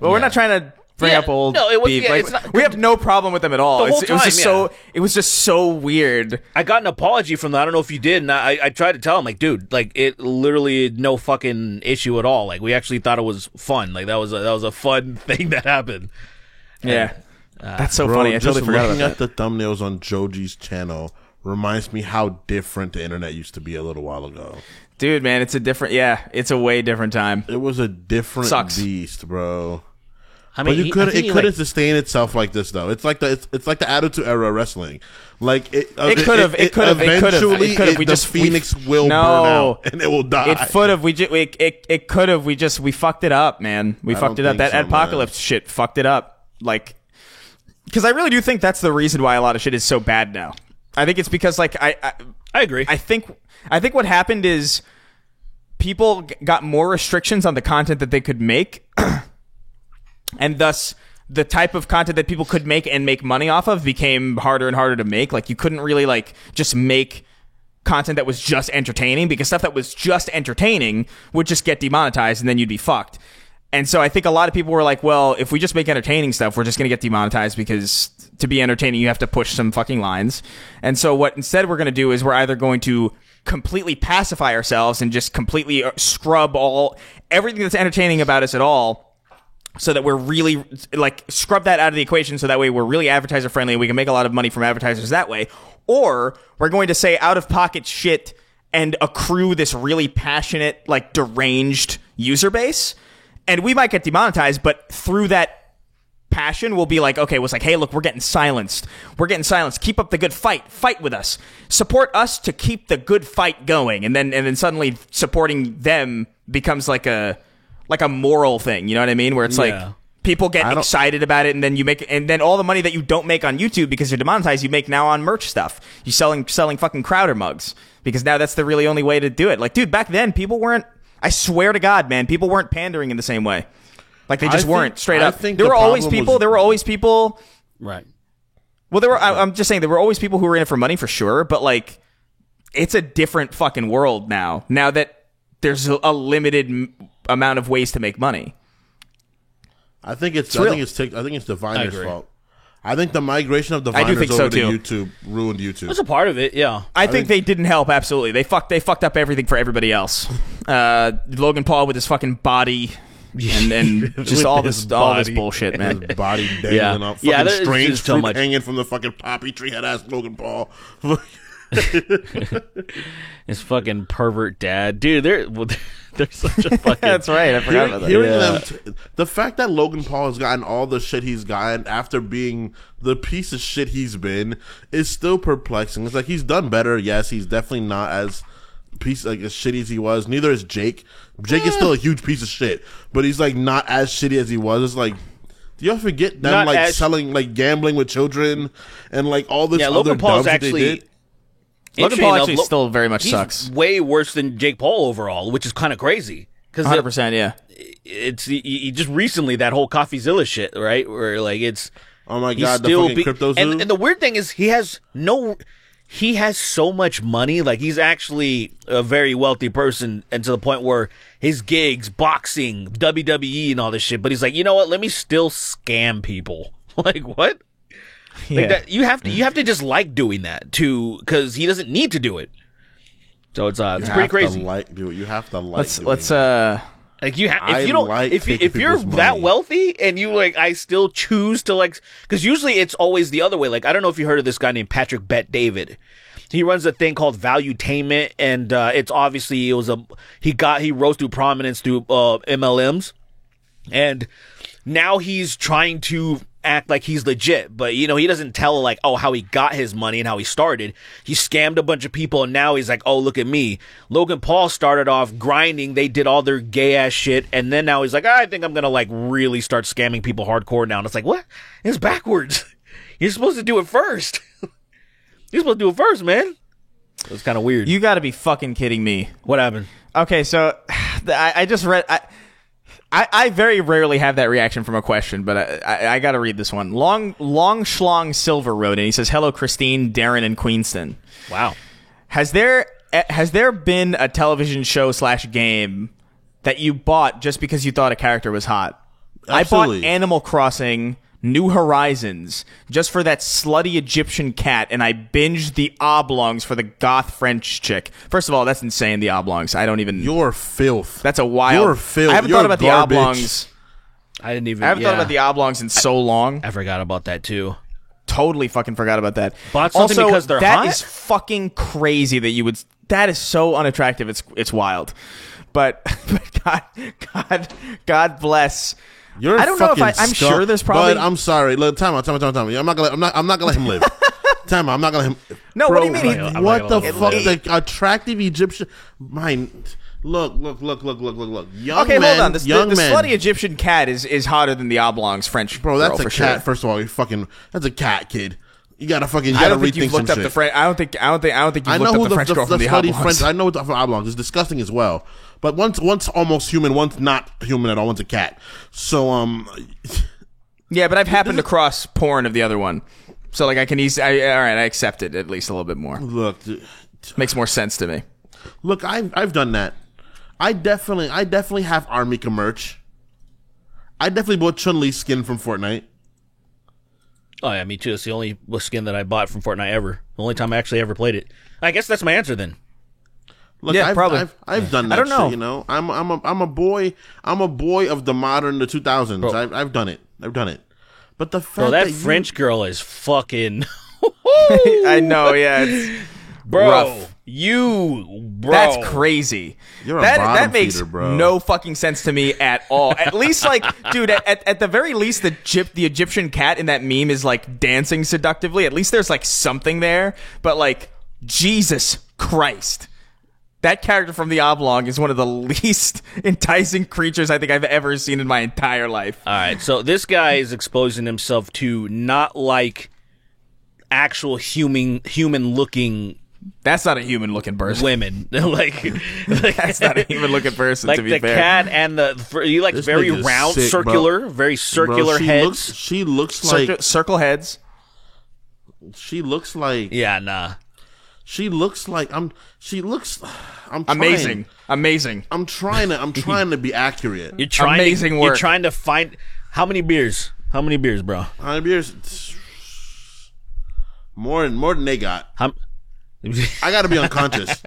[SPEAKER 2] Well, we're
[SPEAKER 3] Yeah.
[SPEAKER 2] not trying to bring
[SPEAKER 3] Yeah,
[SPEAKER 2] up old
[SPEAKER 3] no, it was-
[SPEAKER 2] beef.
[SPEAKER 3] yeah,
[SPEAKER 2] Like,
[SPEAKER 3] it's not-
[SPEAKER 2] we have no problem with them at all.
[SPEAKER 3] The whole
[SPEAKER 2] It was just
[SPEAKER 3] time,
[SPEAKER 2] it was just so weird.
[SPEAKER 3] I got an apology from them. I don't know if you did, and I tried to tell him, like, dude, like, it literally no fucking issue at all. Like, we actually thought it was fun. Like, that was a fun thing that happened.
[SPEAKER 2] Yeah, that's so
[SPEAKER 4] Bro,
[SPEAKER 2] funny. I
[SPEAKER 4] just
[SPEAKER 2] totally forgot
[SPEAKER 4] looking
[SPEAKER 2] about that.
[SPEAKER 4] at the thumbnails on Joji's channel reminds me how different the internet used to be a little while ago.
[SPEAKER 2] Dude, man, it's a way different time.
[SPEAKER 4] It was a different
[SPEAKER 2] Sucks.
[SPEAKER 4] beast, bro.
[SPEAKER 3] I mean,
[SPEAKER 4] But
[SPEAKER 3] he- I
[SPEAKER 4] couldn't.
[SPEAKER 3] think
[SPEAKER 4] It
[SPEAKER 3] he,
[SPEAKER 4] couldn't
[SPEAKER 3] like-
[SPEAKER 4] sustain itself like this, though. It's like the Attitude Era wrestling. Like it
[SPEAKER 2] could have. It could have.
[SPEAKER 4] Eventually,
[SPEAKER 2] We
[SPEAKER 4] the
[SPEAKER 2] just
[SPEAKER 4] Phoenix will
[SPEAKER 2] no.
[SPEAKER 4] burn out and it will die.
[SPEAKER 2] It could have. It could have. We fucked it up, man. We
[SPEAKER 4] I
[SPEAKER 2] fucked
[SPEAKER 4] don't
[SPEAKER 2] it up.
[SPEAKER 4] think
[SPEAKER 2] That
[SPEAKER 4] so,
[SPEAKER 2] apocalypse shit fucked it up. Like, because I really do think that's the reason why a lot of shit is so bad now. I think it's because like
[SPEAKER 3] I agree.
[SPEAKER 2] I think what happened is people got more restrictions on the content that they could make, and thus the type of content that people could make and make money off of became harder and harder to make. Like, you couldn't really like just make content that was just entertaining, because stuff that was just entertaining would just get demonetized and then you'd be fucked. And so I think a lot of people were like, well, if we just make entertaining stuff, we're just going to get demonetized, because to be entertaining, you have to push some fucking lines. And so what instead we're going to do is we're either going to completely pacify ourselves and just completely scrub everything that's entertaining about us at all, so that we're really like scrub that out of the equation, so that way we're really advertiser friendly and we can make a lot of money from advertisers that way. Or we're going to say out of pocket shit and accrue this really passionate, like deranged user base. And we might get demonetized, but through that passion, we'll be like, okay, well, it's like, hey, look, we're getting silenced. We're getting silenced. Keep up the good fight. Fight with us. Support us to keep the good fight going. And then suddenly supporting them becomes like a moral thing. You know what I mean? Where it's like people get excited about it, and then all the money that you don't make on YouTube because you're demonetized, you make now on merch stuff. You selling fucking Crowder mugs, because now that's the really only way to do it. Like, dude, back then people weren't. I swear to God, man, people weren't pandering in the same way. Like, they just weren't straight up.
[SPEAKER 4] There
[SPEAKER 2] There were always people.
[SPEAKER 3] Right.
[SPEAKER 2] Well, I'm just saying there were always people who were in it for money, for sure. But like, it's a different fucking world now. Now that there's a limited amount of ways to make money.
[SPEAKER 4] I think it's
[SPEAKER 2] real.
[SPEAKER 4] Diviner's
[SPEAKER 3] agree.
[SPEAKER 4] fault. I think the migration of
[SPEAKER 2] do
[SPEAKER 4] Diviners
[SPEAKER 2] think so,
[SPEAKER 4] over to
[SPEAKER 2] too.
[SPEAKER 4] YouTube ruined YouTube.
[SPEAKER 3] That's a part of it. Yeah.
[SPEAKER 2] I think they didn't help. Absolutely, they fucked up everything for everybody else. Logan Paul with his fucking body, and just all this bullshit, man.
[SPEAKER 4] His body dangling up.
[SPEAKER 3] Yeah,
[SPEAKER 4] Fucking
[SPEAKER 3] there's
[SPEAKER 4] strange
[SPEAKER 3] just so
[SPEAKER 4] fruit
[SPEAKER 3] much.
[SPEAKER 4] hanging from the fucking poppy tree. Head ass Logan Paul.
[SPEAKER 3] His fucking pervert dad, dude. They're such a fucking.
[SPEAKER 2] That's right. I forgot about that.
[SPEAKER 4] Hearing them, the fact that Logan Paul has gotten all the shit he's gotten after being the piece of shit he's been is still perplexing. It's like, he's done better. Yes, he's definitely not as as shitty as he was. Neither is Jake. Jake is still a huge piece of shit, but he's like not as shitty as he was. It's like, do y'all forget them selling, like gambling with children and like all this other
[SPEAKER 3] Logan Paul's
[SPEAKER 4] dumb shit they
[SPEAKER 3] actually.
[SPEAKER 4] did?
[SPEAKER 2] Logan Paul actually still very much
[SPEAKER 3] he's
[SPEAKER 2] sucks.
[SPEAKER 3] Way worse than Jake Paul overall, which is kind of crazy.
[SPEAKER 2] 100%, yeah.
[SPEAKER 3] It's he just recently, that whole CoffeeZilla shit, right? Where like it's.
[SPEAKER 4] Oh my
[SPEAKER 3] he's
[SPEAKER 4] god, the
[SPEAKER 3] still
[SPEAKER 4] fucking crypto zoo.
[SPEAKER 3] and the weird thing is he has so much money. Like, he's actually a very wealthy person, and to the point where his gigs, boxing, WWE, and all this shit. But he's like, you know what? Let me still scam people. Like, what?
[SPEAKER 2] Yeah.
[SPEAKER 3] Like that, you have to just like doing that too, because he doesn't need to do it. So it's pretty crazy.
[SPEAKER 4] You have to like.
[SPEAKER 2] Let's
[SPEAKER 3] Like, if you're that wealthy and you like, I still choose to like, because usually it's always the other way. Like, I don't know if you heard of this guy named Patrick Bet David. He runs a thing called Valuetainment, and it's obviously he rose to prominence through MLMs, and now he's trying to act like he's legit, but he doesn't tell like, oh, how he got his money and how he started. He scammed a bunch of people, and now he's like, oh, look at me. Logan Paul started off grinding. They did all their gay ass shit, and then now he's like, I think I'm gonna like really start scamming people hardcore now. And it's like, what? It's backwards. You're supposed to do it first. You're supposed to do it first, man. It's kind of weird.
[SPEAKER 2] You got to be fucking kidding me.
[SPEAKER 3] What happened?
[SPEAKER 2] Okay, so I just read. I very rarely have that reaction from a question, but I got to read this one. Long Schlong Silver wrote it. He says, "Hello, Christine, Darren, and Queenston.
[SPEAKER 3] Wow.
[SPEAKER 2] Has there been a television show / game that you bought just because you thought a character was hot?
[SPEAKER 4] Absolutely.
[SPEAKER 2] I bought Animal Crossing New Horizons just for that slutty Egyptian cat, and I binged the Oblongs for the goth French chick. First of all, that's insane, the Oblongs. I don't even...
[SPEAKER 4] You're filth.
[SPEAKER 2] That's a wild...
[SPEAKER 4] You're filth.
[SPEAKER 2] I haven't
[SPEAKER 4] You're
[SPEAKER 2] thought about
[SPEAKER 4] garbage.
[SPEAKER 2] the Oblongs.
[SPEAKER 3] I
[SPEAKER 2] haven't thought about the Oblongs in so long.
[SPEAKER 3] I forgot about that too.
[SPEAKER 2] Totally fucking forgot about that.
[SPEAKER 3] Bought something
[SPEAKER 2] also,
[SPEAKER 3] because they're
[SPEAKER 2] that
[SPEAKER 3] hot?
[SPEAKER 2] is fucking crazy that you would... That is so unattractive. It's wild. But God bless
[SPEAKER 4] You're
[SPEAKER 2] I don't know if
[SPEAKER 4] fucking
[SPEAKER 2] I'm
[SPEAKER 4] scum.
[SPEAKER 2] sure there's probably.
[SPEAKER 4] But I'm sorry. Look, time out. I'm not gonna let him live. Time out. I'm not gonna let him.
[SPEAKER 2] No,
[SPEAKER 4] Bro,
[SPEAKER 2] what do you mean?
[SPEAKER 3] I'm
[SPEAKER 4] What
[SPEAKER 3] not
[SPEAKER 4] the
[SPEAKER 3] gonna
[SPEAKER 4] fuck?
[SPEAKER 3] let him
[SPEAKER 4] The attractive Egyptian. Look. Young
[SPEAKER 2] Okay,
[SPEAKER 4] men,
[SPEAKER 2] hold on. The
[SPEAKER 4] young men.
[SPEAKER 2] slutty Egyptian cat is hotter than the oblong's French
[SPEAKER 4] Bro, that's
[SPEAKER 2] girl,
[SPEAKER 4] a
[SPEAKER 2] for
[SPEAKER 4] cat.
[SPEAKER 2] sure.
[SPEAKER 4] First of all, that's a cat, kid. You gotta
[SPEAKER 2] I
[SPEAKER 4] rethink
[SPEAKER 2] don't think you've
[SPEAKER 4] some
[SPEAKER 2] looked up
[SPEAKER 4] shit.
[SPEAKER 2] the French. I don't think you've
[SPEAKER 4] I know
[SPEAKER 2] looked
[SPEAKER 4] who
[SPEAKER 2] up the French girl from the
[SPEAKER 4] slutty
[SPEAKER 2] oblongs.
[SPEAKER 4] French. I know what the oblongs. It's disgusting as well. But one's almost human, one's not human at all. One's a cat. So
[SPEAKER 2] Yeah, but I've happened to cross porn of the other one, so like I can easily. All right, I accept it at least a little bit more.
[SPEAKER 4] look, dude,
[SPEAKER 2] Makes more sense to me.
[SPEAKER 4] look. I've done that. I definitely have Armika merch. I definitely bought Chun-Li's skin from Fortnite.
[SPEAKER 3] Oh yeah, me too. It's the only skin that I bought from Fortnite ever. The only time I actually ever played it. I guess that's my answer then.
[SPEAKER 4] Look,
[SPEAKER 2] Yeah, probably.
[SPEAKER 4] I've done that.
[SPEAKER 2] I don't know.
[SPEAKER 4] Shit, you know, I'm a boy of the modern 2000s.
[SPEAKER 3] Bro.
[SPEAKER 4] I've done it. But the fact
[SPEAKER 3] Bro, that
[SPEAKER 4] that
[SPEAKER 3] French girl is fucking.
[SPEAKER 2] I know. Yeah, it's
[SPEAKER 3] Bro,
[SPEAKER 2] rough.
[SPEAKER 3] bro.
[SPEAKER 2] That's crazy.
[SPEAKER 4] You're a
[SPEAKER 2] that
[SPEAKER 4] bottom
[SPEAKER 2] makes
[SPEAKER 4] feeder, bro.
[SPEAKER 2] no fucking sense to me at all. At least, like, dude, at the very least, the Egyptian cat in that meme is like dancing seductively. At least there's like something there. But like, Jesus Christ, that character from the Oblong is one of the least enticing creatures I think I've ever seen in my entire life.
[SPEAKER 3] All right, so this guy is exposing himself to not like actual human looking
[SPEAKER 2] That's not a human looking person.
[SPEAKER 3] women. like
[SPEAKER 2] That's not a human looking person.
[SPEAKER 3] like
[SPEAKER 2] to be
[SPEAKER 3] the
[SPEAKER 2] fair.
[SPEAKER 3] cat and you like
[SPEAKER 4] This
[SPEAKER 3] very
[SPEAKER 4] nigga's
[SPEAKER 3] round,
[SPEAKER 4] sick, bro.
[SPEAKER 3] circular, very circular
[SPEAKER 4] Bro,
[SPEAKER 3] heads.
[SPEAKER 4] she looks like
[SPEAKER 2] Circle heads.
[SPEAKER 4] she looks like
[SPEAKER 3] Yeah, nah.
[SPEAKER 4] she looks like I'm trying,
[SPEAKER 2] Amazing.
[SPEAKER 4] I'm trying to be accurate.
[SPEAKER 3] You're trying
[SPEAKER 2] Amazing
[SPEAKER 3] to,
[SPEAKER 2] work.
[SPEAKER 3] You're trying to find how many beers? How many beers, bro?
[SPEAKER 4] How many beers? More than they got.
[SPEAKER 3] How,
[SPEAKER 4] I got to be unconscious.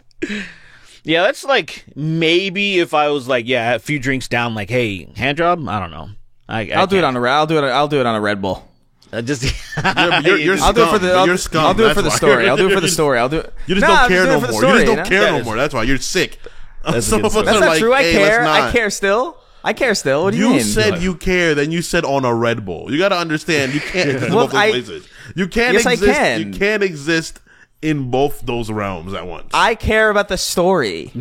[SPEAKER 3] yeah, that's like maybe if I was like, yeah, a few drinks down, like, hey, hand job. I don't know.
[SPEAKER 2] I'll do it on a Red Bull.
[SPEAKER 3] Just
[SPEAKER 4] You're
[SPEAKER 2] I'll do it for
[SPEAKER 4] scum.
[SPEAKER 2] the.
[SPEAKER 4] You're scum.
[SPEAKER 2] I'll do it for the
[SPEAKER 4] That's
[SPEAKER 2] story.
[SPEAKER 4] why.
[SPEAKER 2] I'll do it for the story. I'll do it.
[SPEAKER 4] You just
[SPEAKER 2] Nah,
[SPEAKER 4] don't
[SPEAKER 2] I'm
[SPEAKER 4] care
[SPEAKER 2] doing it
[SPEAKER 4] no
[SPEAKER 2] for the
[SPEAKER 4] more.
[SPEAKER 2] story,
[SPEAKER 4] You just don't
[SPEAKER 2] know?
[SPEAKER 4] care
[SPEAKER 3] That
[SPEAKER 4] no
[SPEAKER 3] is-
[SPEAKER 4] more. That's why you're sick.
[SPEAKER 3] a
[SPEAKER 4] Some
[SPEAKER 3] good
[SPEAKER 4] of us
[SPEAKER 3] story.
[SPEAKER 2] That's
[SPEAKER 4] are
[SPEAKER 2] not
[SPEAKER 4] like,
[SPEAKER 2] true. I
[SPEAKER 4] hey,
[SPEAKER 2] care.
[SPEAKER 4] let's not.
[SPEAKER 2] I care still. I care still. What do you
[SPEAKER 4] You
[SPEAKER 2] mean?
[SPEAKER 4] said you care, then you said on a Red Bull. You got to understand, you can't exist in
[SPEAKER 2] Well,
[SPEAKER 4] both those places. You can't
[SPEAKER 2] Yes, I
[SPEAKER 4] exist.
[SPEAKER 2] can.
[SPEAKER 4] You can't exist in both those realms at once.
[SPEAKER 2] I care about the story.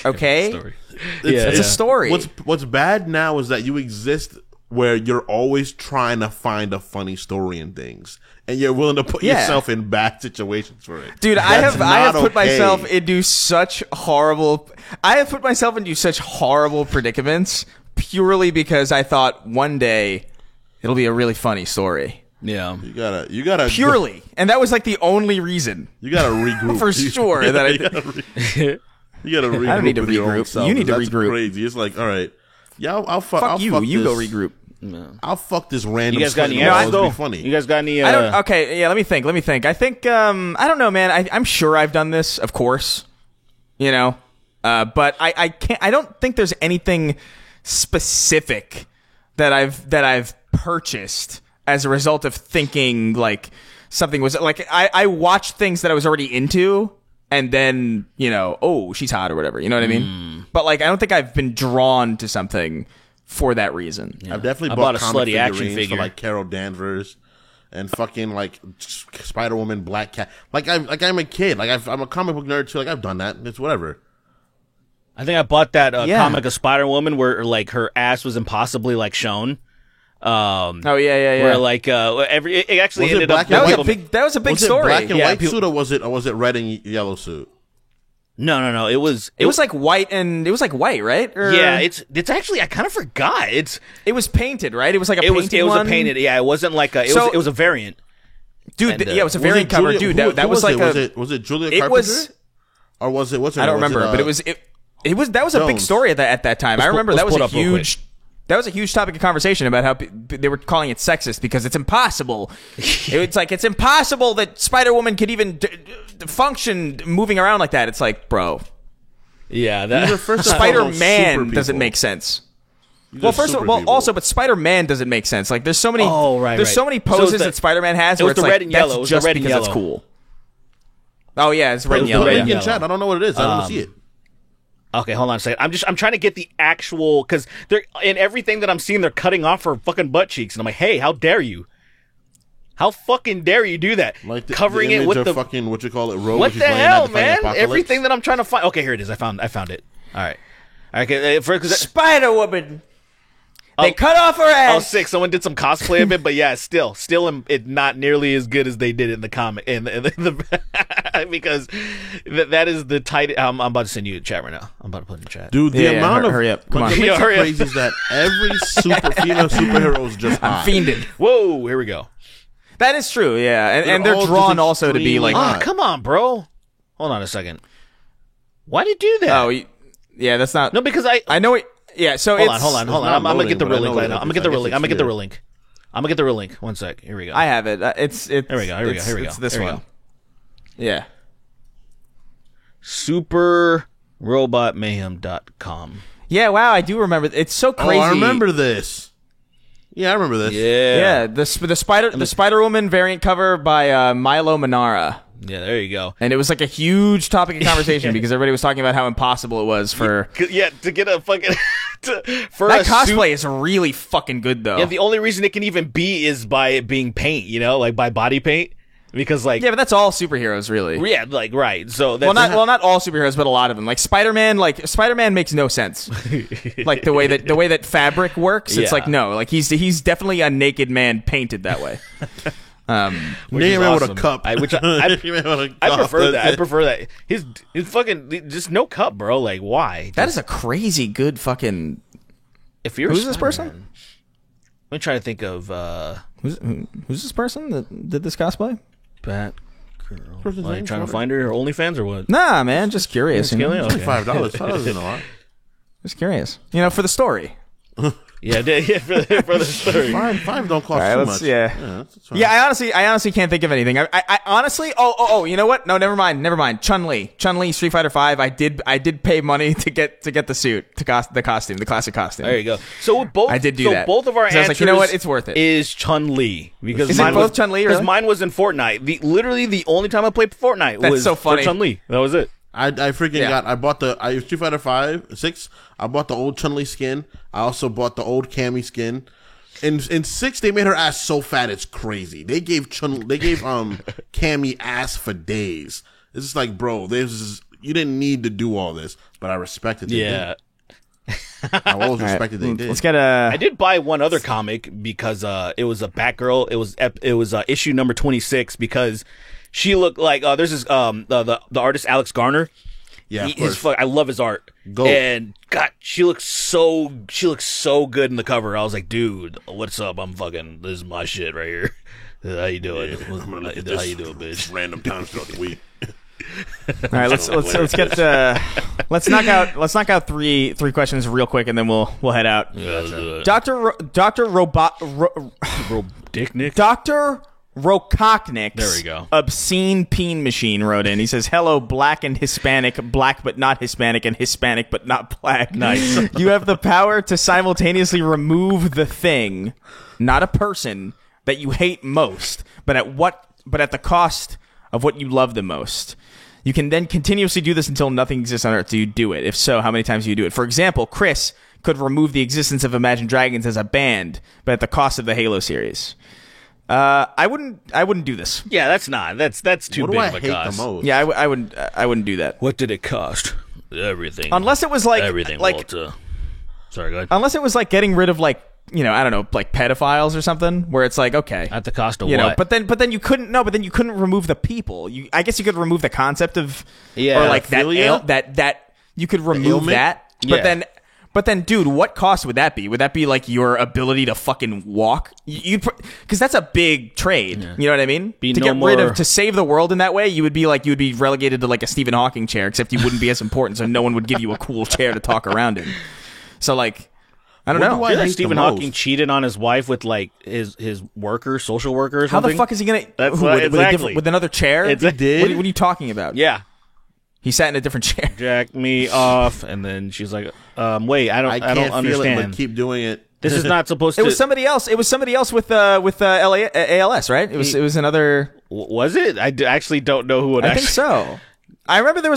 [SPEAKER 2] Okay?
[SPEAKER 3] Story.
[SPEAKER 2] It's a story.
[SPEAKER 4] What's bad now is that you exist where you're always trying to find a funny story in things, and you're willing to put
[SPEAKER 2] Yeah.
[SPEAKER 4] yourself in bad situations for it.
[SPEAKER 2] Dude, I
[SPEAKER 4] That's
[SPEAKER 2] have
[SPEAKER 4] not
[SPEAKER 2] put myself
[SPEAKER 4] okay.
[SPEAKER 2] into such horrible. I have put myself into such horrible predicaments purely because I thought one day it'll be a really funny story.
[SPEAKER 3] Yeah.
[SPEAKER 4] You gotta
[SPEAKER 2] Purely, and that was like the only reason.
[SPEAKER 4] You gotta regroup
[SPEAKER 2] For sure that I
[SPEAKER 4] you gotta regroup.
[SPEAKER 2] I don't need to
[SPEAKER 4] with your own
[SPEAKER 2] regroup.
[SPEAKER 4] self,
[SPEAKER 2] You need to
[SPEAKER 4] that's
[SPEAKER 2] regroup.
[SPEAKER 4] Crazy. It's like, all right, yeah, I'll
[SPEAKER 2] Fuck
[SPEAKER 4] I'll
[SPEAKER 2] you.
[SPEAKER 4] fuck
[SPEAKER 2] You go
[SPEAKER 4] this-
[SPEAKER 2] regroup.
[SPEAKER 4] I'll fuck this random.
[SPEAKER 3] You guys got any
[SPEAKER 4] slut
[SPEAKER 3] answers
[SPEAKER 4] to
[SPEAKER 3] though?
[SPEAKER 4] be funny.
[SPEAKER 3] You guys got any?
[SPEAKER 2] I don't. Okay, yeah. Let me think. I think. I don't know, man. I'm sure I've done this, of course. You know, but I can't. I don't think there's anything specific that I've purchased as a result of thinking like something was like I watched things that I was already into. And then, you know, oh, she's hot or whatever. You know what I mean? But like, I don't think I've been drawn to something for that reason.
[SPEAKER 4] I've definitely
[SPEAKER 3] I
[SPEAKER 4] bought
[SPEAKER 3] bought a
[SPEAKER 4] comic
[SPEAKER 3] slutty action
[SPEAKER 4] figurines
[SPEAKER 3] figure.
[SPEAKER 4] for like Carol Danvers and fucking like Spider Woman, Black Cat. Like I'm a kid. Like I'm a comic book nerd too. Like I've done that. It's whatever.
[SPEAKER 3] I think I bought that
[SPEAKER 2] Yeah.
[SPEAKER 3] comic of Spider Woman where like her ass was impossibly like shown.
[SPEAKER 2] Oh yeah.
[SPEAKER 3] Where like it actually
[SPEAKER 4] Was it
[SPEAKER 3] ended
[SPEAKER 4] black
[SPEAKER 3] up.
[SPEAKER 4] and
[SPEAKER 2] That was
[SPEAKER 4] white?
[SPEAKER 2] a big. That was a big
[SPEAKER 4] Was
[SPEAKER 2] story.
[SPEAKER 4] it black and
[SPEAKER 3] Yeah,
[SPEAKER 4] white
[SPEAKER 3] people-
[SPEAKER 4] suit or was it red and yellow suit?
[SPEAKER 3] No. It was
[SPEAKER 2] like white and it was like white, right? Or-
[SPEAKER 3] yeah. It's actually I kind of forgot.
[SPEAKER 2] it was painted, right? It was like a
[SPEAKER 3] It was
[SPEAKER 2] painted one.
[SPEAKER 3] a painted. Yeah, it wasn't like a.
[SPEAKER 2] So-
[SPEAKER 3] it was a variant.
[SPEAKER 2] dude.
[SPEAKER 3] and,
[SPEAKER 2] Yeah, it was a
[SPEAKER 4] Was
[SPEAKER 2] variant
[SPEAKER 4] it
[SPEAKER 2] cover,
[SPEAKER 4] Julia-
[SPEAKER 2] dude.
[SPEAKER 4] who-
[SPEAKER 2] That
[SPEAKER 4] who
[SPEAKER 2] was like
[SPEAKER 4] it?
[SPEAKER 2] a.
[SPEAKER 4] Was it Julia
[SPEAKER 2] It
[SPEAKER 4] Carpenter?
[SPEAKER 2] was.
[SPEAKER 4] Or was it what's her
[SPEAKER 2] I don't
[SPEAKER 4] name? Was
[SPEAKER 2] remember, but it was that was a big
[SPEAKER 4] Jones?
[SPEAKER 2] story at that time. I remember
[SPEAKER 3] let's
[SPEAKER 2] that was
[SPEAKER 3] pull
[SPEAKER 2] a
[SPEAKER 3] it up real
[SPEAKER 2] huge. That was a huge topic of conversation about how they were calling it sexist because it's impossible. It's impossible that Spider Woman could even function moving around like that. It's like, bro,
[SPEAKER 3] Yeah,
[SPEAKER 4] These are
[SPEAKER 3] that.
[SPEAKER 4] first and
[SPEAKER 2] Spider
[SPEAKER 4] foremost
[SPEAKER 2] Man
[SPEAKER 4] super
[SPEAKER 2] doesn't
[SPEAKER 4] people.
[SPEAKER 2] make sense.
[SPEAKER 4] These
[SPEAKER 2] Well,
[SPEAKER 4] are
[SPEAKER 2] first of
[SPEAKER 4] super
[SPEAKER 2] all,
[SPEAKER 4] people.
[SPEAKER 2] also, but Spider Man doesn't make sense. Like, there's so many.
[SPEAKER 3] Oh, right,
[SPEAKER 2] There's
[SPEAKER 3] right.
[SPEAKER 2] so many
[SPEAKER 3] So it's
[SPEAKER 2] poses
[SPEAKER 3] the-
[SPEAKER 2] that Spider Man has
[SPEAKER 3] it
[SPEAKER 2] where
[SPEAKER 3] was
[SPEAKER 2] it's
[SPEAKER 3] the
[SPEAKER 2] like
[SPEAKER 3] red and yellow.
[SPEAKER 2] that's
[SPEAKER 3] It was the
[SPEAKER 2] just
[SPEAKER 3] red and
[SPEAKER 2] because it's
[SPEAKER 3] yellow.
[SPEAKER 2] cool. Oh yeah, it's red and
[SPEAKER 4] It was
[SPEAKER 2] yellow.
[SPEAKER 4] the
[SPEAKER 2] Yeah.
[SPEAKER 4] red
[SPEAKER 3] yellow.
[SPEAKER 4] in chat. I don't know what it is. I don't see it.
[SPEAKER 3] Okay, hold on a second. I'm trying to get the actual, because they're in everything that I'm seeing, they're cutting off her fucking butt cheeks, and I'm like, hey, how dare you? How fucking dare you do that?
[SPEAKER 4] Like
[SPEAKER 3] Covering
[SPEAKER 4] the
[SPEAKER 3] it with the
[SPEAKER 4] fucking what you call it, robe.
[SPEAKER 3] what
[SPEAKER 4] she's
[SPEAKER 3] the
[SPEAKER 4] laying
[SPEAKER 3] hell,
[SPEAKER 4] at to fight
[SPEAKER 3] man?
[SPEAKER 4] Apocalypse.
[SPEAKER 3] Everything that I'm trying to find. Okay, here it is. I found it. All right. Okay.
[SPEAKER 1] Spider Woman. They cut off her
[SPEAKER 3] Oh,
[SPEAKER 1] ass.
[SPEAKER 3] sick. Someone did some cosplay of it, but yeah, still, it not nearly as good as they did in the comic. Because that is the tight. I'm about to send you a chat right now. I'm about to put it in the chat.
[SPEAKER 4] Dude, the
[SPEAKER 2] Yeah,
[SPEAKER 4] amount of
[SPEAKER 2] hurry up. Come
[SPEAKER 4] what
[SPEAKER 2] on.
[SPEAKER 4] makes
[SPEAKER 3] Yeah,
[SPEAKER 4] it
[SPEAKER 3] hurry up.
[SPEAKER 4] crazy is that every female superhero is just hot.
[SPEAKER 2] Fiended.
[SPEAKER 3] Whoa, here we go.
[SPEAKER 2] That is true, yeah, and
[SPEAKER 4] They're
[SPEAKER 2] they're
[SPEAKER 4] all
[SPEAKER 2] drawn
[SPEAKER 4] just
[SPEAKER 2] also to be
[SPEAKER 4] extremely
[SPEAKER 2] like,
[SPEAKER 4] hot.
[SPEAKER 3] Oh, come on, bro. Hold on a second. Why did you do that?
[SPEAKER 2] oh, yeah, that's not.
[SPEAKER 3] No, because I
[SPEAKER 2] I know it. Yeah, so
[SPEAKER 3] hold
[SPEAKER 2] it's.
[SPEAKER 3] on.
[SPEAKER 4] not
[SPEAKER 3] I'm gonna get the
[SPEAKER 4] loading,
[SPEAKER 3] real
[SPEAKER 4] but
[SPEAKER 3] link
[SPEAKER 4] I
[SPEAKER 3] right
[SPEAKER 4] know
[SPEAKER 3] now.
[SPEAKER 4] it-
[SPEAKER 3] I'm gonna get the
[SPEAKER 4] I
[SPEAKER 3] real
[SPEAKER 4] guess
[SPEAKER 3] link. I'm gonna
[SPEAKER 4] it's
[SPEAKER 3] get the
[SPEAKER 4] here.
[SPEAKER 3] real link. I'm gonna get the real link. One sec. Here we go.
[SPEAKER 2] I have it. It's.
[SPEAKER 3] Here we go.
[SPEAKER 2] It's this
[SPEAKER 3] Here we
[SPEAKER 2] one.
[SPEAKER 3] go.
[SPEAKER 2] Yeah.
[SPEAKER 3] SuperRobotMayhem.com.
[SPEAKER 2] Yeah. Wow, I do remember. It's so
[SPEAKER 4] Oh,
[SPEAKER 2] crazy.
[SPEAKER 4] I remember this. Yeah, I remember this.
[SPEAKER 2] Yeah, the Spider Woman variant cover by Milo Manara.
[SPEAKER 3] Yeah, there you go.
[SPEAKER 2] And it was like a huge topic of conversation because everybody was talking about how impossible it was for
[SPEAKER 3] Yeah, to get a fucking for
[SPEAKER 2] that
[SPEAKER 3] a
[SPEAKER 2] cosplay is really fucking good though.
[SPEAKER 3] Yeah, the only reason it can even be is by it being paint, like by body paint, because like
[SPEAKER 2] Yeah, but that's all superheroes really.
[SPEAKER 3] yeah, like right. So that's
[SPEAKER 2] Well, not all superheroes, but a lot of them. Like Spider-Man makes no sense. Like the way that fabric works, it's
[SPEAKER 3] Yeah.
[SPEAKER 2] like no, like he's definitely a naked man painted that way.
[SPEAKER 3] which
[SPEAKER 4] Naked
[SPEAKER 3] is
[SPEAKER 4] man with
[SPEAKER 3] awesome.
[SPEAKER 4] a cup.
[SPEAKER 3] Naked man with a
[SPEAKER 4] I
[SPEAKER 3] I prefer that. I prefer that. His fucking just no cup, bro. Like why?
[SPEAKER 2] That is a crazy good fucking.
[SPEAKER 3] If you're
[SPEAKER 2] Who's this
[SPEAKER 3] Spider-Man-
[SPEAKER 2] person?
[SPEAKER 3] Let me try to think of
[SPEAKER 2] Who's this person that did this cosplay?
[SPEAKER 3] Bat Girl.
[SPEAKER 4] Person's
[SPEAKER 3] Like
[SPEAKER 4] name,
[SPEAKER 3] trying to
[SPEAKER 4] sorry.
[SPEAKER 3] find her OnlyFans or what?
[SPEAKER 2] Nah, man, just curious. You know?
[SPEAKER 3] Skilly? Okay.
[SPEAKER 4] $5. That doesn't a lot.
[SPEAKER 2] Just curious. You know, for the story.
[SPEAKER 3] Yeah, for the story.
[SPEAKER 4] Five don't cost
[SPEAKER 2] All right,
[SPEAKER 4] too
[SPEAKER 2] let's-
[SPEAKER 4] much.
[SPEAKER 2] yeah.
[SPEAKER 4] That's fine.
[SPEAKER 2] Yeah, I honestly can't think of anything. I honestly, you know what? No, never mind. Chun-Li, Street Fighter V. I did pay money to get the suit, the costume, the classic costume.
[SPEAKER 3] There you go. So both
[SPEAKER 2] I did do
[SPEAKER 3] so
[SPEAKER 2] that.
[SPEAKER 3] both of our
[SPEAKER 2] 'Cause I was
[SPEAKER 3] answers
[SPEAKER 2] like, you know what? It's worth it.
[SPEAKER 3] Is Chun-Li because
[SPEAKER 2] Is it
[SPEAKER 3] mine
[SPEAKER 2] both
[SPEAKER 3] was,
[SPEAKER 2] Chun-Li,
[SPEAKER 3] Because
[SPEAKER 2] really?
[SPEAKER 3] mine was in Fortnite. Literally the only time I played Fortnite
[SPEAKER 2] That's
[SPEAKER 3] was
[SPEAKER 2] so funny.
[SPEAKER 3] for Chun-Li. That was it.
[SPEAKER 4] I freaking
[SPEAKER 2] Yeah.
[SPEAKER 4] I bought the Street Fighter 6. I bought the old Chun-Li skin. I also bought the old Cammy skin. In 6, they made her ass so fat it's crazy. They gave Cammy ass for days. It's just like, bro, you didn't need to do all this, but I respected it.
[SPEAKER 3] Yeah.
[SPEAKER 4] I always respected they did.
[SPEAKER 2] Let's get a.
[SPEAKER 3] I did buy one other comic because it was a Batgirl. It was issue number 26 because she looked like there's this the artist Alex Garner.
[SPEAKER 4] Yeah, of course.
[SPEAKER 3] I love his art.
[SPEAKER 4] Goat.
[SPEAKER 3] And God, she looks so good in the cover. I was like, dude, what's up? This is my shit right here. How you doing?
[SPEAKER 4] I'm gonna look at
[SPEAKER 3] How
[SPEAKER 4] this
[SPEAKER 3] you doing, bitch?
[SPEAKER 4] random times throughout the week.
[SPEAKER 2] All right, let's get let's knock out three questions real quick and then we'll head out. Dr.
[SPEAKER 3] Dick Nick.
[SPEAKER 2] Dr. Rokocknick's
[SPEAKER 3] There we go.
[SPEAKER 2] Obscene Peen Machine wrote in. He says, hello, black and Hispanic, black but not Hispanic, and Hispanic but not black.
[SPEAKER 3] Nice.
[SPEAKER 2] You have the power to simultaneously remove the thing, not a person, that you hate most, but at the cost of what you love the most. You can then continuously do this until nothing exists on Earth. Do you do it? If so, how many times do you do it? For example, Chris could remove the existence of Imagine Dragons as a band, but at the cost of the Halo series. I wouldn't do this.
[SPEAKER 3] Yeah, that's too
[SPEAKER 4] What
[SPEAKER 3] big
[SPEAKER 4] do I
[SPEAKER 3] of a
[SPEAKER 4] hate
[SPEAKER 3] cost.
[SPEAKER 4] the most?
[SPEAKER 2] Yeah, I wouldn't do that.
[SPEAKER 3] What did it cost? Everything.
[SPEAKER 2] Unless it was like
[SPEAKER 3] everything.
[SPEAKER 2] like
[SPEAKER 3] Walter. Sorry, go ahead.
[SPEAKER 2] unless it was like getting rid of like, you know, I don't know, like pedophiles or something, where it's like, okay,
[SPEAKER 3] At the cost of
[SPEAKER 2] you know,
[SPEAKER 3] what?
[SPEAKER 2] but then you couldn't remove the people. I guess you could remove the concept of
[SPEAKER 3] Yeah.
[SPEAKER 2] or like
[SPEAKER 4] Pedophilia?
[SPEAKER 2] that you could remove
[SPEAKER 4] ailment?
[SPEAKER 2] that.
[SPEAKER 3] Yeah.
[SPEAKER 2] But then, dude, what cost would that be? Would that be like your ability to fucking walk? Because that's a big trade.
[SPEAKER 3] Yeah.
[SPEAKER 2] You know what I mean?
[SPEAKER 3] Be
[SPEAKER 2] to
[SPEAKER 3] no
[SPEAKER 2] get rid
[SPEAKER 3] more-
[SPEAKER 2] of, to save the world in that way, you would be relegated to like a Stephen Hawking chair, except you wouldn't be as important, so no one would give you a cool chair to talk around in. So like, I don't
[SPEAKER 4] What
[SPEAKER 2] know.
[SPEAKER 4] do
[SPEAKER 3] I feel like
[SPEAKER 4] hate
[SPEAKER 3] Stephen
[SPEAKER 4] the
[SPEAKER 3] Hawking
[SPEAKER 4] most?
[SPEAKER 3] cheated on his wife with like his worker, social worker or
[SPEAKER 2] How
[SPEAKER 3] something.
[SPEAKER 2] the fuck is he gonna?
[SPEAKER 3] That's
[SPEAKER 2] who,
[SPEAKER 3] what-
[SPEAKER 2] with a
[SPEAKER 3] exactly.
[SPEAKER 2] different- with another chair?
[SPEAKER 3] It's- He
[SPEAKER 4] did?
[SPEAKER 2] What are you talking about?
[SPEAKER 3] Yeah.
[SPEAKER 2] He sat in a different chair.
[SPEAKER 3] Jack me off, and then she's like, wait, I
[SPEAKER 4] I
[SPEAKER 3] don't
[SPEAKER 4] can't feel
[SPEAKER 3] understand.
[SPEAKER 4] it, but keep doing it.
[SPEAKER 3] This is not supposed to.
[SPEAKER 2] It was somebody else. It was somebody else with ALS, right? It was another.
[SPEAKER 3] Was it? I actually don't know who it
[SPEAKER 2] I
[SPEAKER 3] actually.
[SPEAKER 2] think so. I remember there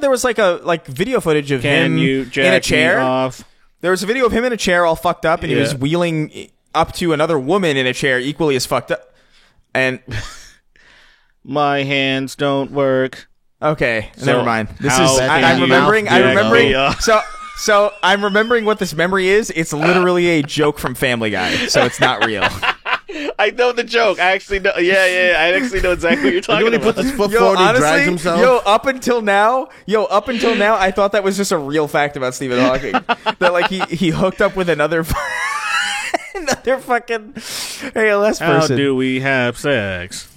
[SPEAKER 2] was like video footage of
[SPEAKER 3] Can
[SPEAKER 2] him
[SPEAKER 3] you
[SPEAKER 2] in a
[SPEAKER 3] jack
[SPEAKER 2] chair.
[SPEAKER 3] me off?
[SPEAKER 2] There was a video of him in a chair all fucked up, and he was wheeling up to another woman in a chair equally as fucked up. And
[SPEAKER 3] My hands don't work.
[SPEAKER 2] okay,
[SPEAKER 3] So,
[SPEAKER 2] never mind. This
[SPEAKER 3] how
[SPEAKER 2] is
[SPEAKER 3] can
[SPEAKER 2] I'm
[SPEAKER 3] you
[SPEAKER 2] remembering. I'm
[SPEAKER 3] jack
[SPEAKER 2] remembering.
[SPEAKER 3] me off?
[SPEAKER 2] So I'm remembering what this memory is. It's literally a joke from Family Guy, so it's not real.
[SPEAKER 3] I know the joke. I actually know. Yeah. I actually know exactly what you're talking
[SPEAKER 4] When he
[SPEAKER 3] about.
[SPEAKER 4] puts his foot forward, he drags himself.
[SPEAKER 2] up until now, I thought that was just a real fact about Stephen Hawking. That like he hooked up with another another fucking ALS
[SPEAKER 3] How
[SPEAKER 2] person.
[SPEAKER 3] do we have sex?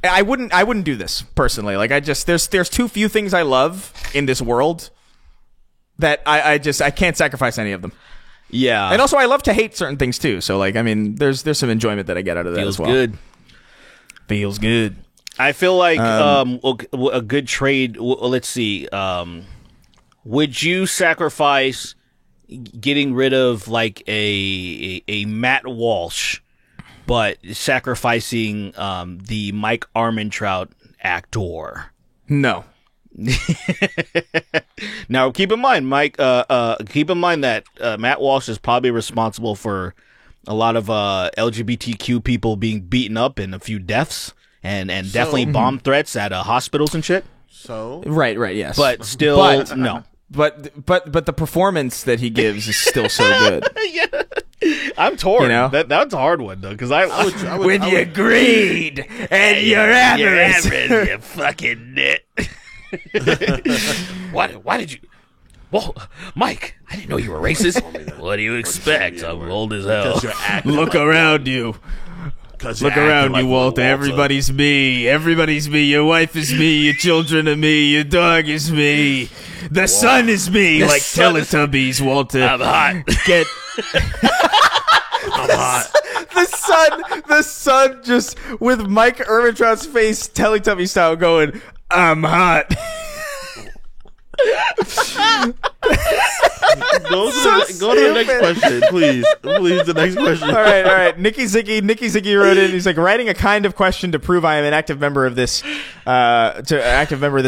[SPEAKER 2] I wouldn't do this personally. Like there's too few things I love in this world that I can't sacrifice any of them.
[SPEAKER 3] Yeah,
[SPEAKER 2] And also I love to hate certain things too. So like I mean there's some enjoyment that I get out of that
[SPEAKER 3] feels
[SPEAKER 2] as well.
[SPEAKER 3] good.
[SPEAKER 2] Feels good.
[SPEAKER 3] I feel like a good trade. Let's see. Would you sacrifice getting rid of like a Matt Walsh, but sacrificing the Mike Armentrout actor?
[SPEAKER 2] No.
[SPEAKER 3] Now, keep in mind, Mike. Keep in mind that Matt Walsh is probably responsible for a lot of LGBTQ people being beaten up and a few deaths, and definitely bomb threats at hospitals and shit.
[SPEAKER 4] So
[SPEAKER 2] Right, yes.
[SPEAKER 3] But still,
[SPEAKER 2] But-
[SPEAKER 3] no.
[SPEAKER 2] But the performance that he gives is still so good.
[SPEAKER 3] I'm torn.
[SPEAKER 2] You know?
[SPEAKER 3] That's a hard one though, because I
[SPEAKER 2] When you greed and you're avarice.
[SPEAKER 3] you fucking nit. Why did you? Well, Mike, I didn't know you were racist. What do you expect? I'm old as hell.
[SPEAKER 2] Look around you. Look around you, Walter. Everybody's me. Everybody's me. Your wife is me. Your children are me. Your dog is me. The sun is me. Like
[SPEAKER 3] sun-
[SPEAKER 2] Teletubbies, Walter.
[SPEAKER 3] I'm hot.
[SPEAKER 2] Get
[SPEAKER 3] I'm hot.
[SPEAKER 2] the sun just with Mike Ehrmantraut's face, Teletubby style, going, I'm hot.
[SPEAKER 4] Go to the next question, please. Please, the next question.
[SPEAKER 2] All right. Nicky Ziggy wrote in. He's like, writing a kind of question to prove I am an active member of this,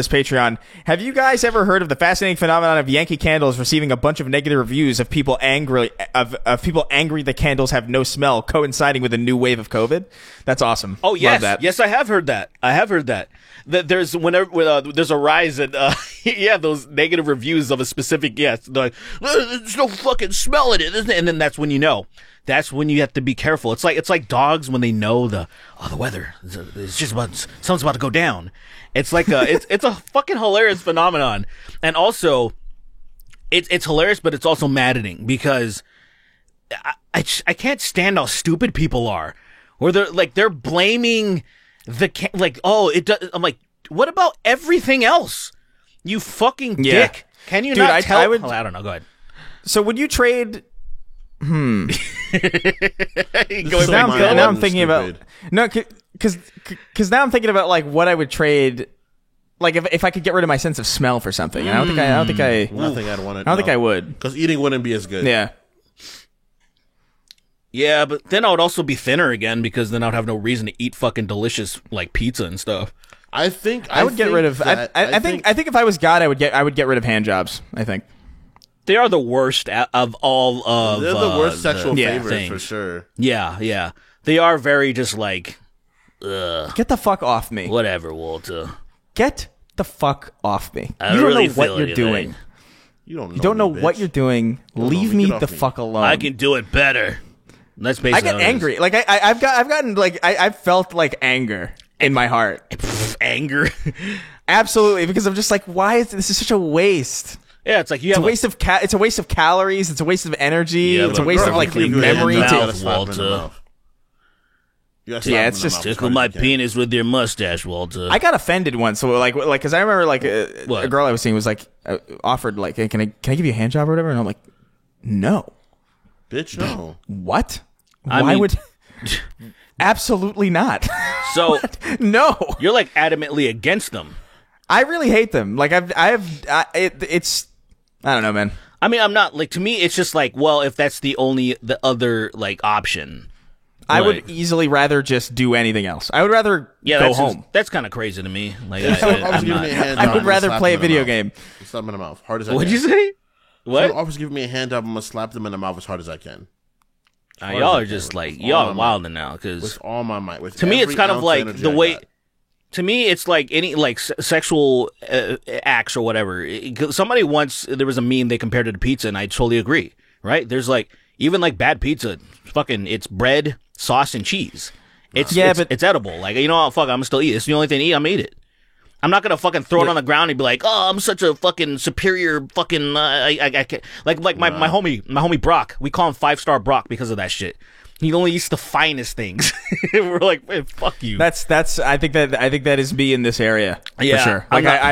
[SPEAKER 2] Patreon. Have you guys ever heard of the fascinating phenomenon of Yankee Candles receiving a bunch of negative reviews of people angry the candles have no smell, coinciding with a new wave of COVID? That's awesome.
[SPEAKER 3] Oh yes,
[SPEAKER 2] Love that.
[SPEAKER 3] yes, I have heard that. That there's there's a rise in those negative reviews of a specific like there's no fucking smell in it, isn't it? And then that's when you know. That's when you have to be careful. It's like dogs when they know the weather. It's just something's about to go down. It's like it's a fucking hilarious phenomenon, and also it's hilarious, but it's also maddening because I can't stand how stupid people are, where they're blaming I'm like, what about everything else? You fucking
[SPEAKER 2] Yeah.
[SPEAKER 3] dick. Can you
[SPEAKER 2] Dude,
[SPEAKER 3] not tell?
[SPEAKER 2] I would-
[SPEAKER 3] I don't know. Go ahead.
[SPEAKER 2] So would you trade?
[SPEAKER 3] Going
[SPEAKER 4] So
[SPEAKER 2] Now
[SPEAKER 3] back
[SPEAKER 4] my-
[SPEAKER 3] to
[SPEAKER 2] I'm
[SPEAKER 4] one's
[SPEAKER 2] thinking about
[SPEAKER 4] stupid.
[SPEAKER 2] because now I'm thinking about like what I would trade. Like if I could get rid of my sense of smell for something, I don't think I
[SPEAKER 4] Nothing I'd want to.
[SPEAKER 2] don't think I would.
[SPEAKER 4] Because eating wouldn't be as good.
[SPEAKER 2] Yeah.
[SPEAKER 3] Yeah, but then I would also be thinner again because then I'd have no reason to eat fucking delicious like pizza and stuff.
[SPEAKER 4] I think
[SPEAKER 2] I would get rid of. I think if I was God, I would get rid of hand jobs. I think.
[SPEAKER 3] They are the worst of all of.
[SPEAKER 4] they're the worst sexual
[SPEAKER 2] yeah,
[SPEAKER 4] favorites for
[SPEAKER 3] things.
[SPEAKER 4] sure.
[SPEAKER 3] Yeah. They are very just like,
[SPEAKER 2] Get the fuck off me.
[SPEAKER 3] whatever, Walter.
[SPEAKER 2] Get the fuck off me.
[SPEAKER 3] I
[SPEAKER 2] You don't
[SPEAKER 3] really
[SPEAKER 2] know what
[SPEAKER 3] feel
[SPEAKER 2] you're
[SPEAKER 3] anything.
[SPEAKER 2] doing.
[SPEAKER 4] You don't know.
[SPEAKER 2] You don't know
[SPEAKER 4] me,
[SPEAKER 2] what
[SPEAKER 4] bitch.
[SPEAKER 2] you're doing. Leave
[SPEAKER 4] me.
[SPEAKER 2] me
[SPEAKER 4] Get
[SPEAKER 2] the
[SPEAKER 4] off me.
[SPEAKER 2] fuck alone.
[SPEAKER 3] I can do it better. That's basically
[SPEAKER 2] I get
[SPEAKER 3] how it is.
[SPEAKER 2] angry. Like I've gotten like I've felt like anger in my heart.
[SPEAKER 3] Anger.
[SPEAKER 2] Absolutely, because I'm just like, why is this is such a waste?
[SPEAKER 3] Yeah, it's like you
[SPEAKER 2] It's
[SPEAKER 3] have
[SPEAKER 2] a waste of it's a waste of calories. It's a waste of energy.
[SPEAKER 3] Yeah,
[SPEAKER 2] it's a
[SPEAKER 3] but
[SPEAKER 2] waste
[SPEAKER 3] girl,
[SPEAKER 2] of like
[SPEAKER 4] If you give
[SPEAKER 2] memory.
[SPEAKER 4] your hand, you
[SPEAKER 3] to-
[SPEAKER 4] gotta slap him in the
[SPEAKER 3] Walter.
[SPEAKER 4] mouth. You gotta slap
[SPEAKER 2] Yeah,
[SPEAKER 4] him
[SPEAKER 2] it's
[SPEAKER 4] in the
[SPEAKER 2] just-
[SPEAKER 4] mouth as
[SPEAKER 3] tickle
[SPEAKER 4] hard
[SPEAKER 3] my
[SPEAKER 4] as you can.
[SPEAKER 3] penis with your mustache, Walter.
[SPEAKER 2] I got offended once. So like because I remember like
[SPEAKER 3] What?
[SPEAKER 2] a girl I was seeing was like offered like, hey, can I give you a hand job or whatever? And I'm like, no.
[SPEAKER 4] Bitch, no.
[SPEAKER 2] What?
[SPEAKER 3] I
[SPEAKER 2] Why
[SPEAKER 3] mean-
[SPEAKER 2] would? Absolutely not.
[SPEAKER 3] So
[SPEAKER 2] No.
[SPEAKER 3] you're like adamantly against them.
[SPEAKER 2] I really hate them. Like it's I don't know, man.
[SPEAKER 3] I mean, I'm not like, to me, it's just like, well, if that's the other like option.
[SPEAKER 2] I would
[SPEAKER 3] Right.
[SPEAKER 2] easily rather just do anything else. I would rather go home.
[SPEAKER 3] That's kind of crazy to me. Like,
[SPEAKER 4] Someone
[SPEAKER 3] I'm
[SPEAKER 4] offers to give
[SPEAKER 3] not-
[SPEAKER 4] me a hand
[SPEAKER 2] I
[SPEAKER 4] job,
[SPEAKER 2] would
[SPEAKER 4] I'm
[SPEAKER 2] rather
[SPEAKER 4] gonna
[SPEAKER 2] play a
[SPEAKER 4] slap them in
[SPEAKER 2] video
[SPEAKER 4] the mouth.
[SPEAKER 2] game.
[SPEAKER 4] Slap them in the mouth, hard as I
[SPEAKER 3] What'd
[SPEAKER 4] can.
[SPEAKER 3] you say? What?
[SPEAKER 4] Someone offers to give me a hand job, I'm gonna slap them in the mouth as hard as I can.
[SPEAKER 3] Y'all are just like y'all wilding now because
[SPEAKER 4] With all my might. With
[SPEAKER 3] to me it's
[SPEAKER 4] every
[SPEAKER 3] kind of
[SPEAKER 4] ounce
[SPEAKER 3] like
[SPEAKER 4] energy
[SPEAKER 3] the
[SPEAKER 4] I
[SPEAKER 3] way.
[SPEAKER 4] got.
[SPEAKER 3] To me, it's like any like sexual acts or whatever. Somebody once there was a meme they compared it to pizza, and I totally agree. Right? There's like even like bad pizza, fucking it's bread, sauce, and cheese. It's
[SPEAKER 2] but
[SPEAKER 3] it's edible. Like you know, what, fuck, I'm gonna still eat it. It's the only thing to eat. I'm gonna eat it. I'm not gonna fucking throw it on the ground and be like, oh, I'm such a fucking superior fucking. I can't. Like my homie Brock. We call him 5-star Brock because of that shit. He only eats the finest things. We're like, man, fuck you.
[SPEAKER 2] That's. I think that is me in this area.
[SPEAKER 3] Yeah,
[SPEAKER 2] for sure.
[SPEAKER 3] I'm
[SPEAKER 2] Like
[SPEAKER 3] not-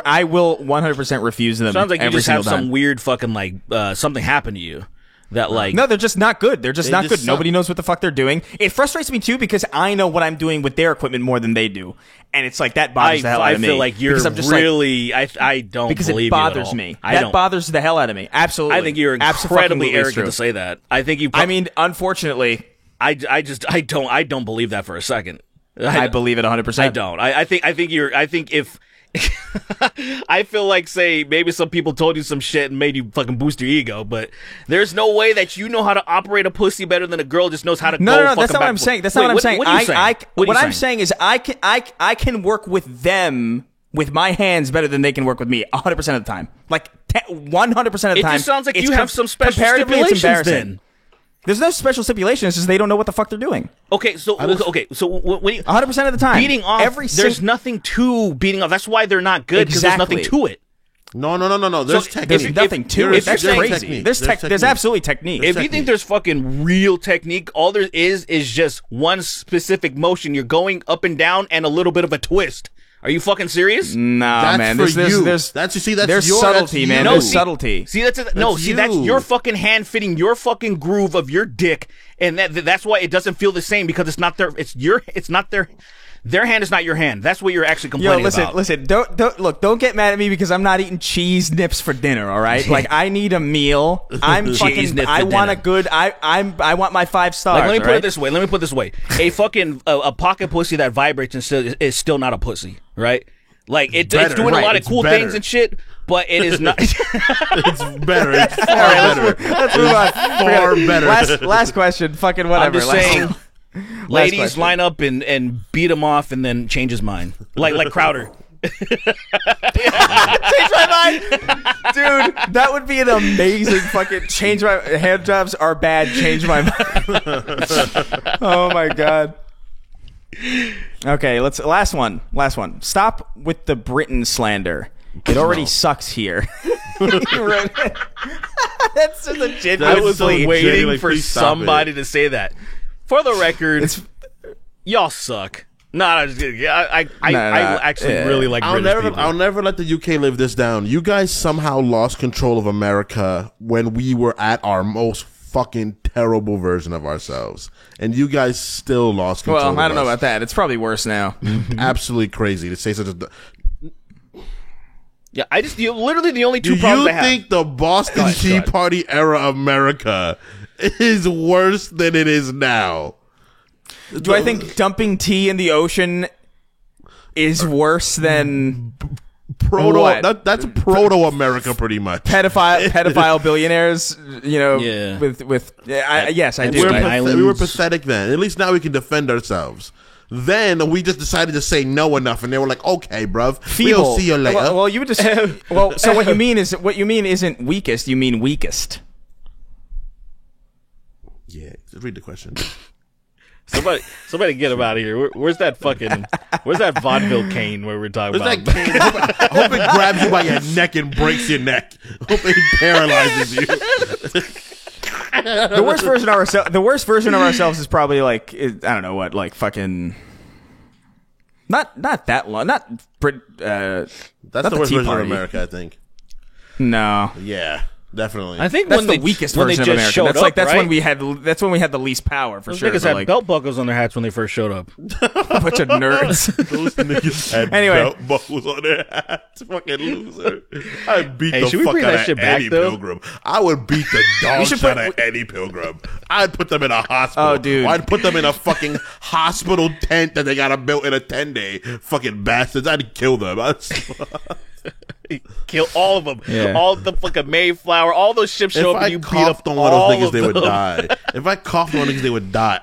[SPEAKER 2] I will 100% refuse them.
[SPEAKER 3] Sounds like you
[SPEAKER 2] every
[SPEAKER 3] just have
[SPEAKER 2] single time.
[SPEAKER 3] some weird fucking like something happen to you that like
[SPEAKER 2] No, they're just not good. They're just
[SPEAKER 4] They
[SPEAKER 2] not
[SPEAKER 4] just
[SPEAKER 2] good.
[SPEAKER 4] suck.
[SPEAKER 2] Nobody knows what the fuck they're doing. It frustrates me too because I know what I'm doing with their equipment more than they do, and it's like that bothers the hell out
[SPEAKER 3] I
[SPEAKER 2] of me.
[SPEAKER 3] feel like you're
[SPEAKER 2] because I'm just
[SPEAKER 3] really I don't
[SPEAKER 2] because
[SPEAKER 3] believe
[SPEAKER 2] it bothers
[SPEAKER 3] you at all.
[SPEAKER 2] me.
[SPEAKER 3] I
[SPEAKER 2] That
[SPEAKER 3] don't.
[SPEAKER 2] bothers the hell out of me. Absolutely.
[SPEAKER 3] I think you're
[SPEAKER 2] Abso-fucking-lutely
[SPEAKER 3] incredibly
[SPEAKER 2] it's
[SPEAKER 3] arrogant
[SPEAKER 2] true.
[SPEAKER 3] to say that. I think you.
[SPEAKER 2] I mean, unfortunately,
[SPEAKER 3] I don't believe that for a second.
[SPEAKER 2] I believe it 100%.
[SPEAKER 3] I don't. I think if I feel like say maybe some people told you some shit and made you fucking boost your ego, but there's no way that you know how to operate a pussy better than a girl just knows how to.
[SPEAKER 2] No,
[SPEAKER 3] go
[SPEAKER 2] that's
[SPEAKER 3] fucking
[SPEAKER 2] not what
[SPEAKER 3] back-
[SPEAKER 2] I'm saying. That's
[SPEAKER 3] Wait,
[SPEAKER 2] not what I'm saying.
[SPEAKER 3] What are you saying?
[SPEAKER 2] What I'm saying is I can work with them with my hands better than they can work with me 100% of the time. Like 100% of the
[SPEAKER 3] It
[SPEAKER 2] time.
[SPEAKER 3] just sounds like
[SPEAKER 2] It's
[SPEAKER 3] you have some special
[SPEAKER 2] comparatively, it's
[SPEAKER 3] stipulations
[SPEAKER 2] embarrassing.
[SPEAKER 3] then.
[SPEAKER 2] There's no special stipulation. It's just they don't know what the fuck they're doing.
[SPEAKER 3] Okay, so when you
[SPEAKER 2] 100% of the time.
[SPEAKER 3] beating off, there's nothing to beating off. That's why they're not good because there's nothing
[SPEAKER 2] Exactly.
[SPEAKER 3] to it.
[SPEAKER 4] No. There's
[SPEAKER 3] So,
[SPEAKER 4] technique.
[SPEAKER 2] There's nothing to
[SPEAKER 4] There's-
[SPEAKER 2] it. That's
[SPEAKER 4] there's
[SPEAKER 2] crazy.
[SPEAKER 4] technique.
[SPEAKER 2] There's
[SPEAKER 4] technique.
[SPEAKER 2] absolutely technique.
[SPEAKER 3] If you think there's fucking real technique, all there is just one specific motion. You're going up and down and a little bit of a twist. Are you fucking serious?
[SPEAKER 2] Nah,
[SPEAKER 4] That's
[SPEAKER 2] man.
[SPEAKER 4] for you.
[SPEAKER 2] There's
[SPEAKER 4] That's your-
[SPEAKER 2] subtlety,
[SPEAKER 4] that's
[SPEAKER 2] man.
[SPEAKER 4] you.
[SPEAKER 2] There's
[SPEAKER 3] see-
[SPEAKER 2] subtlety.
[SPEAKER 3] See, that's
[SPEAKER 4] you.
[SPEAKER 3] your fucking hand fitting your fucking groove of your dick, and that's why it doesn't feel the same because it's not their. It's not their. Their hand is not your hand. That's what you're actually complaining about.
[SPEAKER 2] Listen. Don't get mad at me because I'm not eating cheese nips for dinner. All right, like I need a meal. I'm
[SPEAKER 3] Cheese
[SPEAKER 2] fucking.
[SPEAKER 3] nip for
[SPEAKER 2] I want a
[SPEAKER 3] dinner.
[SPEAKER 2] good. I want my 5 stars.
[SPEAKER 3] Like, let me put
[SPEAKER 2] all
[SPEAKER 3] it
[SPEAKER 2] right?
[SPEAKER 3] this way. Let me put it this way. A fucking a pocket pussy that vibrates and is still not a pussy, right? Like it's
[SPEAKER 4] better,
[SPEAKER 3] doing
[SPEAKER 2] right,
[SPEAKER 3] a lot of
[SPEAKER 4] it's
[SPEAKER 3] cool
[SPEAKER 4] better.
[SPEAKER 3] things and shit, but it is not.
[SPEAKER 4] It's better. It's far better.
[SPEAKER 2] Let's move on.
[SPEAKER 4] Far better.
[SPEAKER 2] Last question. Fucking
[SPEAKER 3] I'm
[SPEAKER 2] whatever.
[SPEAKER 3] just
[SPEAKER 2] Last-
[SPEAKER 3] saying, ladies
[SPEAKER 2] question.
[SPEAKER 3] line up and beat him off and then change his mind, like Crowder.
[SPEAKER 2] Change my mind, dude. That would be an amazing fucking change. My hand jobs are bad. Change my mind. Oh my god. Okay, last one. Stop with the Britain slander. It already sucks here. Right. That's just a
[SPEAKER 3] I
[SPEAKER 2] genuine
[SPEAKER 3] was
[SPEAKER 2] plea.
[SPEAKER 3] waiting
[SPEAKER 4] Genuinely,
[SPEAKER 3] for
[SPEAKER 4] please stop
[SPEAKER 3] somebody to say that. For the record, y'all suck. No, I actually really like
[SPEAKER 4] I'll
[SPEAKER 3] British people.
[SPEAKER 4] I'll never let the UK live this down. You guys somehow lost control of America when we were at our most fucking terrible version of ourselves, and you guys still lost control.
[SPEAKER 2] Well, I don't know
[SPEAKER 4] of us.
[SPEAKER 2] about that. It's probably worse now.
[SPEAKER 4] Absolutely crazy to say such a.
[SPEAKER 3] Yeah, literally the only two
[SPEAKER 4] Do
[SPEAKER 3] problems
[SPEAKER 4] you
[SPEAKER 3] I have.
[SPEAKER 4] think the Boston
[SPEAKER 3] Go ahead,
[SPEAKER 4] Tea
[SPEAKER 3] go ahead.
[SPEAKER 4] Party era America is worse than it is now?
[SPEAKER 2] Do I think dumping tea in the ocean is worse than what?
[SPEAKER 4] That's proto America, pretty much.
[SPEAKER 2] pedophile billionaires? You know,
[SPEAKER 3] Yeah.
[SPEAKER 2] yes, I
[SPEAKER 3] And
[SPEAKER 2] do.
[SPEAKER 3] we're
[SPEAKER 2] I-
[SPEAKER 3] Islands.
[SPEAKER 4] We were pathetic then. At least now we can defend ourselves. Then we just decided to say no enough, and they were like, "Okay, bruv,
[SPEAKER 2] feeble.
[SPEAKER 4] we'll see you later."
[SPEAKER 2] Well, you would just. Well, so what you mean isn't weakest. You mean weakest.
[SPEAKER 4] yeah, just read the question.
[SPEAKER 3] Somebody get him out of here. Where's that vaudeville cane where we're talking
[SPEAKER 4] Where's
[SPEAKER 3] about?
[SPEAKER 4] that cane? I hope it grabs you by your neck and breaks your neck. I hope it paralyzes you.
[SPEAKER 2] The worst version of ourselves is probably like I don't know what, like fucking. Not that long. Not Brit.
[SPEAKER 4] That's
[SPEAKER 2] not
[SPEAKER 4] the worst
[SPEAKER 2] Tea
[SPEAKER 4] version of
[SPEAKER 2] Party.
[SPEAKER 4] America, I think.
[SPEAKER 2] No.
[SPEAKER 4] Yeah. Definitely.
[SPEAKER 3] I think
[SPEAKER 2] That's
[SPEAKER 3] when
[SPEAKER 2] the
[SPEAKER 3] they,
[SPEAKER 2] weakest
[SPEAKER 3] when
[SPEAKER 2] version
[SPEAKER 3] they
[SPEAKER 2] of
[SPEAKER 3] just
[SPEAKER 2] America.
[SPEAKER 3] showed
[SPEAKER 2] That's
[SPEAKER 3] up,
[SPEAKER 2] when
[SPEAKER 3] right?
[SPEAKER 2] that's when we had the least power for
[SPEAKER 3] Those
[SPEAKER 2] sure.
[SPEAKER 3] niggas
[SPEAKER 2] but,
[SPEAKER 3] had
[SPEAKER 2] like,
[SPEAKER 3] belt buckles on their hats when they first showed up.
[SPEAKER 2] a bunch of nerds.
[SPEAKER 4] Those niggas had
[SPEAKER 2] Anyway.
[SPEAKER 4] belt buckles on their hats. Fucking loser. I'd beat
[SPEAKER 3] Hey,
[SPEAKER 4] the
[SPEAKER 3] should we
[SPEAKER 4] fuck
[SPEAKER 3] bring
[SPEAKER 4] out
[SPEAKER 3] that
[SPEAKER 4] of
[SPEAKER 3] shit back,
[SPEAKER 4] any
[SPEAKER 3] though?
[SPEAKER 4] pilgrim. I would beat the dog
[SPEAKER 2] should
[SPEAKER 4] shit
[SPEAKER 2] put-
[SPEAKER 4] out of any pilgrim. I'd put them in a hospital.
[SPEAKER 2] Oh, dude.
[SPEAKER 4] I'd put them in a fucking hospital tent that they got to build in a 10-day. Fucking bastards. I'd kill them.
[SPEAKER 3] Kill all of them.
[SPEAKER 2] Yeah.
[SPEAKER 3] All the fucking Mayflower. All those ships show
[SPEAKER 4] If
[SPEAKER 3] up
[SPEAKER 4] I
[SPEAKER 3] and you beat up
[SPEAKER 4] coughed on one of
[SPEAKER 3] all
[SPEAKER 4] those niggas,
[SPEAKER 3] of
[SPEAKER 4] they would
[SPEAKER 3] them.
[SPEAKER 4] die. If I coughed on one of those niggas, they would die.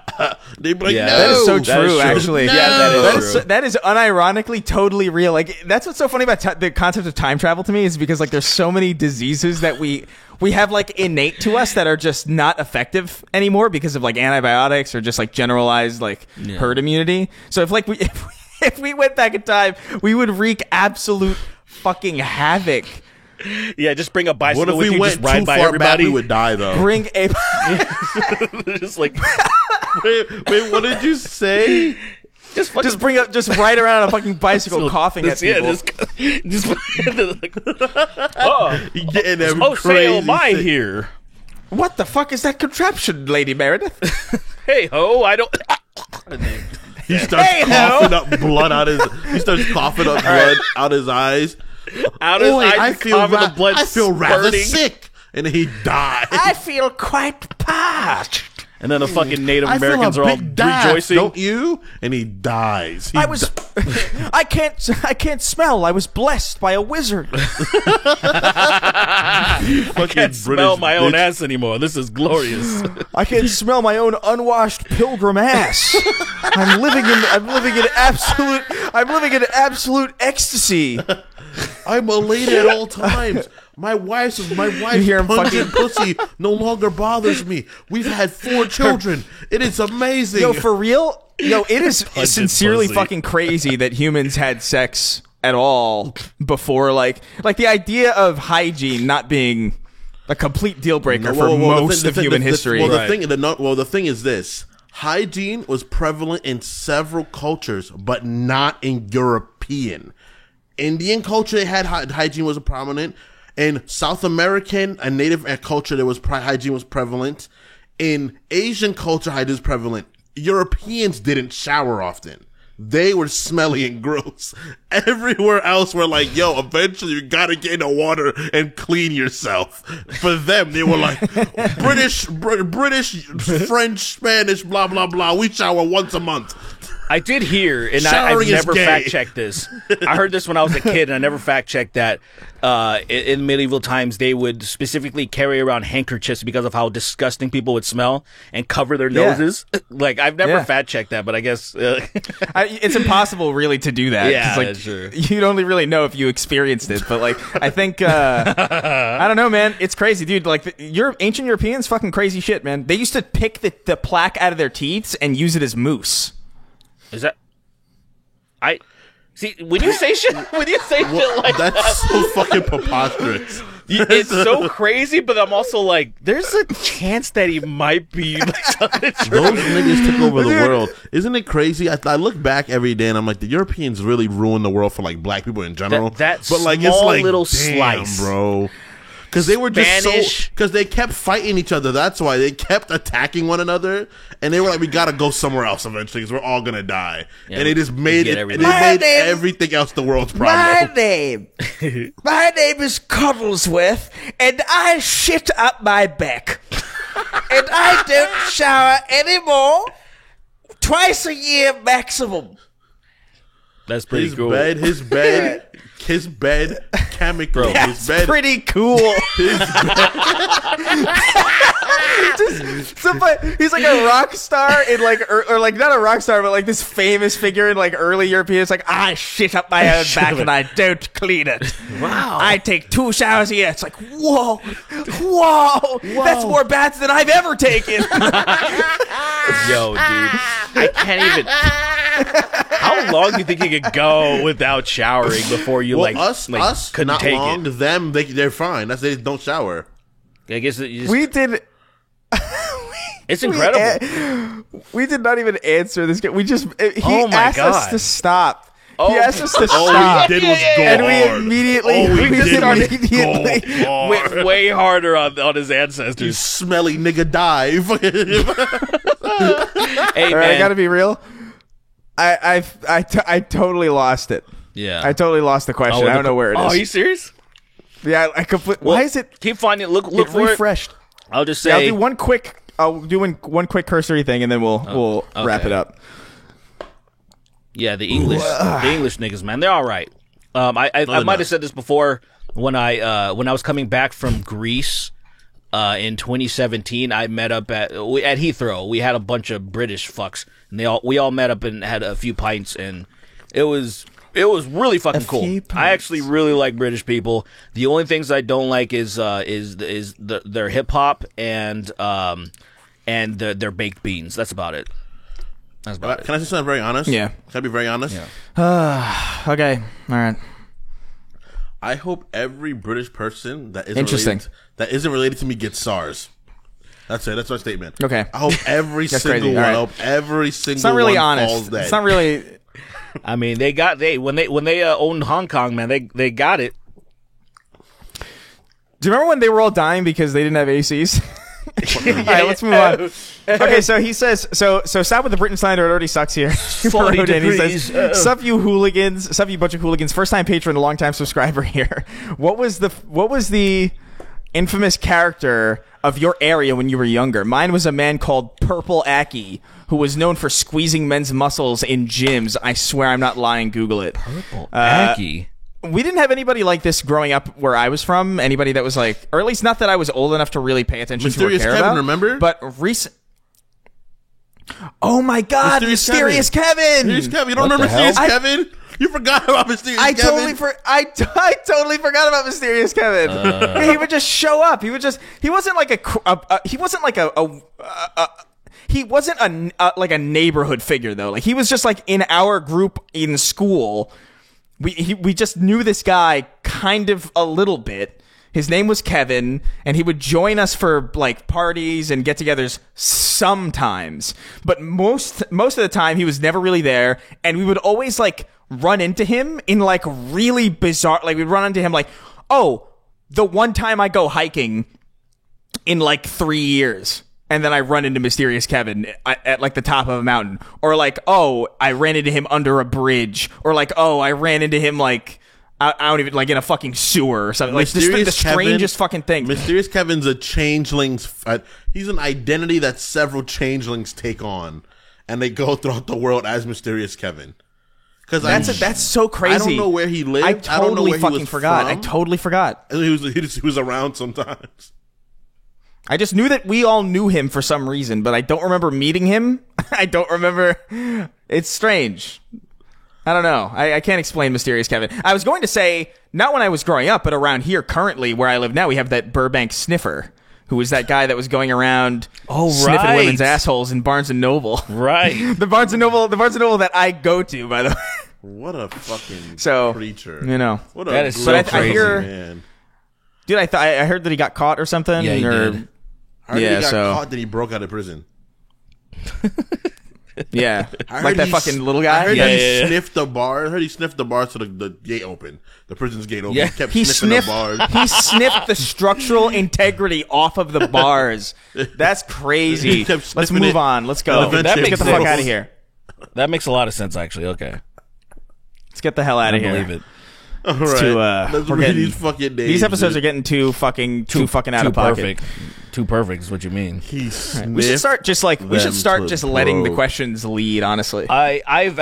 [SPEAKER 4] They'd be like,
[SPEAKER 3] Yeah,
[SPEAKER 4] no.
[SPEAKER 2] That is so
[SPEAKER 3] That is
[SPEAKER 2] true,
[SPEAKER 3] true.
[SPEAKER 2] actually.
[SPEAKER 3] No. Yeah, that is true.
[SPEAKER 2] that is unironically totally real. Like, that's what's so funny about the concept of time travel to me is because, like, there's so many diseases that we have, like, innate to us that are just not effective anymore because of, like, antibiotics or just, like, generalized, like, herd immunity. So if, like, if we went back in time, we would wreak absolute fucking havoc.
[SPEAKER 3] Yeah, just bring a
[SPEAKER 4] What
[SPEAKER 3] bicycle
[SPEAKER 4] if
[SPEAKER 3] with
[SPEAKER 4] we
[SPEAKER 3] you,
[SPEAKER 4] went
[SPEAKER 3] just ride
[SPEAKER 4] too
[SPEAKER 3] by
[SPEAKER 4] far back,
[SPEAKER 3] everybody.
[SPEAKER 4] we would die, though.
[SPEAKER 2] Bring a
[SPEAKER 3] just like,
[SPEAKER 4] Wait, what did you say?
[SPEAKER 3] just fucking
[SPEAKER 2] just bring up just ride around on a fucking bicycle coughing at people.
[SPEAKER 3] Yeah, just oh,
[SPEAKER 4] Getting them
[SPEAKER 3] oh, say,
[SPEAKER 4] crazy
[SPEAKER 3] oh my
[SPEAKER 4] shit.
[SPEAKER 3] here.
[SPEAKER 2] What the fuck is that contraption, Lady Meredith?
[SPEAKER 3] Hey ho, I don't.
[SPEAKER 4] He starts
[SPEAKER 2] Hey,
[SPEAKER 4] coughing up blood out his. He starts coughing up blood out his eyes.
[SPEAKER 3] Out his
[SPEAKER 4] Oi,
[SPEAKER 3] eyes,
[SPEAKER 4] I feel
[SPEAKER 3] cover the blood
[SPEAKER 4] I feel rather
[SPEAKER 3] spurting.
[SPEAKER 4] sick, and he dies.
[SPEAKER 2] I feel quite parched.
[SPEAKER 3] And then the fucking Native
[SPEAKER 4] I feel
[SPEAKER 3] Americans
[SPEAKER 4] a
[SPEAKER 3] are all
[SPEAKER 4] big dash,
[SPEAKER 3] rejoicing.
[SPEAKER 4] don't you? And he dies. He
[SPEAKER 2] I was I can't smell. I was blessed by a wizard.
[SPEAKER 3] I can't smell my own ass anymore. This is glorious.
[SPEAKER 2] I can't smell my own unwashed pilgrim ass. I'm living in absolute ecstasy.
[SPEAKER 4] I'm elated at all times. My wife's
[SPEAKER 2] hear him
[SPEAKER 4] pungent pussy no longer bothers me. We've had 4 children. It is amazing.
[SPEAKER 2] Yo, for real? Yo, it is sincerely
[SPEAKER 3] pussy.
[SPEAKER 2] fucking crazy that humans had sex at all before, like the idea of hygiene not being a complete deal breaker for most of human history.
[SPEAKER 4] The thing is this: hygiene was prevalent in several cultures, but not in European. Indian culture, they had hygiene was prominent. In South American and Native culture, hygiene was prevalent. In Asian culture, hygiene was prevalent. Europeans didn't shower often. They were smelly and gross. Everywhere else, we're like, yo, eventually you gotta get in the water and clean yourself. For them, they were like, British, French, Spanish, blah, blah, blah. We shower once a month.
[SPEAKER 3] I did hear, and I've
[SPEAKER 4] Showering is
[SPEAKER 3] never
[SPEAKER 4] gay.
[SPEAKER 3] fact-checked this. I heard this when I was a kid, and I never fact-checked that. In medieval times, they would specifically carry around handkerchiefs because of how disgusting people would smell and cover their
[SPEAKER 2] Yeah.
[SPEAKER 3] noses. Like, I've never
[SPEAKER 2] Yeah.
[SPEAKER 3] fact-checked that, but I guess...
[SPEAKER 2] It's impossible really to do that.
[SPEAKER 3] Yeah,
[SPEAKER 2] 'cause, like,
[SPEAKER 3] that's true.
[SPEAKER 2] you'd only really know if you experienced it. But, like, I think, I don't know, man. It's crazy, dude. Like, ancient Europeans, fucking crazy shit, man. They used to pick the plaque out of their teeth and use it as mousse.
[SPEAKER 3] Is that... I... See, when you say shit like that...
[SPEAKER 4] That's so fucking preposterous.
[SPEAKER 3] It's so crazy, but I'm also like, there's a chance that he might be like something true.
[SPEAKER 4] Those niggas took over the world. Isn't it crazy? I look back every day and I'm like, the Europeans really ruined the world for like black people in general.
[SPEAKER 3] That
[SPEAKER 4] but like,
[SPEAKER 3] small
[SPEAKER 4] it's like,
[SPEAKER 3] little
[SPEAKER 4] damn,
[SPEAKER 3] slice.
[SPEAKER 4] bro. Because they were just
[SPEAKER 3] Spanish.
[SPEAKER 4] because they kept fighting each other. That's why they kept attacking one another, and they were like, "We gotta go somewhere else eventually, because we're all gonna die."
[SPEAKER 3] Yeah,
[SPEAKER 4] and they just made
[SPEAKER 3] get
[SPEAKER 4] it.
[SPEAKER 3] everything.
[SPEAKER 4] They made
[SPEAKER 2] My name-
[SPEAKER 4] everything else the world's
[SPEAKER 2] My
[SPEAKER 4] problem.
[SPEAKER 2] name is Cuddlesworth, and I shit up my back. And I don't shower anymore. Twice a year maximum.
[SPEAKER 3] That's pretty
[SPEAKER 4] His
[SPEAKER 3] cool.
[SPEAKER 4] bed chemical. His
[SPEAKER 2] That's
[SPEAKER 4] bed.
[SPEAKER 2] pretty cool. He's like a rock star in like, or like not a rock star, but like this famous figure in like early European. It's like, I shit up my own back and I don't clean it.
[SPEAKER 3] Wow.
[SPEAKER 2] I take 2 showers a year. It's like, whoa, that's more baths than I've ever taken.
[SPEAKER 3] Yo, dude. I can't even. How long do you think you could go without showering before you
[SPEAKER 4] Well,
[SPEAKER 3] like
[SPEAKER 4] us,
[SPEAKER 3] couldn't
[SPEAKER 4] not
[SPEAKER 3] take
[SPEAKER 4] long.
[SPEAKER 3] it?
[SPEAKER 4] Them, they're fine. That's they don't shower.
[SPEAKER 3] I guess it just,
[SPEAKER 2] We did.
[SPEAKER 3] it's incredible.
[SPEAKER 2] We did not even answer this. We just he
[SPEAKER 3] Oh my
[SPEAKER 2] asked us
[SPEAKER 3] God.
[SPEAKER 2] to stop. He asked us to
[SPEAKER 4] All
[SPEAKER 2] stop.
[SPEAKER 4] we did was go
[SPEAKER 2] And we
[SPEAKER 4] hard.
[SPEAKER 2] immediately,
[SPEAKER 4] All we
[SPEAKER 2] just
[SPEAKER 4] did was
[SPEAKER 2] immediately
[SPEAKER 4] go hard.
[SPEAKER 3] Went way harder on his
[SPEAKER 4] You
[SPEAKER 3] ancestors.
[SPEAKER 4] smelly nigga dive.
[SPEAKER 3] Hey,
[SPEAKER 2] All right, I
[SPEAKER 3] man.
[SPEAKER 2] gotta be real. I totally lost it.
[SPEAKER 3] Yeah.
[SPEAKER 2] I totally lost the question. I don't know where it is.
[SPEAKER 3] Oh, are you serious?
[SPEAKER 2] Yeah, I completely. Why is it?
[SPEAKER 3] Keep finding it. Look
[SPEAKER 2] It
[SPEAKER 3] for it.
[SPEAKER 2] refreshed.
[SPEAKER 3] I'll just
[SPEAKER 2] Yeah, I'll
[SPEAKER 3] say.
[SPEAKER 2] do one quick. I'll do one quick cursory thing, and then we'll wrap it up.
[SPEAKER 3] Yeah, the English niggas, man, they're all right. I might
[SPEAKER 4] not.
[SPEAKER 3] have said this before when I was coming back from Greece in 2017. I met up at Heathrow. We had a bunch of British fucks, and we all met up and had a few pints, and it was really fucking cool.
[SPEAKER 2] few
[SPEAKER 3] I actually really like British people. The only things I don't like is their hip hop and their baked beans. That's about it. That's about it.
[SPEAKER 4] Can I say something very honest?
[SPEAKER 2] Yeah.
[SPEAKER 4] Can I be very honest?
[SPEAKER 2] Okay. All right.
[SPEAKER 4] I hope every British person that isn't
[SPEAKER 2] Interesting.
[SPEAKER 4] related to me gets SARS. That's it. That's my statement.
[SPEAKER 2] Okay.
[SPEAKER 4] I hope every
[SPEAKER 2] That's
[SPEAKER 4] single
[SPEAKER 2] crazy.
[SPEAKER 4] one.
[SPEAKER 2] All right.
[SPEAKER 4] I hope every single
[SPEAKER 2] It's not really
[SPEAKER 4] one falls
[SPEAKER 2] honest.
[SPEAKER 4] dead.
[SPEAKER 2] It's not really.
[SPEAKER 3] I mean, when they owned Hong Kong, man, they got it.
[SPEAKER 2] Do you remember when they were all dying because they didn't have ACs? All right, let's move on. Okay, so he says, so stop with the Britain slander. It already sucks here.
[SPEAKER 3] 40
[SPEAKER 2] He
[SPEAKER 3] degrees.
[SPEAKER 2] says, sup you hooligans, sup you bunch of hooligans. First time patron, long time subscriber here. What was the infamous character of your area when you were younger? Mine was a man called Purple Aki, who was known for squeezing men's muscles in gyms. I swear I'm not lying. Google it.
[SPEAKER 3] Purple Aki.
[SPEAKER 2] We didn't have anybody like this growing up where I was from. Anybody that was like, or at least not that I was old enough to really pay attention
[SPEAKER 4] Mysterious
[SPEAKER 2] to or care
[SPEAKER 4] Kevin,
[SPEAKER 2] about.
[SPEAKER 4] remember?
[SPEAKER 2] But recent. Oh my God, Mysterious Kevin!
[SPEAKER 4] Mysterious Kevin. You don't
[SPEAKER 3] What
[SPEAKER 4] remember
[SPEAKER 3] the hell?
[SPEAKER 4] Mysterious Kevin? You forgot about Mysterious
[SPEAKER 2] I
[SPEAKER 4] Kevin.
[SPEAKER 2] I totally forgot about Mysterious Kevin. He would just show up. He wasn't like he wasn't like a neighborhood figure though. Like he was just like in our group in school. We just knew this guy kind of a little bit. His name was Kevin, and he would join us for like parties and get-togethers sometimes. But most of the time, he was never really there, and we would always like run into him in like really bizarre. Like we'd run into him like, oh, the one time I go hiking in like 3 years. And then I run into Mysterious Kevin at like the top of a mountain. Or like, oh, I ran into him under a bridge. Or like, oh, I ran into him like, I don't even, like in a fucking sewer or something. Like just the strangest fucking thing.
[SPEAKER 4] Mysterious Kevin's a changeling's. He's an identity that several changelings take on, and they go throughout the world as Mysterious Kevin. Because
[SPEAKER 2] That's so crazy.
[SPEAKER 4] I don't know where he lived.
[SPEAKER 2] I
[SPEAKER 4] I don't know
[SPEAKER 2] totally
[SPEAKER 4] where he
[SPEAKER 2] fucking
[SPEAKER 4] was
[SPEAKER 2] forgot. I
[SPEAKER 4] from.
[SPEAKER 2] totally forgot.
[SPEAKER 4] He was around sometimes.
[SPEAKER 2] I just knew that we all knew him for some reason, but I don't remember meeting him. I don't remember. It's strange. I don't know. I can't explain Mysterious Kevin. I was going to say, not when I was growing up, but around here currently where I live now, we have that Burbank sniffer, who was that guy that was going around sniffing
[SPEAKER 3] right.
[SPEAKER 2] women's assholes in Barnes & Noble.
[SPEAKER 3] Right.
[SPEAKER 2] The Barnes & Noble that I go to, by the way.
[SPEAKER 4] What a fucking
[SPEAKER 2] So,
[SPEAKER 4] creature.
[SPEAKER 2] you know.
[SPEAKER 4] What a
[SPEAKER 3] That is so
[SPEAKER 4] brutal
[SPEAKER 3] crazy.
[SPEAKER 4] man.
[SPEAKER 2] Dude, I heard that he got caught or something.
[SPEAKER 3] Yeah, he
[SPEAKER 2] or,
[SPEAKER 3] did.
[SPEAKER 4] I heard
[SPEAKER 2] Yeah,
[SPEAKER 4] he got
[SPEAKER 2] so-
[SPEAKER 4] caught, then he broke out of prison.
[SPEAKER 2] Yeah.
[SPEAKER 4] I
[SPEAKER 2] Like
[SPEAKER 4] heard
[SPEAKER 2] that
[SPEAKER 4] he
[SPEAKER 2] fucking
[SPEAKER 4] s-
[SPEAKER 2] little guy.
[SPEAKER 4] I heard
[SPEAKER 3] Yeah,
[SPEAKER 4] that
[SPEAKER 3] yeah,
[SPEAKER 4] he
[SPEAKER 3] yeah.
[SPEAKER 4] sniffed the bar. I heard he sniffed the bar so the gate open. The prison's gate open.
[SPEAKER 3] Yeah.
[SPEAKER 4] He kept
[SPEAKER 2] He
[SPEAKER 4] sniffing
[SPEAKER 2] sniffed.
[SPEAKER 4] the bars.
[SPEAKER 2] He sniffed the structural integrity off of the bars. That's crazy.
[SPEAKER 4] He kept
[SPEAKER 2] Let's
[SPEAKER 4] sniffing
[SPEAKER 2] move
[SPEAKER 4] it.
[SPEAKER 2] on. Let's go.
[SPEAKER 4] And
[SPEAKER 2] Let's
[SPEAKER 4] eventually
[SPEAKER 2] get the
[SPEAKER 3] it
[SPEAKER 2] fuck
[SPEAKER 3] was-
[SPEAKER 2] out of here.
[SPEAKER 3] That makes a lot of sense, actually. Okay.
[SPEAKER 2] Let's get the hell out
[SPEAKER 3] I
[SPEAKER 2] of here.
[SPEAKER 3] believe it.
[SPEAKER 4] All right.
[SPEAKER 2] we're
[SPEAKER 4] Let's read
[SPEAKER 2] getting-
[SPEAKER 4] these fucking names.
[SPEAKER 2] These episodes are getting too fucking out of pocket.
[SPEAKER 3] perfect. Too perfect is what you mean.
[SPEAKER 4] He
[SPEAKER 2] We should start just like we should
[SPEAKER 4] them
[SPEAKER 2] start
[SPEAKER 4] to
[SPEAKER 2] just letting the
[SPEAKER 4] broke.
[SPEAKER 2] questions lead. Honestly,
[SPEAKER 3] I've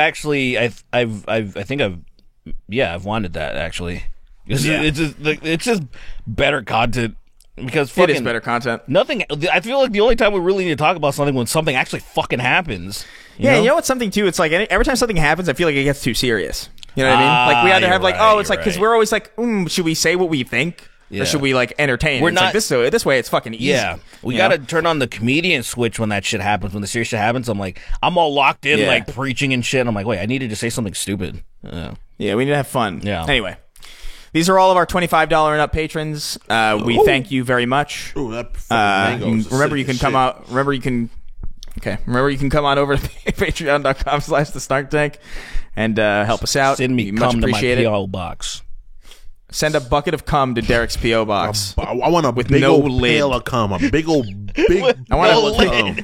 [SPEAKER 3] wanted that actually.
[SPEAKER 2] Yeah.
[SPEAKER 3] It's just better content because
[SPEAKER 2] it
[SPEAKER 3] fucking
[SPEAKER 2] is better content.
[SPEAKER 3] Nothing. I feel like the only time we really need to talk about something when something actually fucking happens.
[SPEAKER 2] You know what's something too? It's like every time something happens, I feel like it gets too serious. You know what I mean? Like we either
[SPEAKER 3] you're
[SPEAKER 2] have like,
[SPEAKER 3] right,
[SPEAKER 2] oh, it's like because
[SPEAKER 3] you're
[SPEAKER 2] we're always like, should we say what we think,
[SPEAKER 3] Yeah.
[SPEAKER 2] or should we like entertain?
[SPEAKER 3] We're
[SPEAKER 2] It's
[SPEAKER 3] not-
[SPEAKER 2] like this way. It's fucking easy.
[SPEAKER 3] Yeah, we
[SPEAKER 2] you
[SPEAKER 3] gotta
[SPEAKER 2] know?
[SPEAKER 3] turn on the comedian switch when that shit happens. When the serious shit happens, I'm like, I'm all locked in,
[SPEAKER 2] Yeah.
[SPEAKER 3] like preaching and shit. And I'm like, wait, I needed to say something stupid.
[SPEAKER 2] Yeah, we need to have fun.
[SPEAKER 3] Yeah.
[SPEAKER 2] Anyway, these are all of our $25 and up patrons. We thank you very much.
[SPEAKER 4] Ooh, that fucking mango is
[SPEAKER 2] Remember,
[SPEAKER 4] acidic
[SPEAKER 2] you can
[SPEAKER 4] as
[SPEAKER 2] come
[SPEAKER 4] shit.
[SPEAKER 2] out. Remember, you can Okay. Remember, you can come on over to patreon.com/the Snark Tank and help us out.
[SPEAKER 3] Send me
[SPEAKER 2] We much
[SPEAKER 3] cum to my
[SPEAKER 2] appreciate it.
[SPEAKER 3] PO box.
[SPEAKER 2] Send a bucket of cum to Derek's P.O. box.
[SPEAKER 4] I want a
[SPEAKER 2] With
[SPEAKER 4] big
[SPEAKER 2] no
[SPEAKER 4] old
[SPEAKER 2] lid.
[SPEAKER 4] pail of cum. A big old big.
[SPEAKER 2] I want
[SPEAKER 4] pail
[SPEAKER 2] a
[SPEAKER 4] of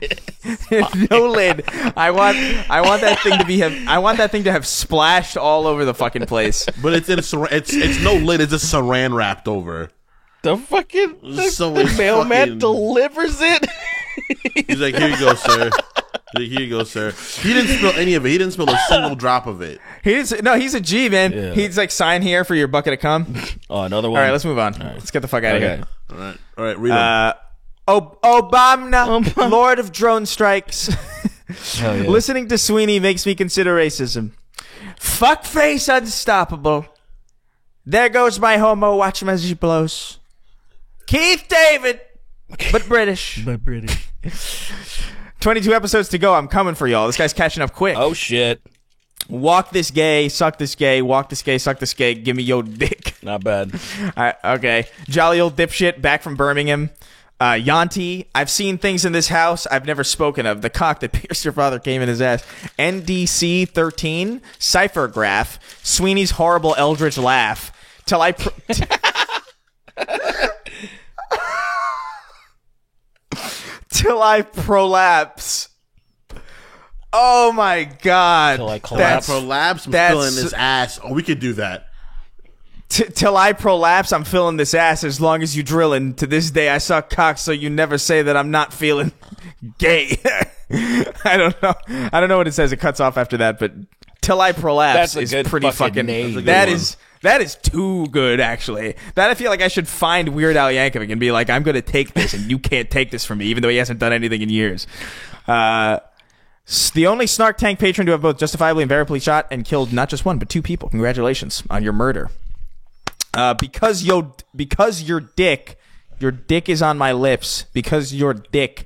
[SPEAKER 4] cum.
[SPEAKER 2] No lid. I want that thing to be I want that thing to have splashed all over the fucking place.
[SPEAKER 4] But it's no lid. It's just saran wrapped over.
[SPEAKER 3] The fucking
[SPEAKER 4] So
[SPEAKER 3] the
[SPEAKER 4] it's
[SPEAKER 3] mailman
[SPEAKER 4] fucking-
[SPEAKER 3] delivers it.
[SPEAKER 4] He's like, here you go, sir. Here you go, sir. He didn't spill any of it. He didn't spill a single drop of it.
[SPEAKER 2] He's a G, man.
[SPEAKER 3] Yeah.
[SPEAKER 2] He's like, sign here for your bucket of cum.
[SPEAKER 3] Oh, another one.
[SPEAKER 2] All right, let's move on. Let's get the fuck out of
[SPEAKER 3] Okay.
[SPEAKER 2] here.
[SPEAKER 4] All right. Read them.
[SPEAKER 2] Obama, Lord of Drone Strikes.
[SPEAKER 3] Hell yeah.
[SPEAKER 2] Listening to Sweeney makes me consider racism. Fuckface unstoppable. There goes my homo. Watch him as he blows. Keith David, but British.
[SPEAKER 3] But British.
[SPEAKER 2] 22 episodes to go. I'm coming for y'all. This guy's catching up quick.
[SPEAKER 3] Oh shit.
[SPEAKER 2] Walk this gay, suck this gay, walk this gay, suck this gay, give me your dick.
[SPEAKER 3] Not bad.
[SPEAKER 2] Okay. Jolly old dipshit back from Birmingham. Yanti, I've seen things in this house I've never spoken of. The cock that pierced your father came in his ass. NDC 13, Cipher Graph, Sweeney's horrible eldritch laugh. Till I till I prolapse. Oh my god.
[SPEAKER 3] Till I collapse.
[SPEAKER 4] Prolapse. I'm
[SPEAKER 2] that's-
[SPEAKER 4] filling his ass. Oh, we could do that.
[SPEAKER 2] Till I prolapse, I'm filling this ass as long as you drillin'. To this day, I suck cock, so you never say that I'm not feeling gay. I don't know what it says. It cuts off after that, but till I prolapse
[SPEAKER 3] That's a
[SPEAKER 2] is
[SPEAKER 3] good
[SPEAKER 2] pretty
[SPEAKER 3] fucking
[SPEAKER 2] fucking.
[SPEAKER 3] name.
[SPEAKER 2] That
[SPEAKER 4] one.
[SPEAKER 2] is that is too good, actually. That I feel like I should find Weird Al Yankovic and be like, I'm going to take this, and you can't take this from me, even though he hasn't done anything in years. The only Snark Tank patron to have both justifiably and veritably shot and killed not just one but two people. Congratulations on your murder. Because your dick is on my lips. Because your dick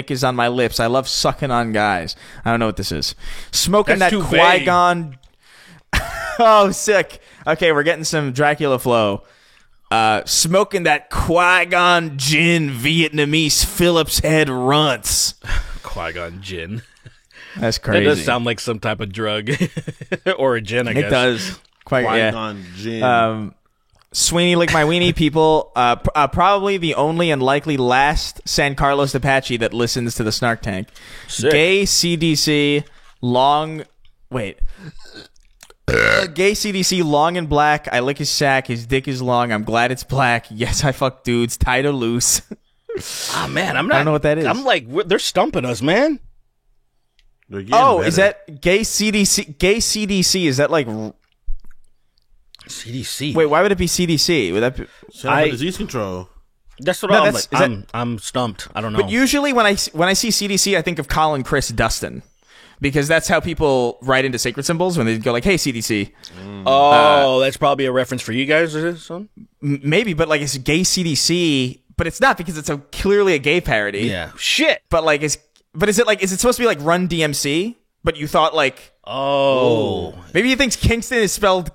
[SPEAKER 2] is on my lips. I love sucking on guys. I don't know what this is. Smoking
[SPEAKER 3] That's
[SPEAKER 2] that
[SPEAKER 3] too vague.
[SPEAKER 2] Qui-Gon. Oh, sick. Okay, we're getting some Dracula flow. Smoking that Qui-Gon Jinn Vietnamese Phillips head runts.
[SPEAKER 3] Qui-Gon Jinn.
[SPEAKER 2] That's
[SPEAKER 3] That
[SPEAKER 2] crazy.
[SPEAKER 3] does sound like some type of drug or a gin. I guess
[SPEAKER 2] It does. Yeah.
[SPEAKER 4] Qui-Gon Jinn.
[SPEAKER 2] Sweeney Lick My Weenie people, probably the only and likely last San Carlos Apache that listens to the Snark Tank.
[SPEAKER 3] Sick.
[SPEAKER 2] Gay CDC, Gay CDC, long and black. I lick his sack. His dick is long. I'm glad it's black. Yes, I fuck dudes, tight or loose.
[SPEAKER 3] Ah, man, I'm not.
[SPEAKER 2] I don't know what that is.
[SPEAKER 3] I'm like, they're stumping us, man.
[SPEAKER 4] They're getting
[SPEAKER 2] Oh,
[SPEAKER 4] better.
[SPEAKER 2] is that Gay CDC? Gay CDC, is that like...
[SPEAKER 3] CDC.
[SPEAKER 2] Wait, why would it be CDC? Would that be...
[SPEAKER 4] Center for Disease Control?
[SPEAKER 3] That's what
[SPEAKER 2] No,
[SPEAKER 3] I'm
[SPEAKER 2] that's-
[SPEAKER 3] like.
[SPEAKER 2] is
[SPEAKER 3] I'm stumped. I don't know.
[SPEAKER 2] But usually when I see CDC, I think of Colin, Chris, Dustin. Because that's how people write into sacred symbols when they go like, hey, CDC.
[SPEAKER 3] that's probably a reference for you guys, is it, son?
[SPEAKER 2] Maybe, but like it's gay CDC, but it's not because it's clearly a gay parody.
[SPEAKER 3] Yeah. Shit.
[SPEAKER 2] But like, is it supposed to be like Run DMC? But you thought like,
[SPEAKER 3] Oh.
[SPEAKER 2] maybe you think Kingston is spelled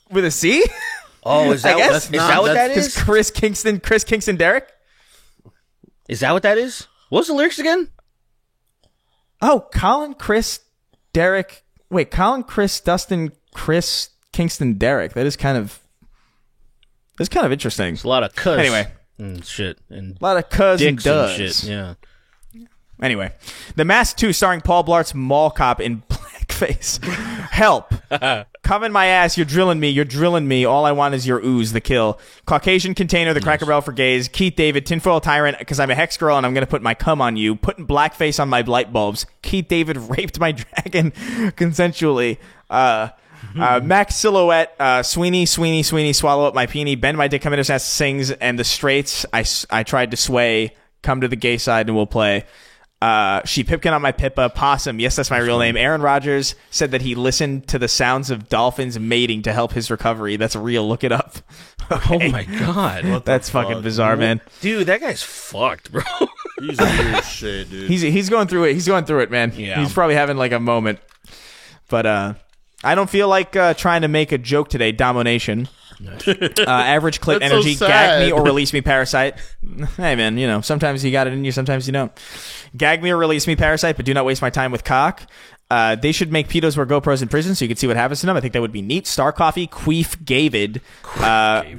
[SPEAKER 2] with a C?
[SPEAKER 3] Oh, is that,
[SPEAKER 2] guess.
[SPEAKER 3] is that what that
[SPEAKER 2] Because
[SPEAKER 3] is?
[SPEAKER 2] Chris Kingston Derek?
[SPEAKER 3] Is that what that is? What was the lyrics again?
[SPEAKER 2] Oh, Colin, Chris, Derek. Wait, Colin, Chris, Dustin, Chris, Kingston, Derek. That's kind of interesting.
[SPEAKER 3] It's a lot of cuss.
[SPEAKER 2] Anyway.
[SPEAKER 3] And shit. And
[SPEAKER 2] A lot of cuz and
[SPEAKER 3] dicks and
[SPEAKER 2] does.
[SPEAKER 3] shit. Yeah.
[SPEAKER 2] Anyway, The Mask 2 starring Paul Blart's mall cop in blackface. Help. Come in my ass. You're drilling me. All I want is your ooze, the kill. Caucasian Container, The Cracker Barrel for Gays. Keith David, Tinfoil Tyrant, because I'm a hex girl and I'm going to put my cum on you. Putting blackface on my light bulbs. Keith David raped my dragon consensually. Max Silhouette, Sweeney, swallow up my peenie. Bend my dick, come in his ass, sings. And The Straits, I tried to sway. Come to the gay side and we'll play. She Pipkin on my Pippa. Possum, yes, that's my real name. Aaron Rodgers said that he listened to the sounds of dolphins mating to help his recovery. That's real. Look it up.
[SPEAKER 3] Oh my god.
[SPEAKER 2] That's fucking bizarre, man.
[SPEAKER 3] Dude, that guy's fucked, bro.
[SPEAKER 4] He's weird shit, dude.
[SPEAKER 2] He's going through it. He's going through it, man.
[SPEAKER 3] Yeah.
[SPEAKER 2] He's probably having like a moment. But I don't feel like trying to make a joke today. Domination. Average clip
[SPEAKER 4] That's so
[SPEAKER 2] energy,
[SPEAKER 4] sad.
[SPEAKER 2] gag me or release me, Parasite. Hey man, sometimes you got it in you, sometimes you don't. Gag me or release me, Parasite, but do not waste my time with cock. They should make pedos wear GoPros in prison so you can see what happens to them. I think that would be neat. Star Coffee, Queef, Gavid,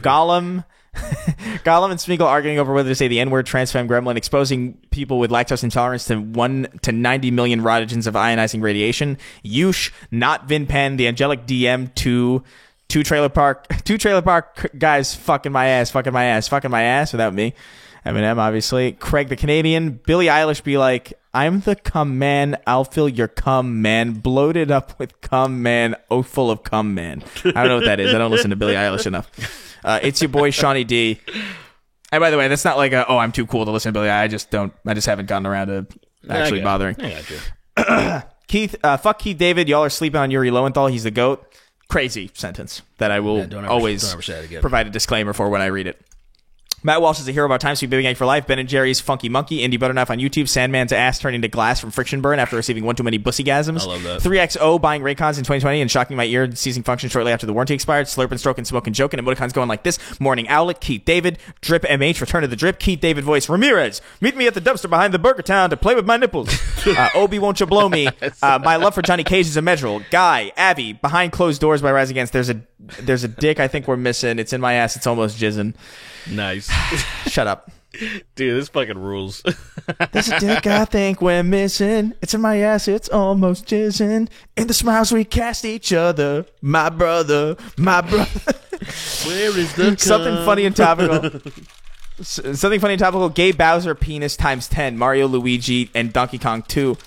[SPEAKER 2] Gollum. Gollum and Smeagol arguing over whether to say the N-word, transfem gremlin, exposing people with lactose intolerance to 1 to 90 million roentgens of ionizing radiation. Yush, not Vin Pen, the angelic DM, two trailer park guys fucking my ass without me. Eminem, obviously. Craig the Canadian. Billie Eilish be like, I'm the cum man, I'll fill your cum man, bloated up with cum man, oh full of cum man. I don't know what that is. I don't listen to Billie Eilish enough. It's your boy Shawnee D. And by the way, that's not like I'm too cool to listen to Billie. I just haven't gotten around to actually bothering.
[SPEAKER 3] I got you.
[SPEAKER 2] Keith, fuck Keith David. Y'all are sleeping on Yuri Lowenthal. He's the GOAT. Crazy sentence that I will always
[SPEAKER 3] don't ever say that again.
[SPEAKER 2] provide a disclaimer for when I read it. Matt Walsh is a hero about Time Sweet Baby Gang for Life. Ben & Jerry's Funky Monkey. Indie Butterknife on YouTube. Sandman's ass turning to glass from friction burn after receiving one too many bussygasms.
[SPEAKER 3] I love that.
[SPEAKER 2] 3XO buying Raycons in 2020 and shocking my ear and ceasing function shortly after the warranty expired. Slurp and stroke and smoke and joke and emoticons going like this. Morning Owlet. Keith David. Drip MH. Return to the Drip. Keith David voice. Ramirez. Meet me at the dumpster behind the Burger Town to play with my nipples. Obi Won't You Blow Me. My love for Johnny Cage is a Medril. Guy. Abby. Behind Closed Doors by Rise Against. There's a dick I think we're missing. It's in my ass. It's almost jizzing.
[SPEAKER 3] Nice.
[SPEAKER 2] Shut up.
[SPEAKER 3] Dude, this fucking rules.
[SPEAKER 2] There's a dick I think we're missing. It's in my ass, it's almost jizzing. In the smiles we cast each other. My brother.
[SPEAKER 4] Where is the
[SPEAKER 2] Something
[SPEAKER 4] cum?
[SPEAKER 2] funny and topical. Something funny and topical. Gay Bowser penis times 10. Mario, Luigi, and Donkey Kong 2.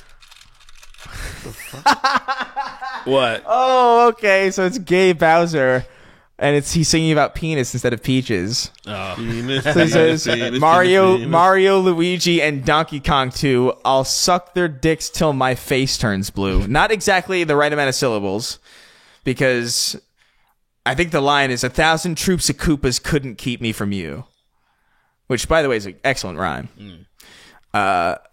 [SPEAKER 3] What?
[SPEAKER 2] Oh, okay. So it's Gay Bowser. And he's singing about penis instead of peaches.
[SPEAKER 3] Oh.
[SPEAKER 4] Penis,
[SPEAKER 2] So it
[SPEAKER 4] penis,
[SPEAKER 2] says
[SPEAKER 4] penis,
[SPEAKER 2] Mario,
[SPEAKER 4] penis.
[SPEAKER 2] Mario, Luigi, and Donkey Kong 2. I'll suck their dicks till my face turns blue. Not exactly the right amount of syllables, because I think the line is 1,000 troops of Koopas couldn't keep me from you, which, by the way, is an excellent rhyme. But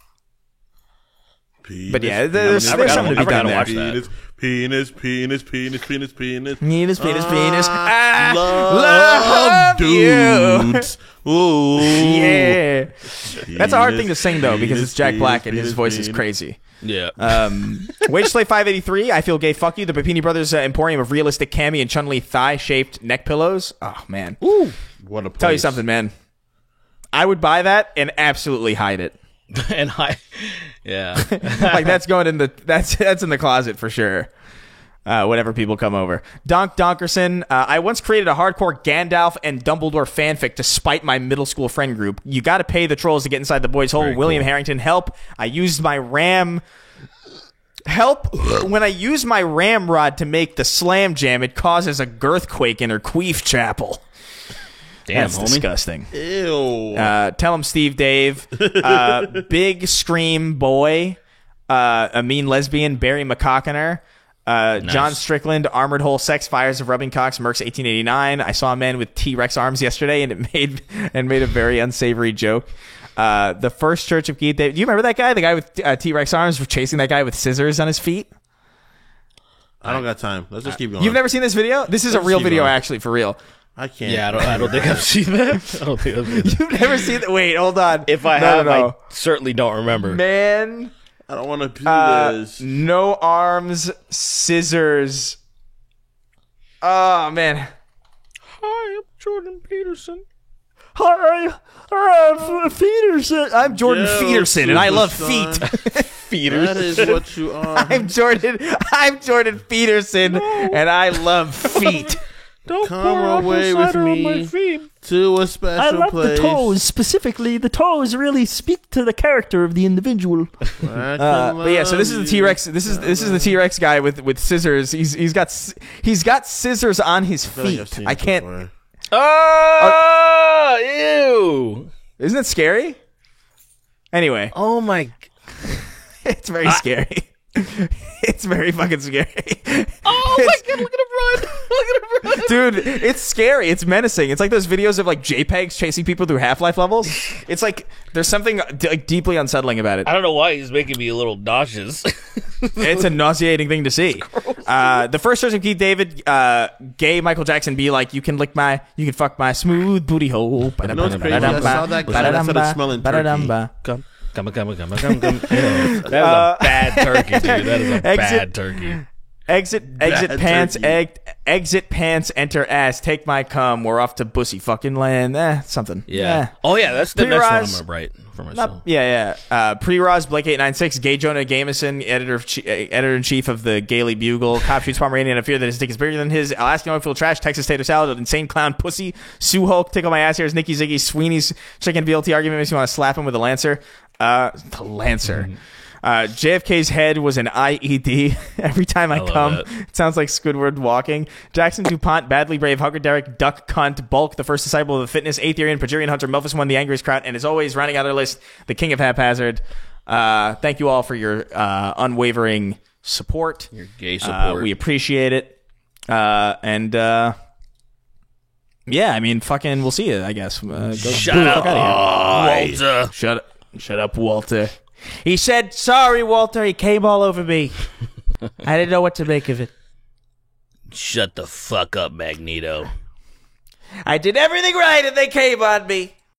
[SPEAKER 2] yeah, there's something to be done there.
[SPEAKER 4] Penis.
[SPEAKER 2] Penis. I
[SPEAKER 4] Love
[SPEAKER 2] you.
[SPEAKER 4] dudes. Ooh.
[SPEAKER 2] Yeah. That's a hard thing to sing, though, because it's Jack
[SPEAKER 4] Penis,
[SPEAKER 2] Black and his
[SPEAKER 4] penis,
[SPEAKER 2] voice is
[SPEAKER 4] penis.
[SPEAKER 2] crazy.
[SPEAKER 3] Yeah.
[SPEAKER 2] Wage Slave 583, I feel gay, fuck you. The Papini Brothers Emporium of realistic cami and Chun-Li thigh-shaped neck pillows. Oh, man.
[SPEAKER 3] Ooh.
[SPEAKER 4] What a place.
[SPEAKER 2] Tell you something, man. I would buy that and absolutely hide it.
[SPEAKER 3] And yeah.
[SPEAKER 2] Like, that's going in the that's in the closet for sure. Whenever people come over. Donkerson, I once created a hardcore Gandalf and Dumbledore fanfic to spite my middle school friend group. You got to pay the trolls to get inside the boys' hole.
[SPEAKER 3] Very
[SPEAKER 2] William
[SPEAKER 3] cool.
[SPEAKER 2] Harrington, help. I used my RAM. Help. When I use my ramrod to make the slam jam, it causes a girthquake in her queef chapel.
[SPEAKER 3] Damn,
[SPEAKER 2] That's
[SPEAKER 3] homie.
[SPEAKER 2] disgusting.
[SPEAKER 4] Ew.
[SPEAKER 2] Tell him Steve Dave. Big Scream Boy. A mean lesbian, Barry McCockiner. John Strickland, Armored Hole Sex, Fires of Rubbing Cocks, Mercs 1889. I saw a man with T-Rex arms yesterday, and it made a very unsavory joke. The First Church of Keith David. Do you remember that guy? The guy with T-Rex arms for chasing that guy with scissors on his feet?
[SPEAKER 4] I don't got time. Let's just keep going.
[SPEAKER 2] You've never seen this video? This is a
[SPEAKER 4] Let's
[SPEAKER 2] real
[SPEAKER 4] keep
[SPEAKER 2] video,
[SPEAKER 4] going.
[SPEAKER 2] actually, for real.
[SPEAKER 4] I can't.
[SPEAKER 3] Yeah, I don't think I've seen that. I don't think I've seen that.
[SPEAKER 2] You've never seen that? Wait, hold on.
[SPEAKER 3] If I
[SPEAKER 2] No,
[SPEAKER 3] have,
[SPEAKER 2] no.
[SPEAKER 3] I certainly don't remember.
[SPEAKER 2] Man...
[SPEAKER 4] I don't want to do this.
[SPEAKER 2] No arms, scissors. Oh, man.
[SPEAKER 3] Hi, I'm Jordan Peterson.
[SPEAKER 2] Hi, Peterson. I'm Jordan
[SPEAKER 4] Yo,
[SPEAKER 2] Peterson, and I love
[SPEAKER 4] superstar.
[SPEAKER 2] feet.
[SPEAKER 4] That is what you are.
[SPEAKER 2] I'm Jordan Peterson, and I love feet.
[SPEAKER 3] Don't
[SPEAKER 4] Come away with me to a special
[SPEAKER 1] I love
[SPEAKER 4] place.
[SPEAKER 1] the toes. Specifically, the toes really speak to the character of the individual.
[SPEAKER 2] But yeah, so this is the T-Rex. This is the T-Rex guy with scissors. He's got scissors on his feet. I can't.
[SPEAKER 3] Oh, ew.
[SPEAKER 2] Isn't it scary? Anyway,
[SPEAKER 3] Oh, my.
[SPEAKER 2] it's very scary. It's very fucking scary.
[SPEAKER 3] Oh my god, look at him run. Look at him run.
[SPEAKER 2] Dude, it's scary. It's menacing. It's like those videos of like JPEGs chasing people through Half-Life levels. It's like there's something like deeply unsettling about it.
[SPEAKER 3] I don't know why he's making me a little nauseous.
[SPEAKER 2] It's a nauseating thing to see. The first version of Keith David, gay Michael Jackson be like, you can fuck my smooth booty hole.
[SPEAKER 4] You know what's crazy? I saw that guy that started smelling turkey.
[SPEAKER 3] Come. That is a bad turkey, dude. That is a bad turkey.
[SPEAKER 2] Exit pants, exit pants, enter ass, take my cum, we're off to bussy fucking land. Something.
[SPEAKER 3] Yeah. Oh, yeah, that's the next one I'm going to write for myself.
[SPEAKER 2] Pre-Roz, Blake896, Gay Jonah Jameson, editor-in-chief of the Gaily Bugle, Cop shoots Pomeranian, I fear that his dick is bigger than his, Alaskan oil full of trash, Texas tater salad, Insane Clown Pussy, Sue Hulk, Tickle My Ass Hairs, Nicky Ziggy, Sweeney's Chicken BLT argument makes me want to slap him with a Lancer. The Lancer. JFK's head was an IED. Every time I come, it sounds like Squidward walking. Jackson DuPont, Badly Brave, Hugger Derek, Duck Cunt, Bulk, the first disciple of the fitness, Aetherian, Pajurian Hunter, Melphus One, the angriest crowd, and as always, rounding out our list, the king of haphazard. Thank you all for your unwavering support.
[SPEAKER 3] Your gay support.
[SPEAKER 2] We appreciate it. Yeah, I mean, fucking, we'll see you, I guess.
[SPEAKER 3] Shut up, Walter.
[SPEAKER 2] Shut up, Walter. He said, sorry, Walter, he came all over me. I didn't know what to make of it.
[SPEAKER 3] Shut the fuck up, Magneto.
[SPEAKER 2] I did everything right and they came on me.